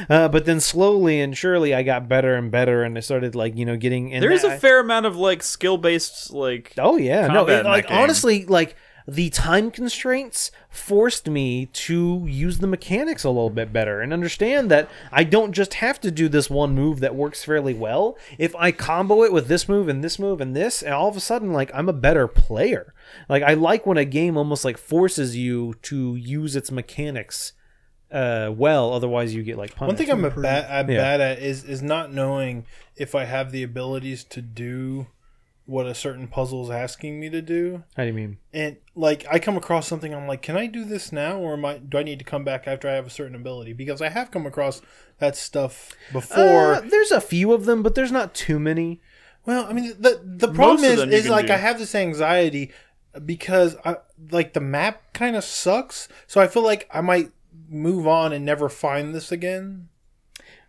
But then slowly and surely I got better and better, and I started like getting. And there is a fair amount of like skill based like. Oh yeah, no, combat in like that game. honestly, like the time constraints forced me to use the mechanics a little bit better and understand that I don't just have to do this one move that works fairly well. If I combo it with this move and this move and this, and all of a sudden, like, I'm a better player. Like, I like when a game almost like forces you to use its mechanics well, otherwise you get like punished. One thing I'm bad at is not knowing if I have the abilities to do what a certain puzzle is asking me to do. How do you mean? And like I come across something, I'm like, can I do this now, or do I need to come back after I have a certain ability? Because I have come across that stuff before. There's a few of them, but there's not too many. Well, I mean, the problem is like I have this anxiety because the map kind of sucks, so I feel like I might move on and never find this again.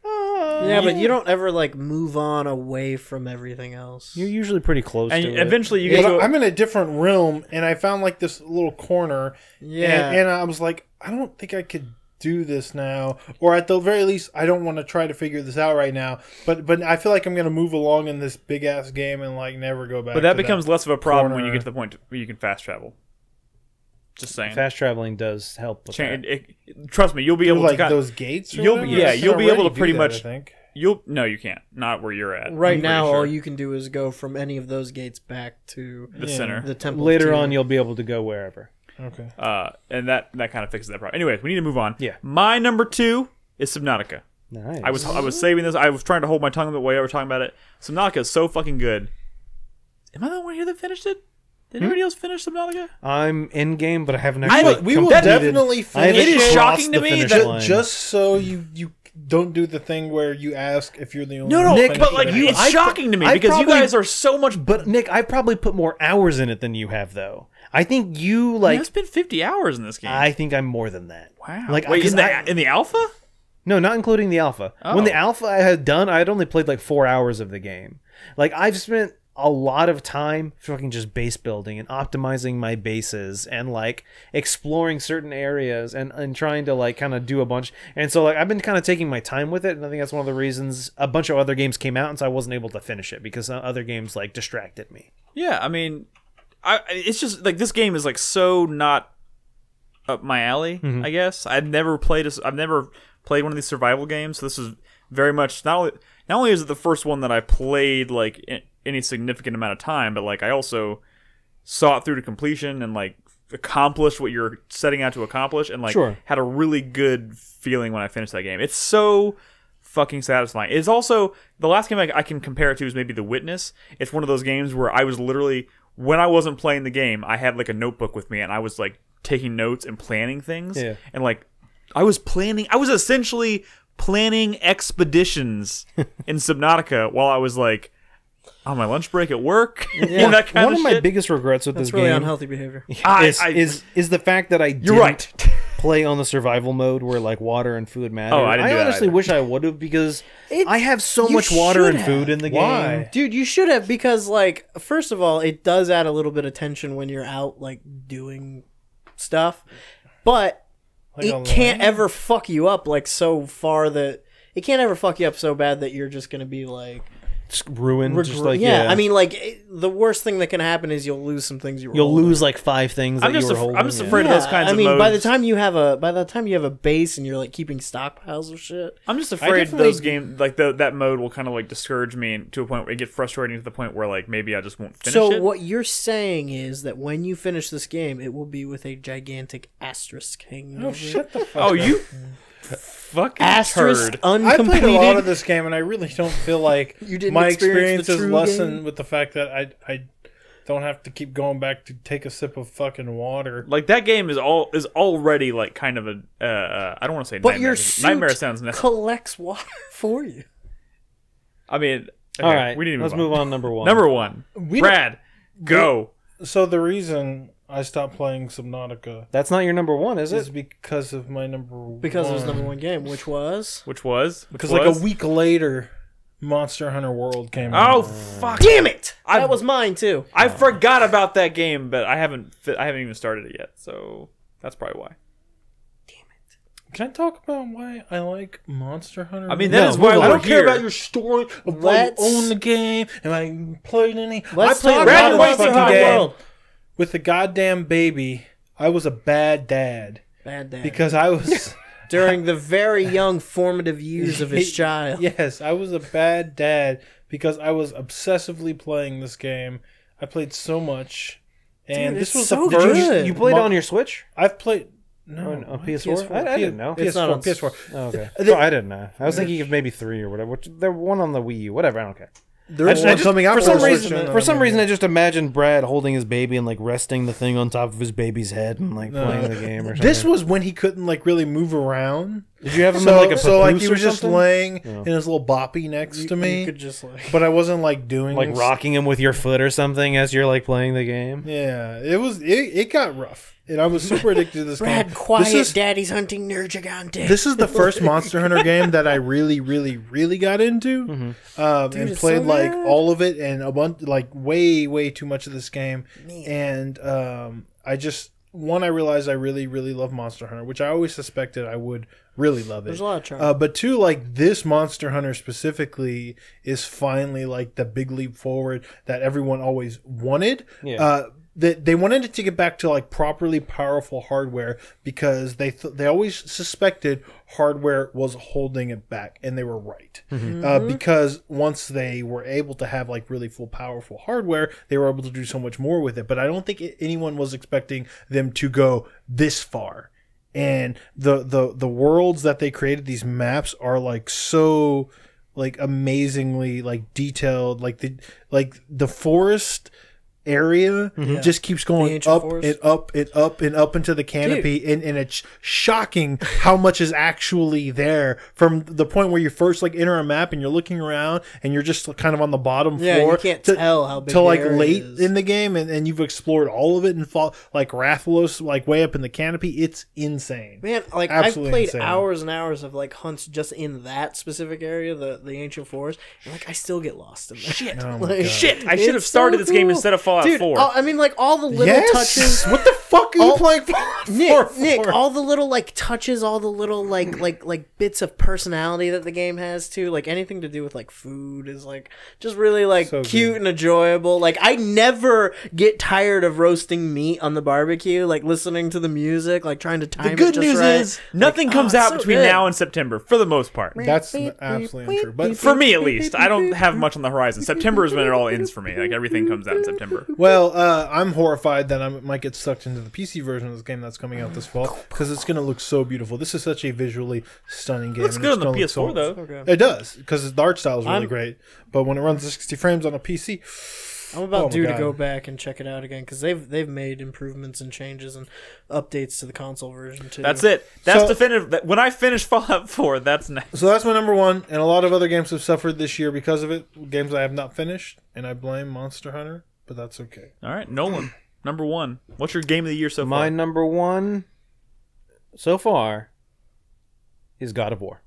Yeah, but you don't ever like move on away from everything else. You're usually pretty close And to it. eventually you get. I'm in a different realm, and I found like this little corner. Yeah, and I was like, I don't think I could do this now, or at the very least, I don't want to try to figure this out right now. But I feel like I'm going to move along in this big ass game and like never go back. But that becomes less of a problem when you get to the point where you can fast travel. Just saying. Fast traveling does help with that. Trust me, you'll be able like to those gates. You'll be able to pretty much. I think. No, you can't. Not where you're at. Right now, all you can do is go from any of those gates back to the center. The temple. Later on, you'll be able to go wherever. Okay. And that kind of fixes that problem. Anyways, we need to move on. Yeah. My number 2 is Subnautica. Nice. I was saving this. I was trying to hold my tongue the way I was talking about it. Subnautica is so fucking good. Am I the one here that finished it? Did anybody else finish Subnautica? I'm in game, but I haven't actually. We will definitely finish. It is shocking to me that just so you don't do the thing where you ask if you're the only. No, Nick, but like it's shocking to me because you guys are so much. But Nick, I probably put more hours in it than you have, though. I think you like. I spent 50 hours in this game. I think I'm more than that. Wow. Like, wait, in the alpha? No, not including the alpha. Oh. When the alpha I had done, I had only played like 4 hours of the game. Like I've spent a lot of time fucking just base building and optimizing my bases and like exploring certain areas and trying to like kind of do a bunch. And so like I've been kind of taking my time with it, and I think that's one of the reasons a bunch of other games came out, and so I wasn't able to finish it because other games like distracted me. Yeah, I mean, it's just like this game is like so not up my alley. I guess I've never played one of these survival games, so this is very much not only is it the first one that I played like any significant amount of time, but like I also saw it through to completion and like accomplished what you're setting out to accomplish, and like had a really good feeling when I finished that game. It's so fucking satisfying. It's also the last game I can compare it to is maybe The Witness. It's one of those games where I was literally, when I wasn't playing the game, I had like a notebook with me and I was like taking notes and planning things. Yeah. And like I was essentially planning expeditions in Subnautica while I was like on my lunch break at work. Yeah. That kind One of of my shit. biggest regrets with That's this really game unhealthy behavior. is the fact that I didn't right. play on the survival mode where like water and food matter. Oh, I didn't do that honestly either. wish I would have, because It- I have so you much water should and food in the Why? game. Dude, you should have, because like first of all, it does add a little bit of tension when you're out like doing stuff, but Like it a can't lion? ever fuck you up like so far that it can't ever fuck you up so bad that you're just gonna be like Just ruined. Just like yeah. I mean, like the worst thing that can happen is you'll lose some things you were you'll holding. lose like 5 things that I'm you just were holding. I'm just afraid of those kinds of I mean, modes. by the time you have a base and you're like keeping stockpiles of shit. I'm just afraid definitely- those games, like that mode, will kind of like discourage me to a point where it gets frustrating to the point where like maybe I just won't finish So it. what you're saying is that when you finish this game, it will be with a gigantic asterisk hanging over Oh, it. shut the fuck Oh, up. you fucking Asterisk turd. I played uncompleted. a lot of this game, and I really don't feel like You didn't my experience experience the is true lessened game? with the fact that I don't have to keep going back to take a sip of fucking water. Like that game is already like kind of a I don't want to say But nightmare. your 'cause suit nightmare sounds nasty. collects water for you. I mean, okay, All right, we need to let's move on. Number 1. Number 1, Brad, go. So the reason I stopped playing Subnautica That's not your number 1, is is it? because of my number Because it was one. number 1 game, which was Because like a week later, Monster Hunter World came out. Oh fuck! damn it. I've- That was mine too. I forgot about that game, but I haven't even started it yet, so that's probably why. Can I talk about why I like Monster Hunter? I mean, No, that is why move we're on. I don't care here. about your story of why Let's- you own the game and I played any. Let's I played talk a lot about of Brad, this wait, fucking Monster game. World. With the goddamn baby. I was a bad dad Bad dad. because I was. During the very young formative years of his child. Yes, I was a bad dad because I was obsessively playing this game. I played so much, and Dude, this it's was so the first. good. You played it on your Switch? I've played. No, On my PS4? I didn't know. It's not PS4. on- PS4. Oh, okay. The- Oh, I didn't know. I was thinking of maybe 3 or whatever. Which, there one on the Wii U. Whatever. I don't care. There's I one just- coming out for some the reason. Switch, For some reason, I just imagined Brad holding his baby and like resting the thing on top of his baby's head and like playing the game or something. This was when he couldn't like really move around. Did you have him So, in like a so like papoose he or was just something? laying in his little boppy next to me, You could just like. but I wasn't like doing like rocking him with your foot or something as you're like playing the game. Yeah, it got rough, and I was super addicted to this Brad, game. quiet. Daddy's hunting Nergigante. This is the first Monster Hunter game that I really, really, really got into, and it's played so like good. all of it, and a bunch, like way, way too much of this game, and I just one, I realized I really, really love Monster Hunter, which I always suspected I would really love it. There's a lot of charm. But two, like this Monster Hunter specifically is finally like the big leap forward that everyone always wanted. Yeah. They wanted it to get back to like properly powerful hardware because they always suspected hardware was holding it back, and they were right. Because once they were able to have like really full powerful hardware, they were able to do so much more with it. But I don't think anyone was expecting them to go this far. And the worlds that they created, these maps are like so like amazingly like detailed, like the forest area just keeps going up and up and up and up into the canopy, and it's shocking how much is actually there from the point where you first like enter a map and you're looking around and you're just kind of on the bottom floor. You can't tell how big till like the area late is. in the game, and you've explored all of it and fall like Rathalos like way up in the canopy. It's insane, man. Like absolutely I've played insane. hours and hours of like hunts just in that specific area, the ancient forest, and like I still get lost in there. Shit. Oh my Like, God. Shit, I should have It's started so this game cool. instead of Fallout Dude, 4. I mean, like all the little Yes! touches. What the fuck are you All- playing for? Nick, all the little like touches, all the little like bits of personality that the game has too. Like anything to do with like food is like just really like So cute good. and enjoyable. Like I never get tired of roasting meat on the barbecue. Like listening to the music, like trying to time The good it just news right. is nothing comes it's out so between good. now and September, for the most part. That's absolutely untrue. But For me, at least. I don't have much on the horizon. September is when it all ends for me. Like, everything comes out in September. well, I'm horrified that I might get sucked into the PC version of this game that's coming out this fall because it's going to look so beautiful. This is such a visually stunning game. Looks and good it's on the gonna look PS4, though. Okay. It does, because the art style is really I'm- great. But when it runs at 60 frames on a PC, I'm about oh my due to God. go back and check it out again because they've made improvements and changes and updates to the console version too. That's it. That's So- definitive. When I finish Fallout 4, that's next. So that's my number one, and a lot of other games have suffered this year because of it. Games I have not finished, and I blame Monster Hunter, but that's okay. All right, Nolan, number one. What's your game of the year so far? My number one so far is God of War.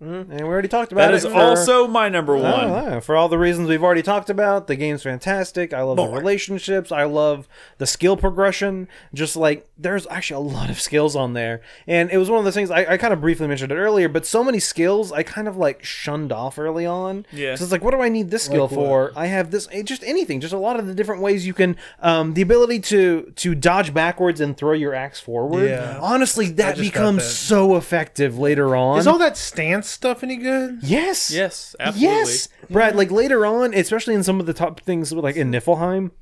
And we already talked about That it. is also my number one. Oh, for all the reasons we've already talked about. The game's fantastic. I love the More. relationships. I love the skill progression. Just like, there's actually a lot of skills on there. And it was one of those things, I kind of briefly mentioned it earlier, but so many skills I kind of like shunned off early on. Yeah. So it's like, what do I need this skill Like what? for? I have this, just anything. Just a lot of the different ways you can, the ability to dodge backwards and throw your axe forward. Yeah. Honestly, that just got becomes that. so effective later on. Is all that stance stuff any good? Yes. Yes, absolutely. Yes, Brad. Like later on, especially in some of the top things, like in Niflheim,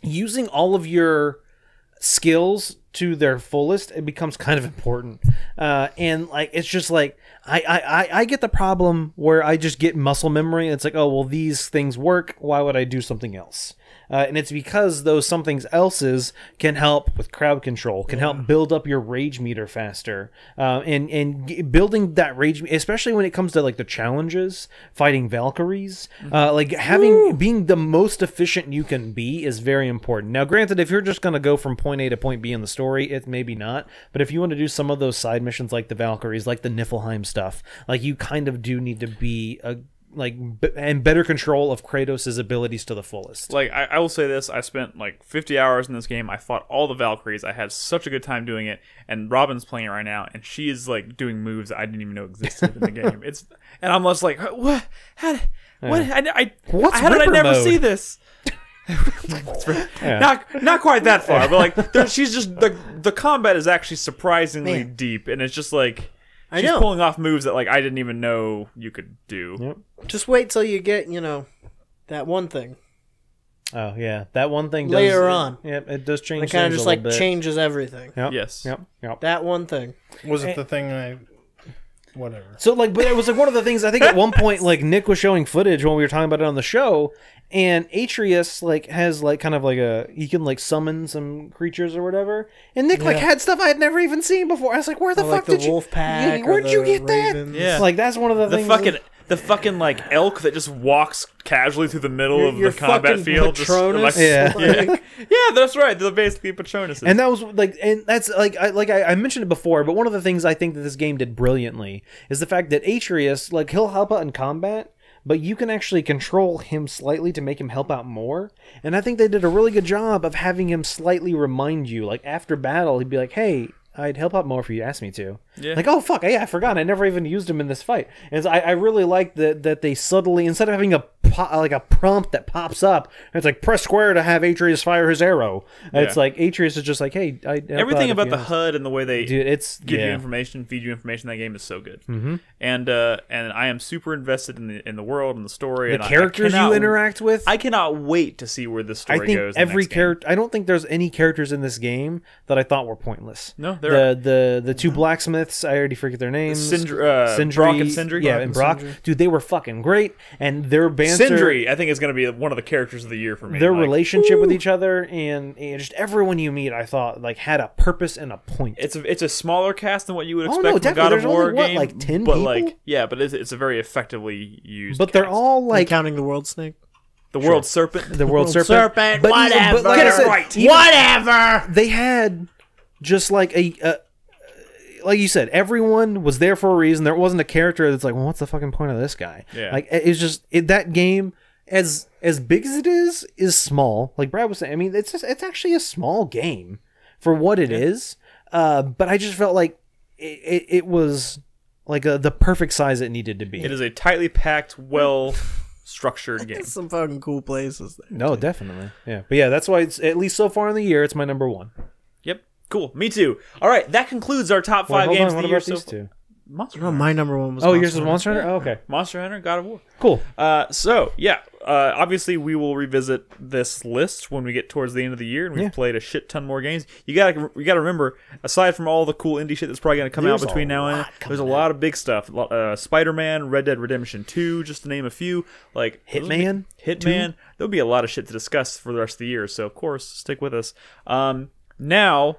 using all of your skills to their fullest, it becomes kind of important. And like it's just like I get the problem where I just get muscle memory. And it's like, oh well, these things work. Why would I do something else? And it's because those something else's can help with crowd control, can help build up your rage meter faster, and building that rage, especially when it comes to like the challenges, fighting Valkyries, like being the most efficient you can be is very important. Now, granted, if you're just gonna go from point A to point B in the story, it maybe not. But if you want to do some of those side missions, like the Valkyries, like the Niflheim stuff, like you kind of do need to be and better control of Kratos' abilities to the fullest. Like, I will say this, I spent like 50 hours in this game. I fought all the Valkyries. I had such a good time doing it. And Robin's playing it right now, and she is like doing moves that I didn't even know existed in the game. And I'm just like, what? How did I Ripper never mode? see this? Not quite that far, but like she's just the combat is actually surprisingly deep, and it's just like she's know. pulling off moves that like I didn't even know you could do. Yep. Just wait till you get that one thing Oh yeah, that one thing does, later on. Yep, it does change. It kind of things just a like little bit. changes everything. Yep. Yes. Yep. That one thing. Was it the thing whatever. So like, but it was like one of the things I think at one point like Nick was showing footage when we were talking about it on the show, and Atreus like has like kind of like he can like summon some creatures or whatever, and Nick like had stuff I had never even seen before. I was like, where the fuck like did the you? wolf pack? Where'd you get that? Yeah. Like that's one of the things. The fucking like elk that just walks casually through the middle of Your the combat fucking field. Patronus? Just, Yeah. yeah, that's right. They're basically Patronuses. And that was like, and that's like I mentioned it before, but one of the things I think that this game did brilliantly is the fact that Atreus, like, he'll help out in combat, but you can actually control him slightly to make him help out more. And I think they did a really good job of having him slightly remind you, like after battle, he'd be like, "Hey, I'd help out more if you asked me to." Yeah. Like, oh fuck, yeah, I forgot. I never even used him in this fight. And so I really like that they subtly, instead of having a prompt that pops up, it's like press square to have Atreus fire his arrow. It's like Atreus is just like, hey, everything about the HUD and the way they give you information, feed you information. That game is so good. Mm-hmm. And I am super invested in the world and the story. The characters you interact with. I cannot wait to see where this story goes. I think every character. I don't think there's any characters in this game that I thought were pointless. No, the two blacksmiths. I already forget their names. Sindri, Brock and Sindri. Yeah, and Brock. Dude, they were fucking great. And their banter. Sindri, I think, is going to be one of the characters of the year for me. Their relationship with each other and just everyone you meet, I thought, like, had a purpose and a point. It's a smaller cast than what you would expect from a God of War game. Like 10 but people? Like, yeah, but it's a very effectively used. But they're all like counting the world snake. The world serpent. The world serpent. But whatever. But like I said, whatever. They had just like like you said, everyone was there for a reason. There wasn't a character that's like, well, what's the fucking point of this guy? Yeah. Like, it's just that game, as big as it is small. Like Brad was saying, I mean, it's actually a small game for what it is. But I just felt like it was like the perfect size it needed to be. It is a tightly packed, well structured game. Some fucking cool places there. No, definitely. Yeah. But yeah, that's why it's, at least so far in the year, it's my number one. Yep. Cool. Me too. All right. That concludes our top 5 games of the year. These two? Monster No, Hunter. my number one was. Yours was Monster Hunter? Oh, okay. Monster Hunter, God of War. Cool. Obviously we will revisit this list when we get towards the end of the year and we've played a shit ton more games. You gotta remember, aside from all the cool indie shit that's probably gonna come out between now and then, there's a lot of big stuff. Spider-Man, Red Dead Redemption 2, just to name a few. Like Hitman. There'll be a lot of shit to discuss for the rest of the year. So of course, stick with us. Now,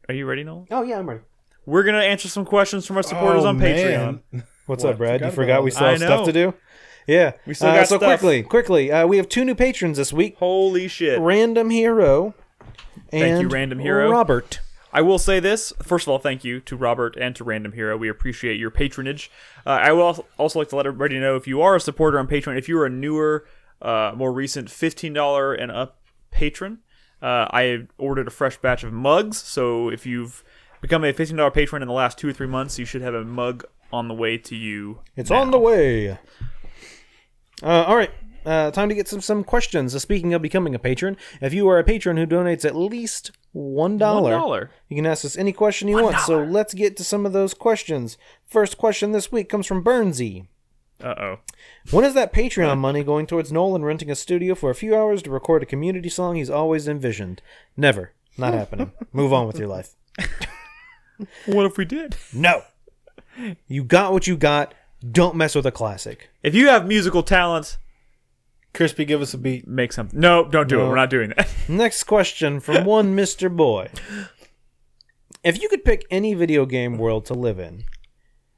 are you ready, Nolan? Oh yeah, I'm ready. We're gonna answer some questions from our supporters on Patreon. What's up, Brad? You forgot we still have stuff to do? Yeah. We still got stuff. Quickly, we have 2 new patrons this week. Holy shit. Random Hero and Thank you, Random Hero. Robert. I will say this. First of all, thank you to Robert and to Random Hero. We appreciate your patronage. I will also like to let everybody know, if you are a supporter on Patreon, if you're a newer, more recent $15 and up patron, I ordered a fresh batch of mugs. So if you've become a $15 patron in the last 2 or 3 months, you should have a mug on the way to you. It's on the way. All right. Time to get some questions. Speaking of becoming a patron, if you are a patron who donates at least $1, you can ask us any question you want. So let's get to some of those questions. First question this week comes from Burnsy. Uh-oh. When is that Patreon money going towards Nolan renting a studio for a few hours to record a community song he's always envisioned? Never. Not happening. Move on with your life. What if we did? No. You got what you got. Don't mess with a classic. If you have musical talent, Krispy, give us a beat. make something. No, don't do it. We're not doing that. Next question from one Mr. Boy. If you could pick any video game world to live in,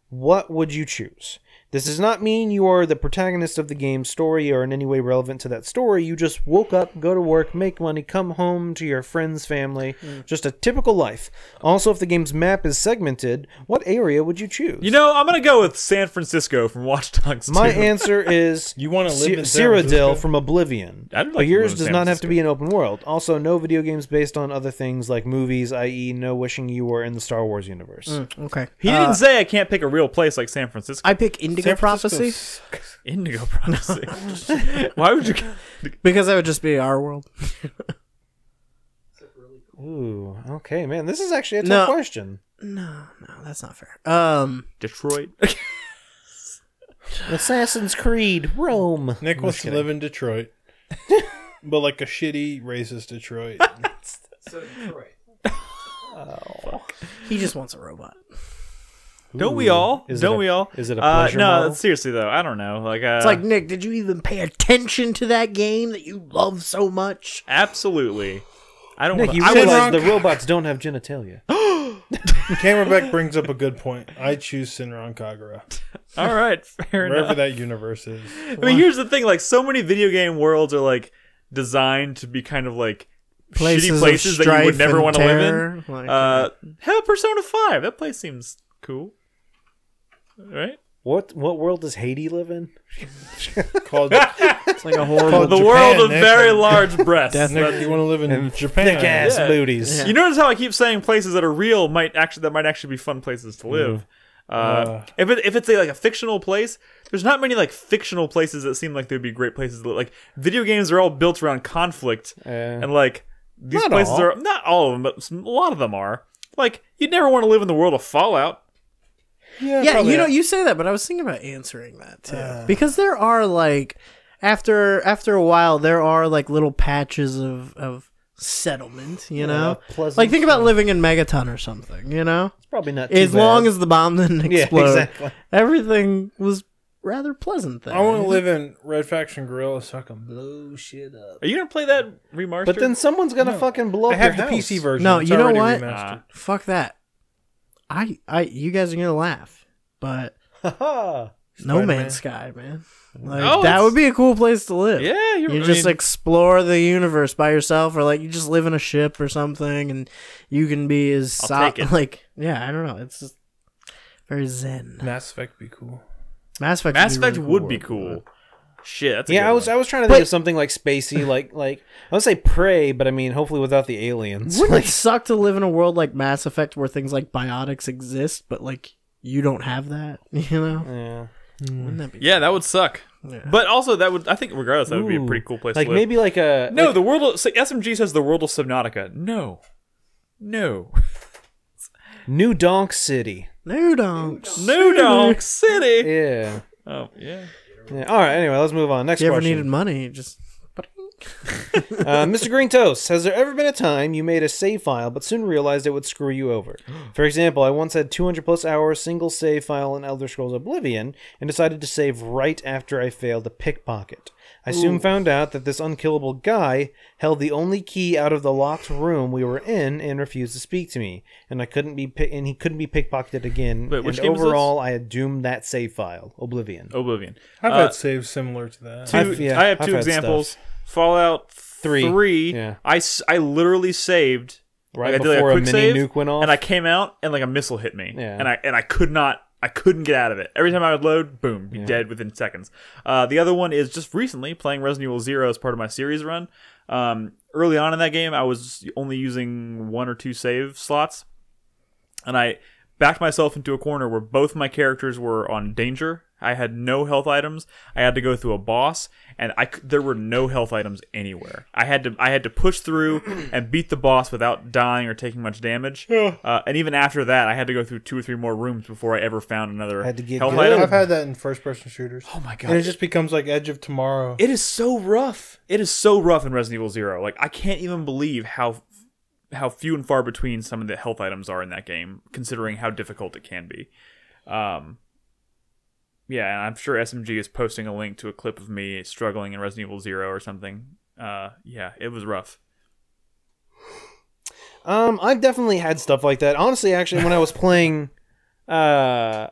what would you choose? This does not mean you are the protagonist of the game's story or in any way relevant to that story. You just woke up, go to work, make money, come home to your friends, family. Just a typical life. Also, if the game's map is segmented, what area would you choose? You know, I'm going to go with San Francisco from Watch Dogs 2. My answer is You want to live in San Cyrodiil Francisco? from Oblivion. I'd like But to yours live in does San not have to Francisco. be an open world. Also, no video games based on other things like movies, i.e. no wishing you were in the Star Wars universe. Okay. He didn't say I can't pick a real place like San Francisco. I pick Indigo San Prophecy Francisco Indigo Prophecy. Why would you... because that would just be our world. Ooh, okay, man. This is actually a tough question. No, that's not fair. Detroit. Assassin's Creed, Rome. Nick wants to live in Detroit. But like a shitty, racist Detroit. He just wants a robot. Don't we all? Is Don't it a- we all? is it a pleasure no, model? seriously though, I don't know. Like, It's like, Nick, did you even pay attention to that game that you love so much? absolutely. I don't Nick, want you to... realize the robots don't have genitalia. Cameraback brings up a good point. I choose Sinran Kagura. All right, fair Wherever enough. that universe is. I mean, here's the thing. Like, so many video game worlds are, like, designed to be kind of, like, shitty places that you would never want to live in. Like, Hell, Persona 5. That place seems cool. Right? What world does Haiti live in? Called It's like a horrible. The Japan, world of Nick. very large breasts. Nick, you want to live in Japan? Thick ass Yeah. booties. Yeah. You notice how I keep saying places that are real might actually be fun places to live. If it's like a fictional place, there's not many like fictional places that seem like they'd be great places to live. Like video games are all built around conflict, and like these Not places all. are not all of them, but a lot of them are. Like you'd never want to live in the world of Fallout. Yeah, you say that, but I was thinking about answering that too, because there are like after a while there are like little patches of settlement, you know, pleasant like think about living in Megaton or something, you know. It's probably not too As bad. long as the bomb didn't Yeah, explode, exactly. everything was rather pleasant there. I want to live in Red Faction Gorilla so I can blow shit up. Are you gonna play that remastered? But then someone's gonna fucking blow I up have your the house. PC version. No, It's you know already what? remastered. Fuck that. You guys are gonna laugh, but Haha. No Spider-Man. Man's Sky, man. Like, Oh, that it's- would be a cool place to live. yeah, You just explore the universe by yourself, or like you just live in a ship or something, and you can be as I'll take it. like I don't know. It's just very zen. Mass Effect be cool. Mass Effect. Mass Effect really would be cool. Shit, that's a Yeah, good I was one. trying to think of something like spacey, like I would say Prey, but I mean hopefully without the aliens. Wouldn't it suck to live in a world like Mass Effect where things like biotics exist, but like you don't have that? You know? Yeah. Wouldn't that be? Yeah, that would suck. Yeah. But also, that would, I think, regardless, that would be a Ooh. pretty cool place Like to live. maybe like a No, like- the world of SMG says the world of Subnautica. No. New Donk City. New donks. New Donk City. Yeah. Oh, yeah. Yeah. All right. Anyway, let's move on. Next If you ever question. needed money, just Mr. Green Toast, has there ever been a time you made a save file but soon realized it would screw you over? For example, I once had 200 plus hours single save file in Elder Scrolls Oblivion and decided to save right after I failed a pickpocket. I soon found out that this unkillable guy held the only key out of the locked room we were in and refused to speak to me, and he couldn't be pickpocketed again. Wait, which and game is this? overall, I had doomed that save file, Oblivion. Oblivion. I've had saves similar to that. I have I've two had examples. stuff. Fallout 3. Yeah. I literally saved Right like, I did, like, before a quick mini save, nuke went off. and I came out and like a missile hit me. Yeah. And I couldn't get out of it. Every time I would load, boom, be dead within seconds. The other one is just recently playing Resident Evil 0 as part of my series run. Early on in that game, I was only using 1 or 2 save slots, and I backed myself into a corner where both my characters were on danger. I had no health items. I had to go through a boss, and there were no health items anywhere. I had to push through and beat the boss without dying or taking much damage. And even after that, I had to go through 2 or 3 more rooms before I ever found another Had to get health good. item. I've had that in first-person shooters. Oh my god! And it just becomes like Edge of Tomorrow. It is so rough. It is so rough in Resident Evil 0. Like I can't even believe how few and far between some of the health items are in that game, considering how difficult it can be. Yeah, and I'm sure SMG is posting a link to a clip of me struggling in Resident Evil 0 or something. Yeah, it was rough. I've definitely had stuff like that. Honestly, actually, when I was playing Fallout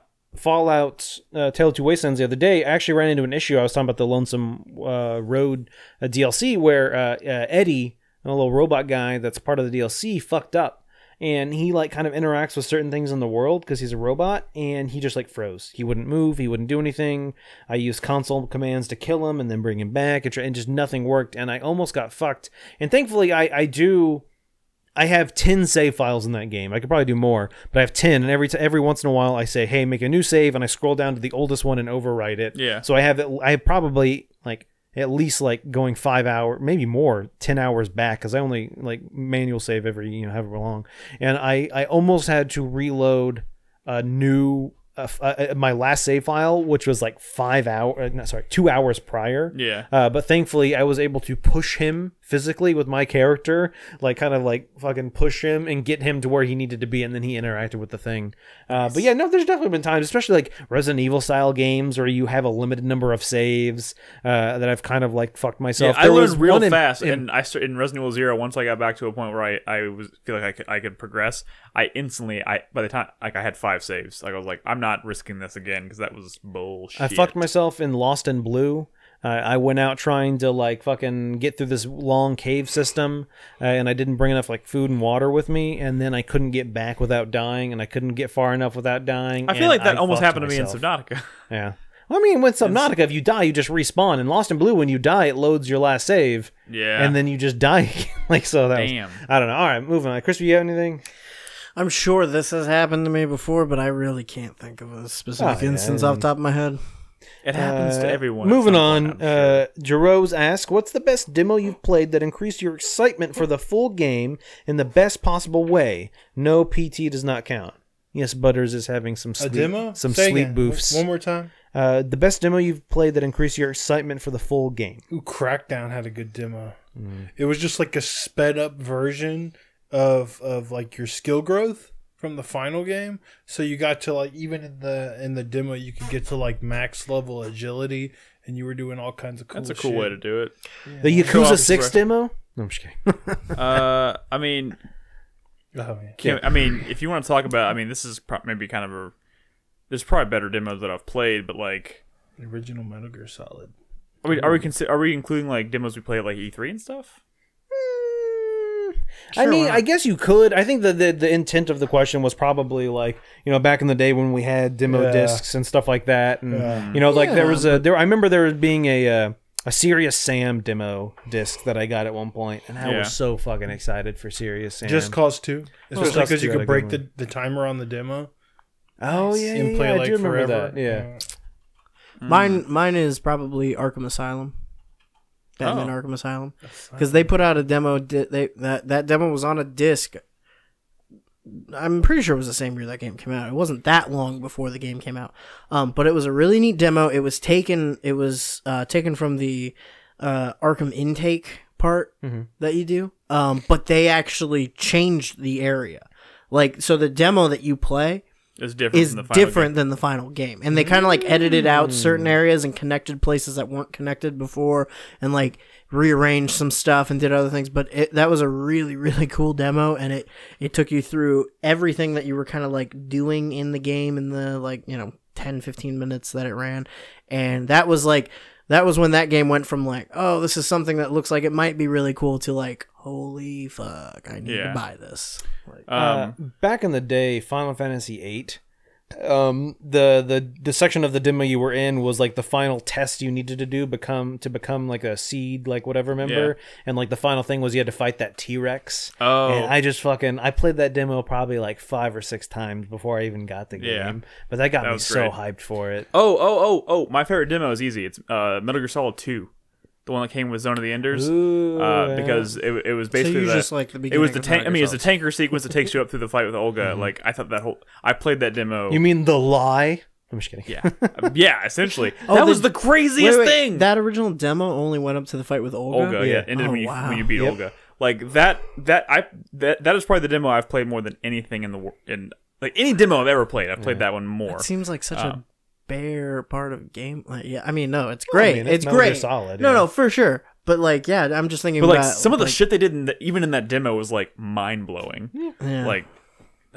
Tale of Two Wastelands the other day, I actually ran into an issue. I was talking about the Lonesome Road DLC where Eddie, a little robot guy that's part of the DLC, fucked up. And he like kind of interacts with certain things in the world because he's a robot, and he just like froze. He wouldn't move. He wouldn't do anything. I used console commands to kill him and then bring him back, and just nothing worked. And I almost got fucked. And thankfully, I have 10 save files in that game. I could probably do more, but I have 10. And every once in a while, I say, "Hey, make a new save," and I scroll down to the oldest one and overwrite it. Yeah. So I have probably like at least like going 5 hours, maybe more, 10 hours back, because I only like manual save every however long, and I almost had to reload a new my last save file, which was like 2 hours prior. Yeah. But thankfully, I was able to push him physically with my character, like kind of like fucking push him and get him to where he needed to be, and then he interacted with the thing. But yeah, no, there's definitely been times, especially like Resident Evil style games, where you have a limited number of saves that I've kind of like fucked myself. Yeah, I was learned real one fast, and I started in Resident Evil 0. Once I got back to a point where I feel like I could progress, by the time like I had 5 saves, like I was like, I'm not risking this again because that was bullshit. I fucked myself in Lost and Blue. I went out trying to like fucking get through this long cave system, and I didn't bring enough like food and water with me, and then I couldn't get back without dying, and I couldn't get far enough without dying. I feel like that almost happened to me in Subnautica. Yeah. Well, I mean, with Subnautica, if you die, you just respawn. In Lost and Blue, when you die, it loads your last save. Yeah. And then you just die. Like, so that Damn. was, I don't know. All right, moving on. Crispy, you have anything? I'm sure this has happened to me before, but I really can't think of a specific instance off the top of my head. It happens to everyone. Moving on, Jerose asks, what's the best demo you've played that increased your excitement for the full game in the best possible way? No PT does not count. Yes, Butters is having some sleep, demo? some Say sleep again. boofs. One more time. The best demo you've played that increased your excitement for the full game. Ooh, Crackdown had a good demo. It was just like a sped up version of like your skill growth from the final game. So you got to like, even in the demo, you could get to like max level agility, and you were doing all kinds of cool That's a cool shit. way to do it. Yeah. The Yakuza 6 demo? No, I'm just kidding. I mean, yeah. I mean, if you want to talk about, I mean, this is maybe kind of a. There's probably better demos that I've played, but like The original Metal Gear Solid. are we including like demos we played at like E3 and stuff? I mean, I guess you could. I think the intent of the question was probably like, you know, back in the day when we had demo discs and stuff like that, and you know, like there was I remember there was being a Serious Sam demo disc that I got at one point, and I was so fucking excited for Serious Sam. Just Cause 2, especially because you Cause 2 could break the timer on the demo. Oh yeah, and play like I do remember forever. that. Yeah. Mine is probably Arkham Asylum. Batman Arkham Asylum, because they put out a demo. That demo was on a disc. I'm pretty sure it was the same year that game came out. It wasn't that long before the game came out, but it was a really neat demo. It was taken. It was taken from the Arkham intake part that you do, but they actually changed the area. Like, so the demo that you play is different than the final game, and they kind of like edited out certain areas and connected places that weren't connected before, and like rearranged some stuff and did other things. But that was a really, really cool demo, and it took you through everything that you were kind of like doing in the game in the, like, you know, 10-15 minutes that it ran. And that was when that game went from like, oh, this is something that looks like it might be really cool, to like, holy fuck, I need to buy this. Like, back in the day, Final Fantasy VIII, the section of the demo you were in was like the final test you needed to do to become like a seed, like whatever member, and like the final thing was you had to fight that T-Rex. And I played that demo probably like 5 or 6 times before I even got the game, but that got me so hyped for it. My favorite demo is easy. It's Metal Gear Solid 2. The one that came with Zone of the Enders, because it was basically just like the beginning. It was the tank. I mean, it's the tanker sequence that takes you up through the fight with Olga. Like, I thought I played that demo. You mean The Lie? I'm just kidding. Yeah, yeah. Essentially, that was the craziest thing. That original demo only went up to the fight with Olga. Ended when you beat Olga. Like that is probably the demo I've played more than anything in like any demo I've ever played. I've played that one more. It seems like such a bare part of game. Like, I mean, no, it's great. Well, I mean, it's great. Solid, no, for sure. But like, yeah, I'm just thinking. But like, about some of the shit they did even in that demo was like mind blowing. Yeah. Like,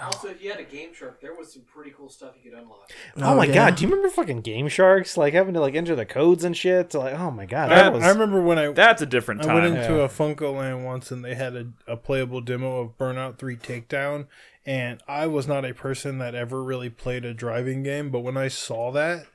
also, if you had a Game Shark, there was some pretty cool stuff you could unlock. Oh my god, do you remember fucking Game Sharks? Like having to like enter the codes and shit. Like, oh my god, I remember when that's a different time. I went into a Funko Land once, and they had a playable demo of Burnout 3 Takedown. And I was not a person that ever really played a driving game, but when I saw that,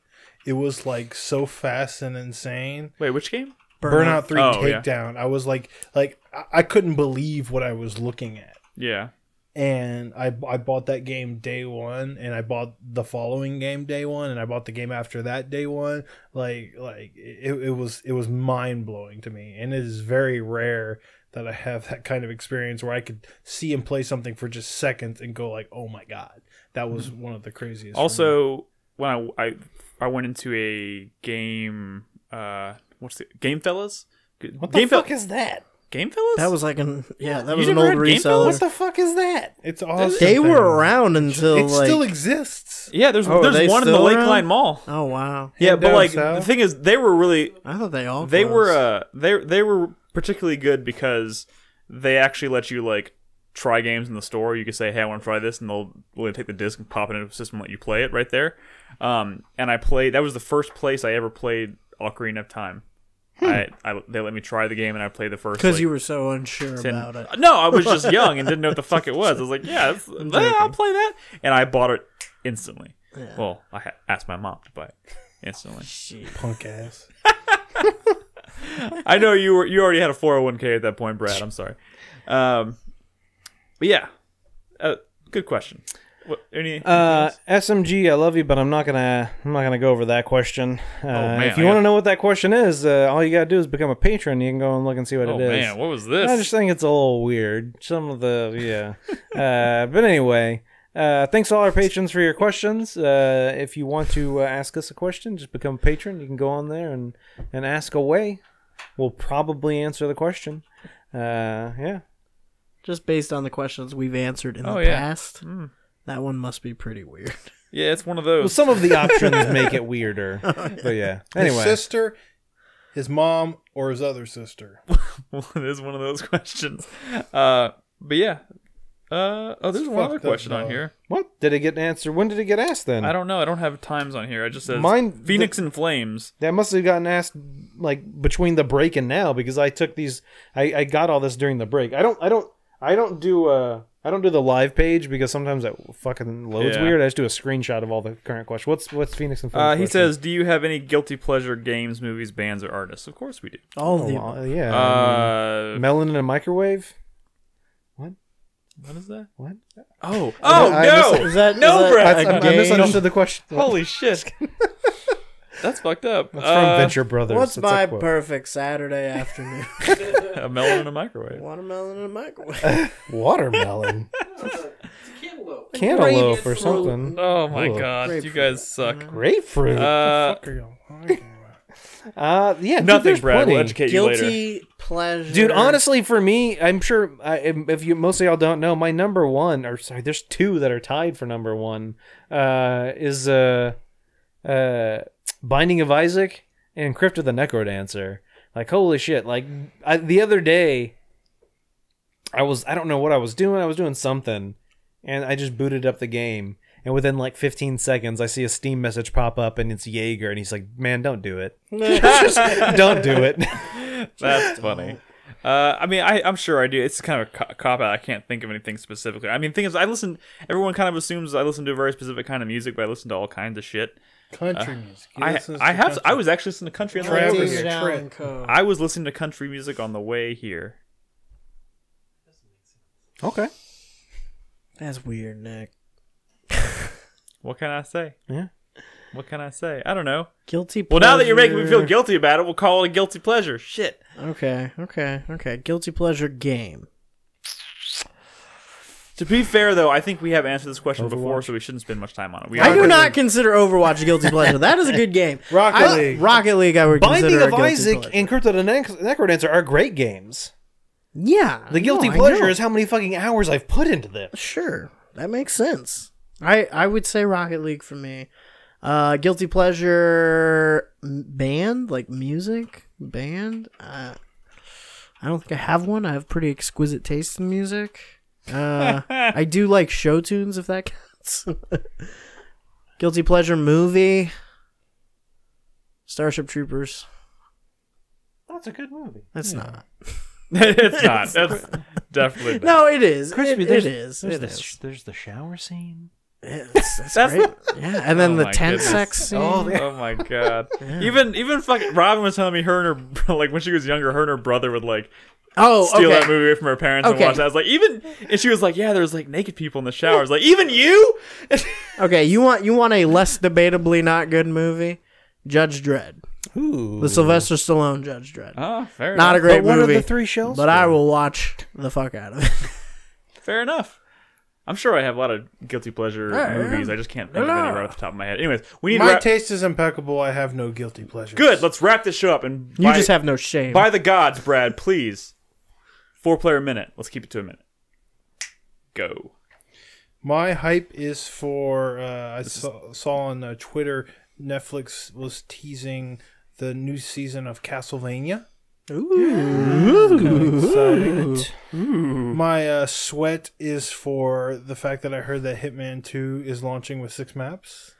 it was like so fast and insane. Wait, which game? Burnout 3 Takedown. Yeah. I was like I couldn't believe what I was looking at. Yeah. And I bought that game day one, and I bought the following game day one, and I bought the game after that day one. Like it was mind blowing to me, and it is very rare that I have that kind of experience where I could see and play something for just seconds and go like, oh my god, that was one of the craziest. Also, when I went into a game, Game Fellas? What the fuck is that? Game Fellas? That was like that was an old reseller. What the fuck is that? It's awesome. They were around until it still exists. Yeah, there's one in the Lakeline Mall. Oh wow. Yeah, but like the thing is, they were really. I thought they all. They were particularly good because they actually let you like try games in the store. You could say, "Hey, I want to try this," and they'll literally take the disc and pop it into the system and let you play it right there. And I played. That was the first place I ever played Ocarina of Time. They let me try the game, and I played the first. Because you were so unsure about it. No, I was just young and didn't know what the fuck it was. I was like, yeah, I'll play that, and I bought it instantly. Yeah. Well, I asked my mom to buy it instantly. Punk ass. I know you already had a 401k at that point, Brad. I'm sorry. But yeah, good question. SMG, I love you, but I'm not gonna go over that question. If you want to know what that question is, all you gotta do is become a patron. You can go and look and see what it is. Oh man, what was this? I just think it's a little weird. Some of the but anyway, thanks to all our patrons for your questions. If you want to ask us a question, just become a patron. You can go on there and ask away. We'll probably answer the question. Just based on the questions we've answered in the past. That one must be pretty weird. Yeah, it's one of those. Well, some of the options make it weirder. But yeah. Anyway. His sister, his mom, or his other sister? Well, it is one of those questions. But yeah. There's one other question on here. What? Did it get answered? When did it get asked then? I don't know. I don't have times on here. It just says Phoenix in Flames. That must have gotten asked like between the break and now, because I took these I got all this during the break. I don't do the live page because sometimes it fucking loads weird. I just do a screenshot of all the current questions. What's Phoenix and Flames? He says, "Do you have any guilty pleasure games, movies, bands, or artists?" Of course we do. All of them. Yeah. Melon in a microwave. What is that? What? Oh no! Is that Brad? I misunderstood the question. Holy shit! That's fucked up. That's from Venture Brothers. What's my perfect Saturday afternoon? A melon in a microwave. Watermelon in a microwave. Watermelon. It's a cantaloupe. Cantaloupe or something. Oh my god, you guys suck. Grapefruit. What the fuck are y'all talking about? Nothing, Brad. We'll educate you later. Guilty pleasure. Dude, honestly, for me, I'm sure if most of y'all don't know, my number one, there's two that are tied for number one, is Binding of Isaac and Crypt of the Necrodancer. Like, holy shit. Like, the other day, I don't know what I was doing. I was doing something, and I just booted up the game. And within like 15 seconds, I see a Steam message pop up, and it's Jaeger, and he's like, "Man, don't do it. Just don't do it." That's funny. I'm sure I do. It's kind of a cop out. I can't think of anything specifically. I mean, the thing is, everyone kind of assumes I listen to a very specific kind of music, but I listen to all kinds of shit. Country music. I was actually listening to country on the way over here. Code. I was listening to country music on the way here. Okay. That's weird, Nick. What can I say? Yeah. What can I say? I don't know. Guilty pleasure. Well, now that you're making me feel guilty about it, we'll call it a guilty pleasure. Shit. Okay. Guilty pleasure game. To be fair, though, I think we have answered this question before, so we shouldn't spend much time on it. I do not consider Overwatch a guilty pleasure. That is a good game. Rocket League, I would consider Binding of Isaac and Crypt of the Necrodancer are great games. Yeah. The guilty pleasure is how many fucking hours I've put into them. Sure. That makes sense. I would say Rocket League for me. Guilty pleasure band, like music, band. I don't think I have one. I have pretty exquisite taste in music. I do like show tunes, if that counts. Guilty pleasure movie. Starship Troopers. That's a good movie. That's not. It's not. That's definitely not. No, it is. Crispy, it is. There's the shower scene. That's great. Yeah, and then the tent sex scene. Oh my god. Yeah. Even fucking Robin was telling me her and her like when she was younger, her and her brother would like steal that movie away from her parents and watch that. I was like, and she was like, yeah, there's like naked people in the shower. I was like, even you? Okay, you want a less debatably not good movie? Judge Dredd. Ooh. The Sylvester Stallone Judge Dredd. Oh, fair enough. Not a great movie. What are the three shells? But I will watch the fuck out of it. Fair enough. I'm sure I have a lot of guilty pleasure movies. I just can't think of any right off the top of my head. Anyways, we need my taste is impeccable. I have no guilty pleasures. Good. Let's wrap this show up. And you just have no shame. By the gods, Brad, please. 4-player minute. Let's keep it to a minute. Go. My hype is for I saw on Twitter Netflix was teasing the new season of Castlevania. Ooh. My sweat is for the fact that I heard that Hitman 2 is launching with 6 maps.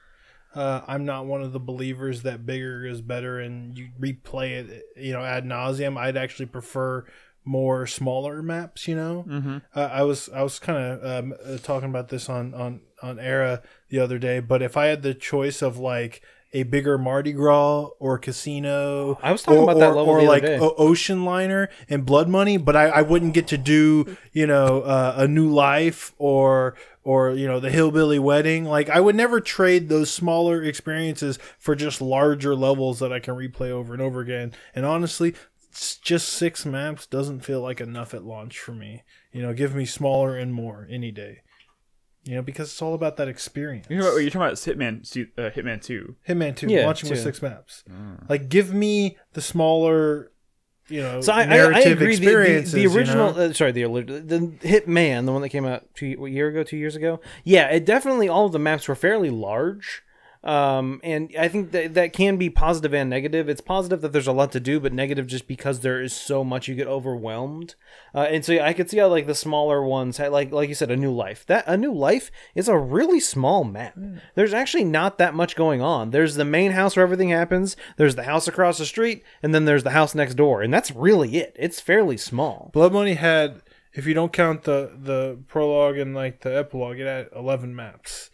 I'm not one of the believers that bigger is better and you replay it, ad nauseum. I'd actually prefer more smaller maps. I was kind of talking about this on Era the other day, but if I had the choice of like a bigger Mardi Gras or Casino, I was talking about that level or the like other day. Ocean Liner and Blood Money, but I wouldn't get to do A New Life or the Hillbilly Wedding. Like, I would never trade those smaller experiences for just larger levels that I can replay over and over again. And honestly, just 6 maps doesn't feel like enough at launch for me. Give me smaller and more any day. Because it's all about that experience. You're talking about Hitman 2. Hitman 2, Yeah, launching with 2. 6 maps. Like, give me the smaller, So I narrative agree. experiences. The original, the Hitman, the one that came out 2 years ago. Yeah, it definitely, all of the maps were fairly large. And I think that can be positive and negative. It's positive that there's a lot to do, but negative just because there is so much you get overwhelmed. And so I could see how like the smaller ones had, like you said, A New Life. That A New Life is a really small map. There's actually not that much going on. There's the main house where everything happens. There's the house across the street, and then there's the house next door, and that's really it. It's fairly small. Blood Money had, if you don't count the prologue and like the epilogue, it had 11 maps.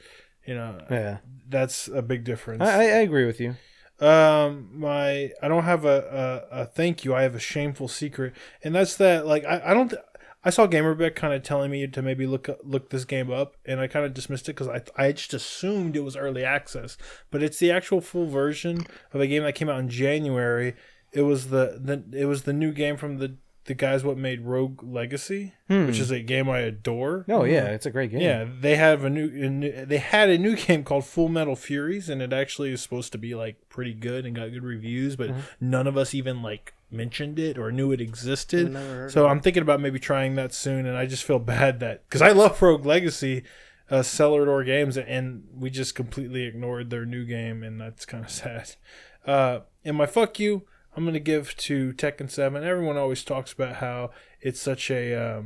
Yeah, that's a big difference. I agree with you. I don't have a thank you. I have a shameful secret, and that's that. Like, I saw Gamerbeck kind of telling me to maybe look this game up, and I kind of dismissed it because I just assumed it was early access, but it's the actual full version of a game that came out in January. It was the new game from the guys what made Rogue Legacy, which is a game I adore. Oh yeah, it's a great game. Yeah, they had a new game called Full Metal Furies, and it actually is supposed to be like pretty good and got good reviews, but none of us even like mentioned it or knew it existed. So I'm thinking about maybe trying that soon, and I just feel bad that because I love Rogue Legacy, Cellar Door Games, and we just completely ignored their new game, and that's kind of sad. And my fuck you, I'm going to give to Tekken 7. Everyone always talks about how it's such a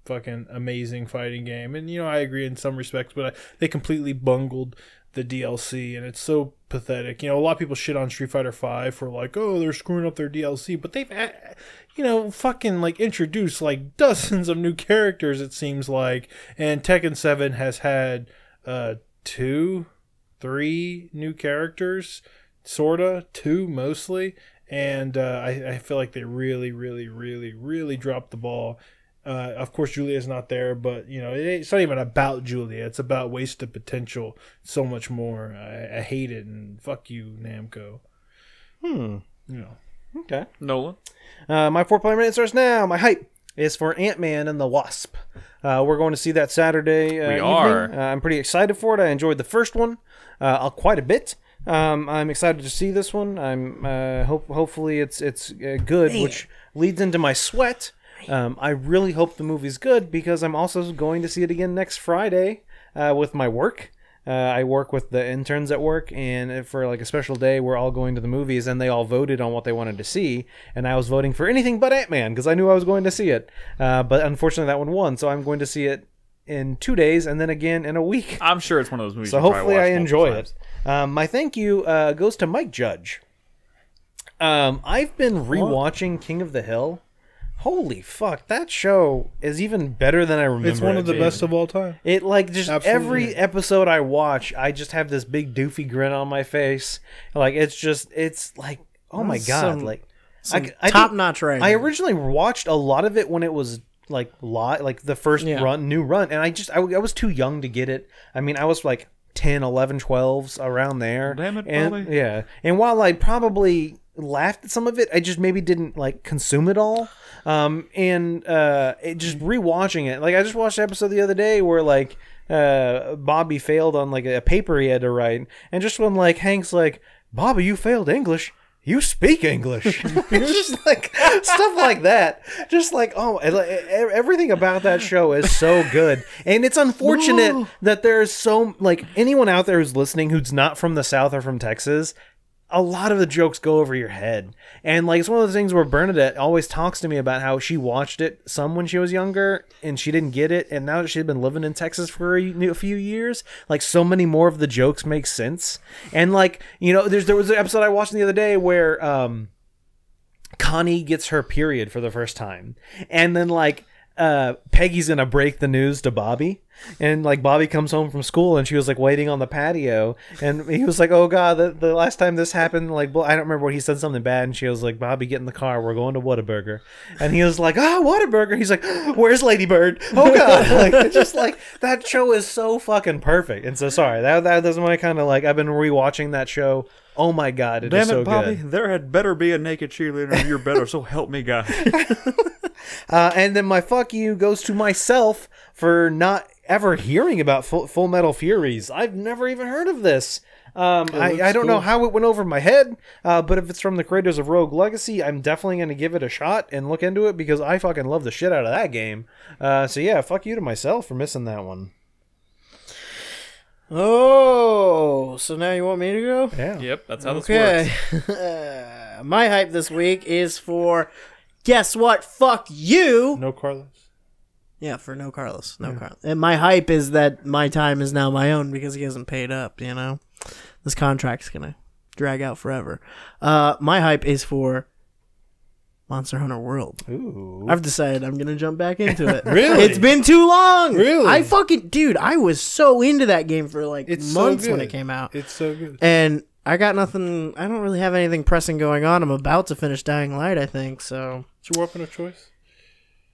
fucking amazing fighting game. And, I agree in some respects, but they completely bungled the DLC, and it's so pathetic. A lot of people shit on Street Fighter 5 for like, oh, they're screwing up their DLC, but they've, fucking like introduced like dozens of new characters, it seems like. And Tekken 7 has had 2, 3 new characters, sorta, 2 mostly. And I feel like they really, really, really, really dropped the ball. Of course, Julia's not there, but it's not even about Julia. It's about wasted potential. So much more. I hate it, and fuck you, Namco. Okay. Nolan? My 4-player minute starts now. My hype is for Ant-Man and the Wasp. We're going to see that Saturday evening. I'm pretty excited for it. I enjoyed the first one quite a bit. I'm excited to see this one. I'm hopefully it's good, which leads into my sweat. I really hope the movie's good because I'm also going to see it again next Friday with my work. I work with the interns at work, and for like a special day, we're all going to the movies, and they all voted on what they wanted to see, and I was voting for anything but Ant-Man because I knew I was going to see it. But unfortunately, that one won, so I'm going to see it in 2 days and then again in a week. I'm sure it's one of those movies. So hopefully I enjoy it. My thank you goes to Mike Judge. I've been rewatching King of the Hill. Holy fuck, that show is even better than I remember. It's one of the best of all time. It like just Absolutely. Every episode I watch, I just have this big doofy grin on my face. Like it's like, oh my god, like I top notch right. I originally watched a lot of it when it was like the first new run, and I was too young to get it. I mean, I was like 10, 11, 12s around there. Damn it, and, Bobby. yeah. And while I probably laughed at some of it, I just maybe didn't like consume it all. It just rewatching it, like I just watched an episode the other day where like Bobby failed on like a paper he had to write, and just when like Hank's like, Bobby, you failed English. You speak English. It's just like stuff like that. Just like, oh, everything about that show is so good. And it's unfortunate that there's so, like, anyone out there who's listening who's not from the South or from Texas, a lot of the jokes go over your head. And like, it's one of those things where Bernadette always talks to me about how she watched it some when she was younger and she didn't get it. And now that she's been living in Texas for a few years, like so many more of the jokes make sense. And like, you know, there was an episode I watched the other day where Connie gets her period for the first time. And then like, Peggy's gonna break the news to Bobby, and like Bobby comes home from school and she was like waiting on the patio, and he was like, oh god, the last time this happened, like, I don't remember what he said, something bad, and she was like, Bobby, get in the car, we're going to Whataburger. And he was like, Whataburger. He's like, where's Lady Bird? Oh god. Like, it's just like, that show is so fucking perfect. And so sorry, that's my kind of like, I've been rewatching that show. Oh my god, it is so Bobby, good. there had better be a naked cheerleader in your bed, so help me God. And then my fuck you goes to myself for not ever hearing about Full Metal Furies. I've never even heard of this. I don't know how it went over my head, but if it's from the creators of Rogue Legacy, I'm definitely going to give it a shot and look into it because I fucking love the shit out of that game. So yeah, fuck you to myself for missing that one. Oh, so now you want me to go? Yeah. Yep, that's how this works. My hype this week is for, guess what? Fuck you. No Carlos. Yeah, for no Carlos. No Carlos. And my hype is that my time is now my own because he hasn't paid up, you know? This contract's going to drag out forever. My hype is for Monster Hunter World. Ooh. I've decided I'm going to jump back into it. Really? It's been too long. Really? Dude, I was so into that game for like It's months so when good. it came out. It's so good. And I got nothing, I don't really have anything pressing going on. I'm about to finish Dying Light, I think, so. Is your weapon of choice?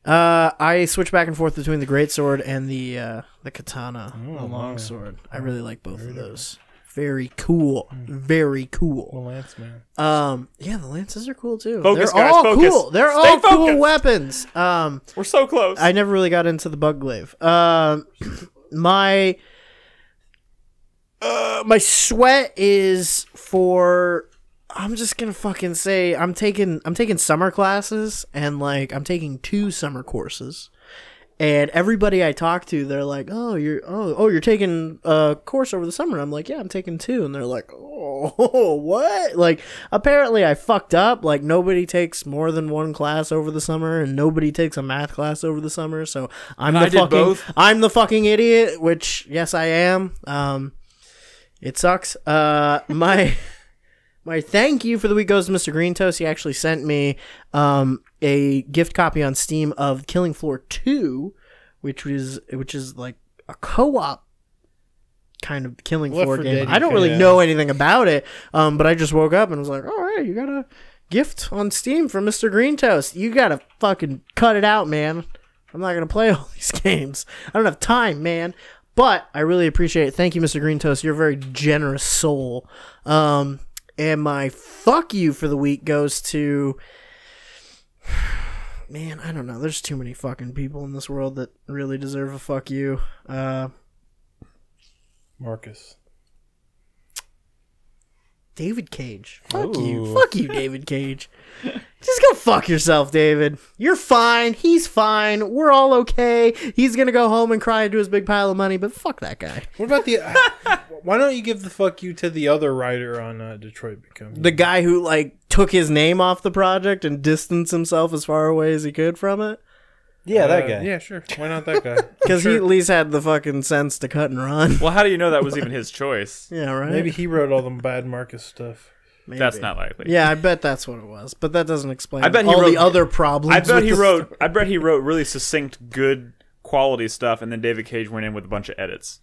I switch back and forth between the greatsword and the katana, the wow. longsword. I really like both of those. Very cool. Very cool. The lance, man. Yeah, the lances are cool too. Focus, They're guys, all focus. cool. They're Stay all cool focused. weapons. We're so close. I never really got into the bug glaive. My sweat is for. I'm just gonna fucking say I'm taking summer classes and like I'm taking 2 summer courses, and everybody I talk to, they're like, you're taking a course over the summer. I'm like, yeah, I'm taking 2, and they're like, oh, what? Like, apparently I fucked up. Like, nobody takes more than 1 class over the summer, and nobody takes a math class over the summer. So I'm the fucking idiot. Which yes, I am. It sucks. My thank you for the week goes to Mr. Green Toast. He actually sent me a gift copy on Steam of Killing Floor 2, which is like a co-op kind of Killing Left Floor 4 game. Dead, I don't really know anything about it, but I just woke up and was like, oh, hey, you got a gift on Steam from Mr. Green Toast. You got to fucking cut it out, man. I'm not going to play all these games. I don't have time, man. But I really appreciate it. Thank you, Mr. Green Toast. You're a very generous soul. And my fuck you for the week goes to, man, I don't know. There's too many fucking people in this world that really deserve a fuck you. Marcus. David Cage. Fuck you. Fuck you, David Cage. Just go fuck yourself, David. You're fine. He's fine. We're all okay. He's going to go home and cry into his big pile of money, but fuck that guy. What about the... why don't you give the fuck you to the other writer on Detroit Become Human? The guy who, like, took his name off the project and distanced himself as far away as he could from it? Yeah, that guy. Yeah, sure. Why not that guy? Because he at least had the fucking sense to cut and run. Well, how do you know that was even his choice? Yeah, right? Maybe he wrote all the bad Marcus stuff. Maybe. That's not likely. Yeah, I bet that's what it was. But that doesn't explain I bet he all wrote- the other problems. I bet with he the wrote. story. I bet he wrote really succinct, good quality stuff, and then David Cage went in with a bunch of edits.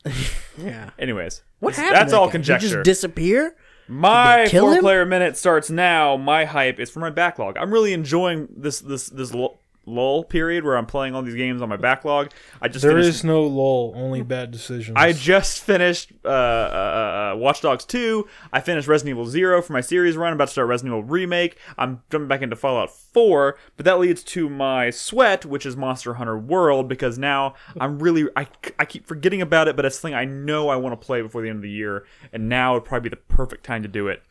Yeah. Anyways, What happened? That's to that all guy? conjecture. Did he just disappear? My Did they kill him? 4-player minute starts now. My hype is for my backlog. I'm really enjoying this lull period where I'm playing all these games on my backlog. There is no lull, only bad decisions. I just finished Watch Dogs 2. I finished Resident Evil 0 for my series run. I'm about to start Resident Evil Remake. I'm jumping back into Fallout 4, but that leads to my sweat, which is Monster Hunter World, because now I'm really... I keep forgetting about it, but it's something I know I want to play before the end of the year, and now would probably be the perfect time to do it.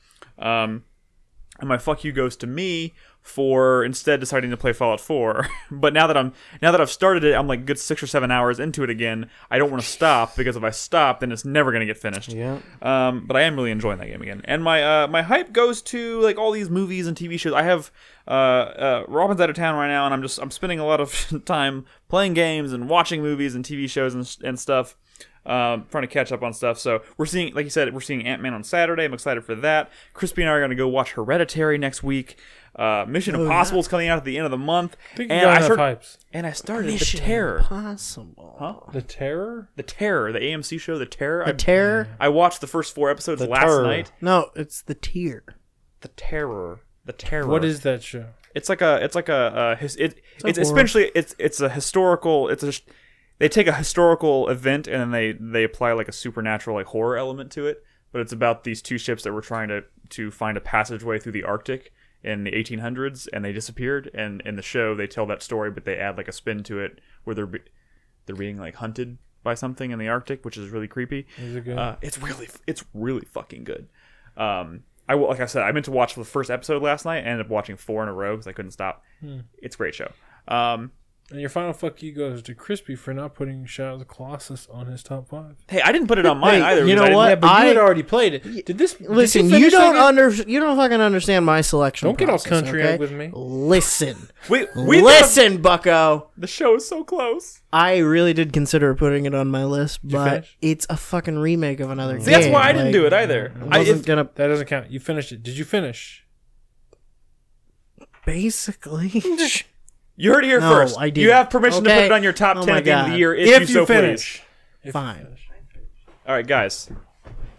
And my fuck you goes to me for instead deciding to play Fallout 4. But now that I've started it, I'm like a good 6 or 7 hours into it again. I don't want to stop, because if I stop, then it's never gonna get finished. Yeah. But I am really enjoying that game again. And my hype goes to like all these movies and TV shows. I have Robin's out of town right now, and I'm spending a lot of time playing games and watching movies and TV shows and stuff. Trying to catch up on stuff. So we're seeing, like you said, we're seeing Ant-Man on Saturday. I'm excited for that. Crispy and I are going to go watch Hereditary next week. Mission Impossible is coming out at the end of the month. I started Mission The Terror. Impossible. Huh? The Terror? The Terror, the AMC show, The Terror. The Terror? I watched the first 4 episodes last night. No, it's The Tier. The Terror. The Terror. What is that show? It's essentially a historical. They take a historical event and then they apply like a supernatural like horror element to it. But it's about these 2 ships that were trying to find a passageway through the Arctic in the 1800s, and they disappeared. And in the show they tell that story, but they add like a spin to it where they're being like hunted by something in the Arctic, which is really creepy. Is it good? It's really fucking good. Like I said, I meant to watch the first episode last night. I ended up watching 4 in a row because I couldn't stop. It's a great show. And your final fuck you goes to Crispy for not putting Shadow of the Colossus on his top 5. Hey, I didn't put it on mine either. You know what? Yeah, but you had already played it. Listen, you don't fucking understand my selection. Don't get all process, country okay? with me. Listen, we listen, Bucko. The show is so close. I really did consider putting it on my list, but finish? it's a fucking remake of another game. That's why I didn't do it either. That doesn't count. You finished it. Did you finish? Basically. You heard it here first. I didn't. You have permission to put it on your top 10 game of the year if you so finish. please. Fine. All right, guys.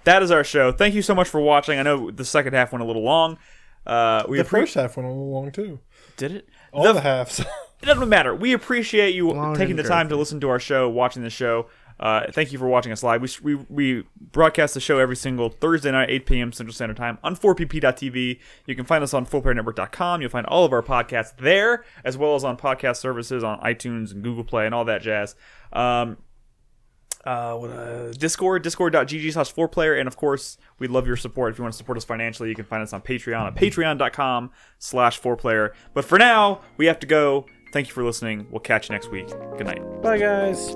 That is our show. Thank you so much for watching. I know the second half went a little long. The first half went a little long, too. Did it? All the halves. It doesn't matter. We appreciate you taking the time to listen to our show, watching the show. Thank you for watching us live. We broadcast the show every single Thursday night, 8 p.m. Central Standard Time on 4pp.tv. You can find us on FullPlayerNetwork.com. You'll find all of our podcasts there, as well as on podcast services on iTunes and Google Play and all that jazz. Discord.gg/4Player. And of course, we'd love your support. If you want to support us financially, you can find us on Patreon at patreon.com/4Player. But for now, we have to go. Thank you for listening. We'll catch you next week. Good night. Bye, guys.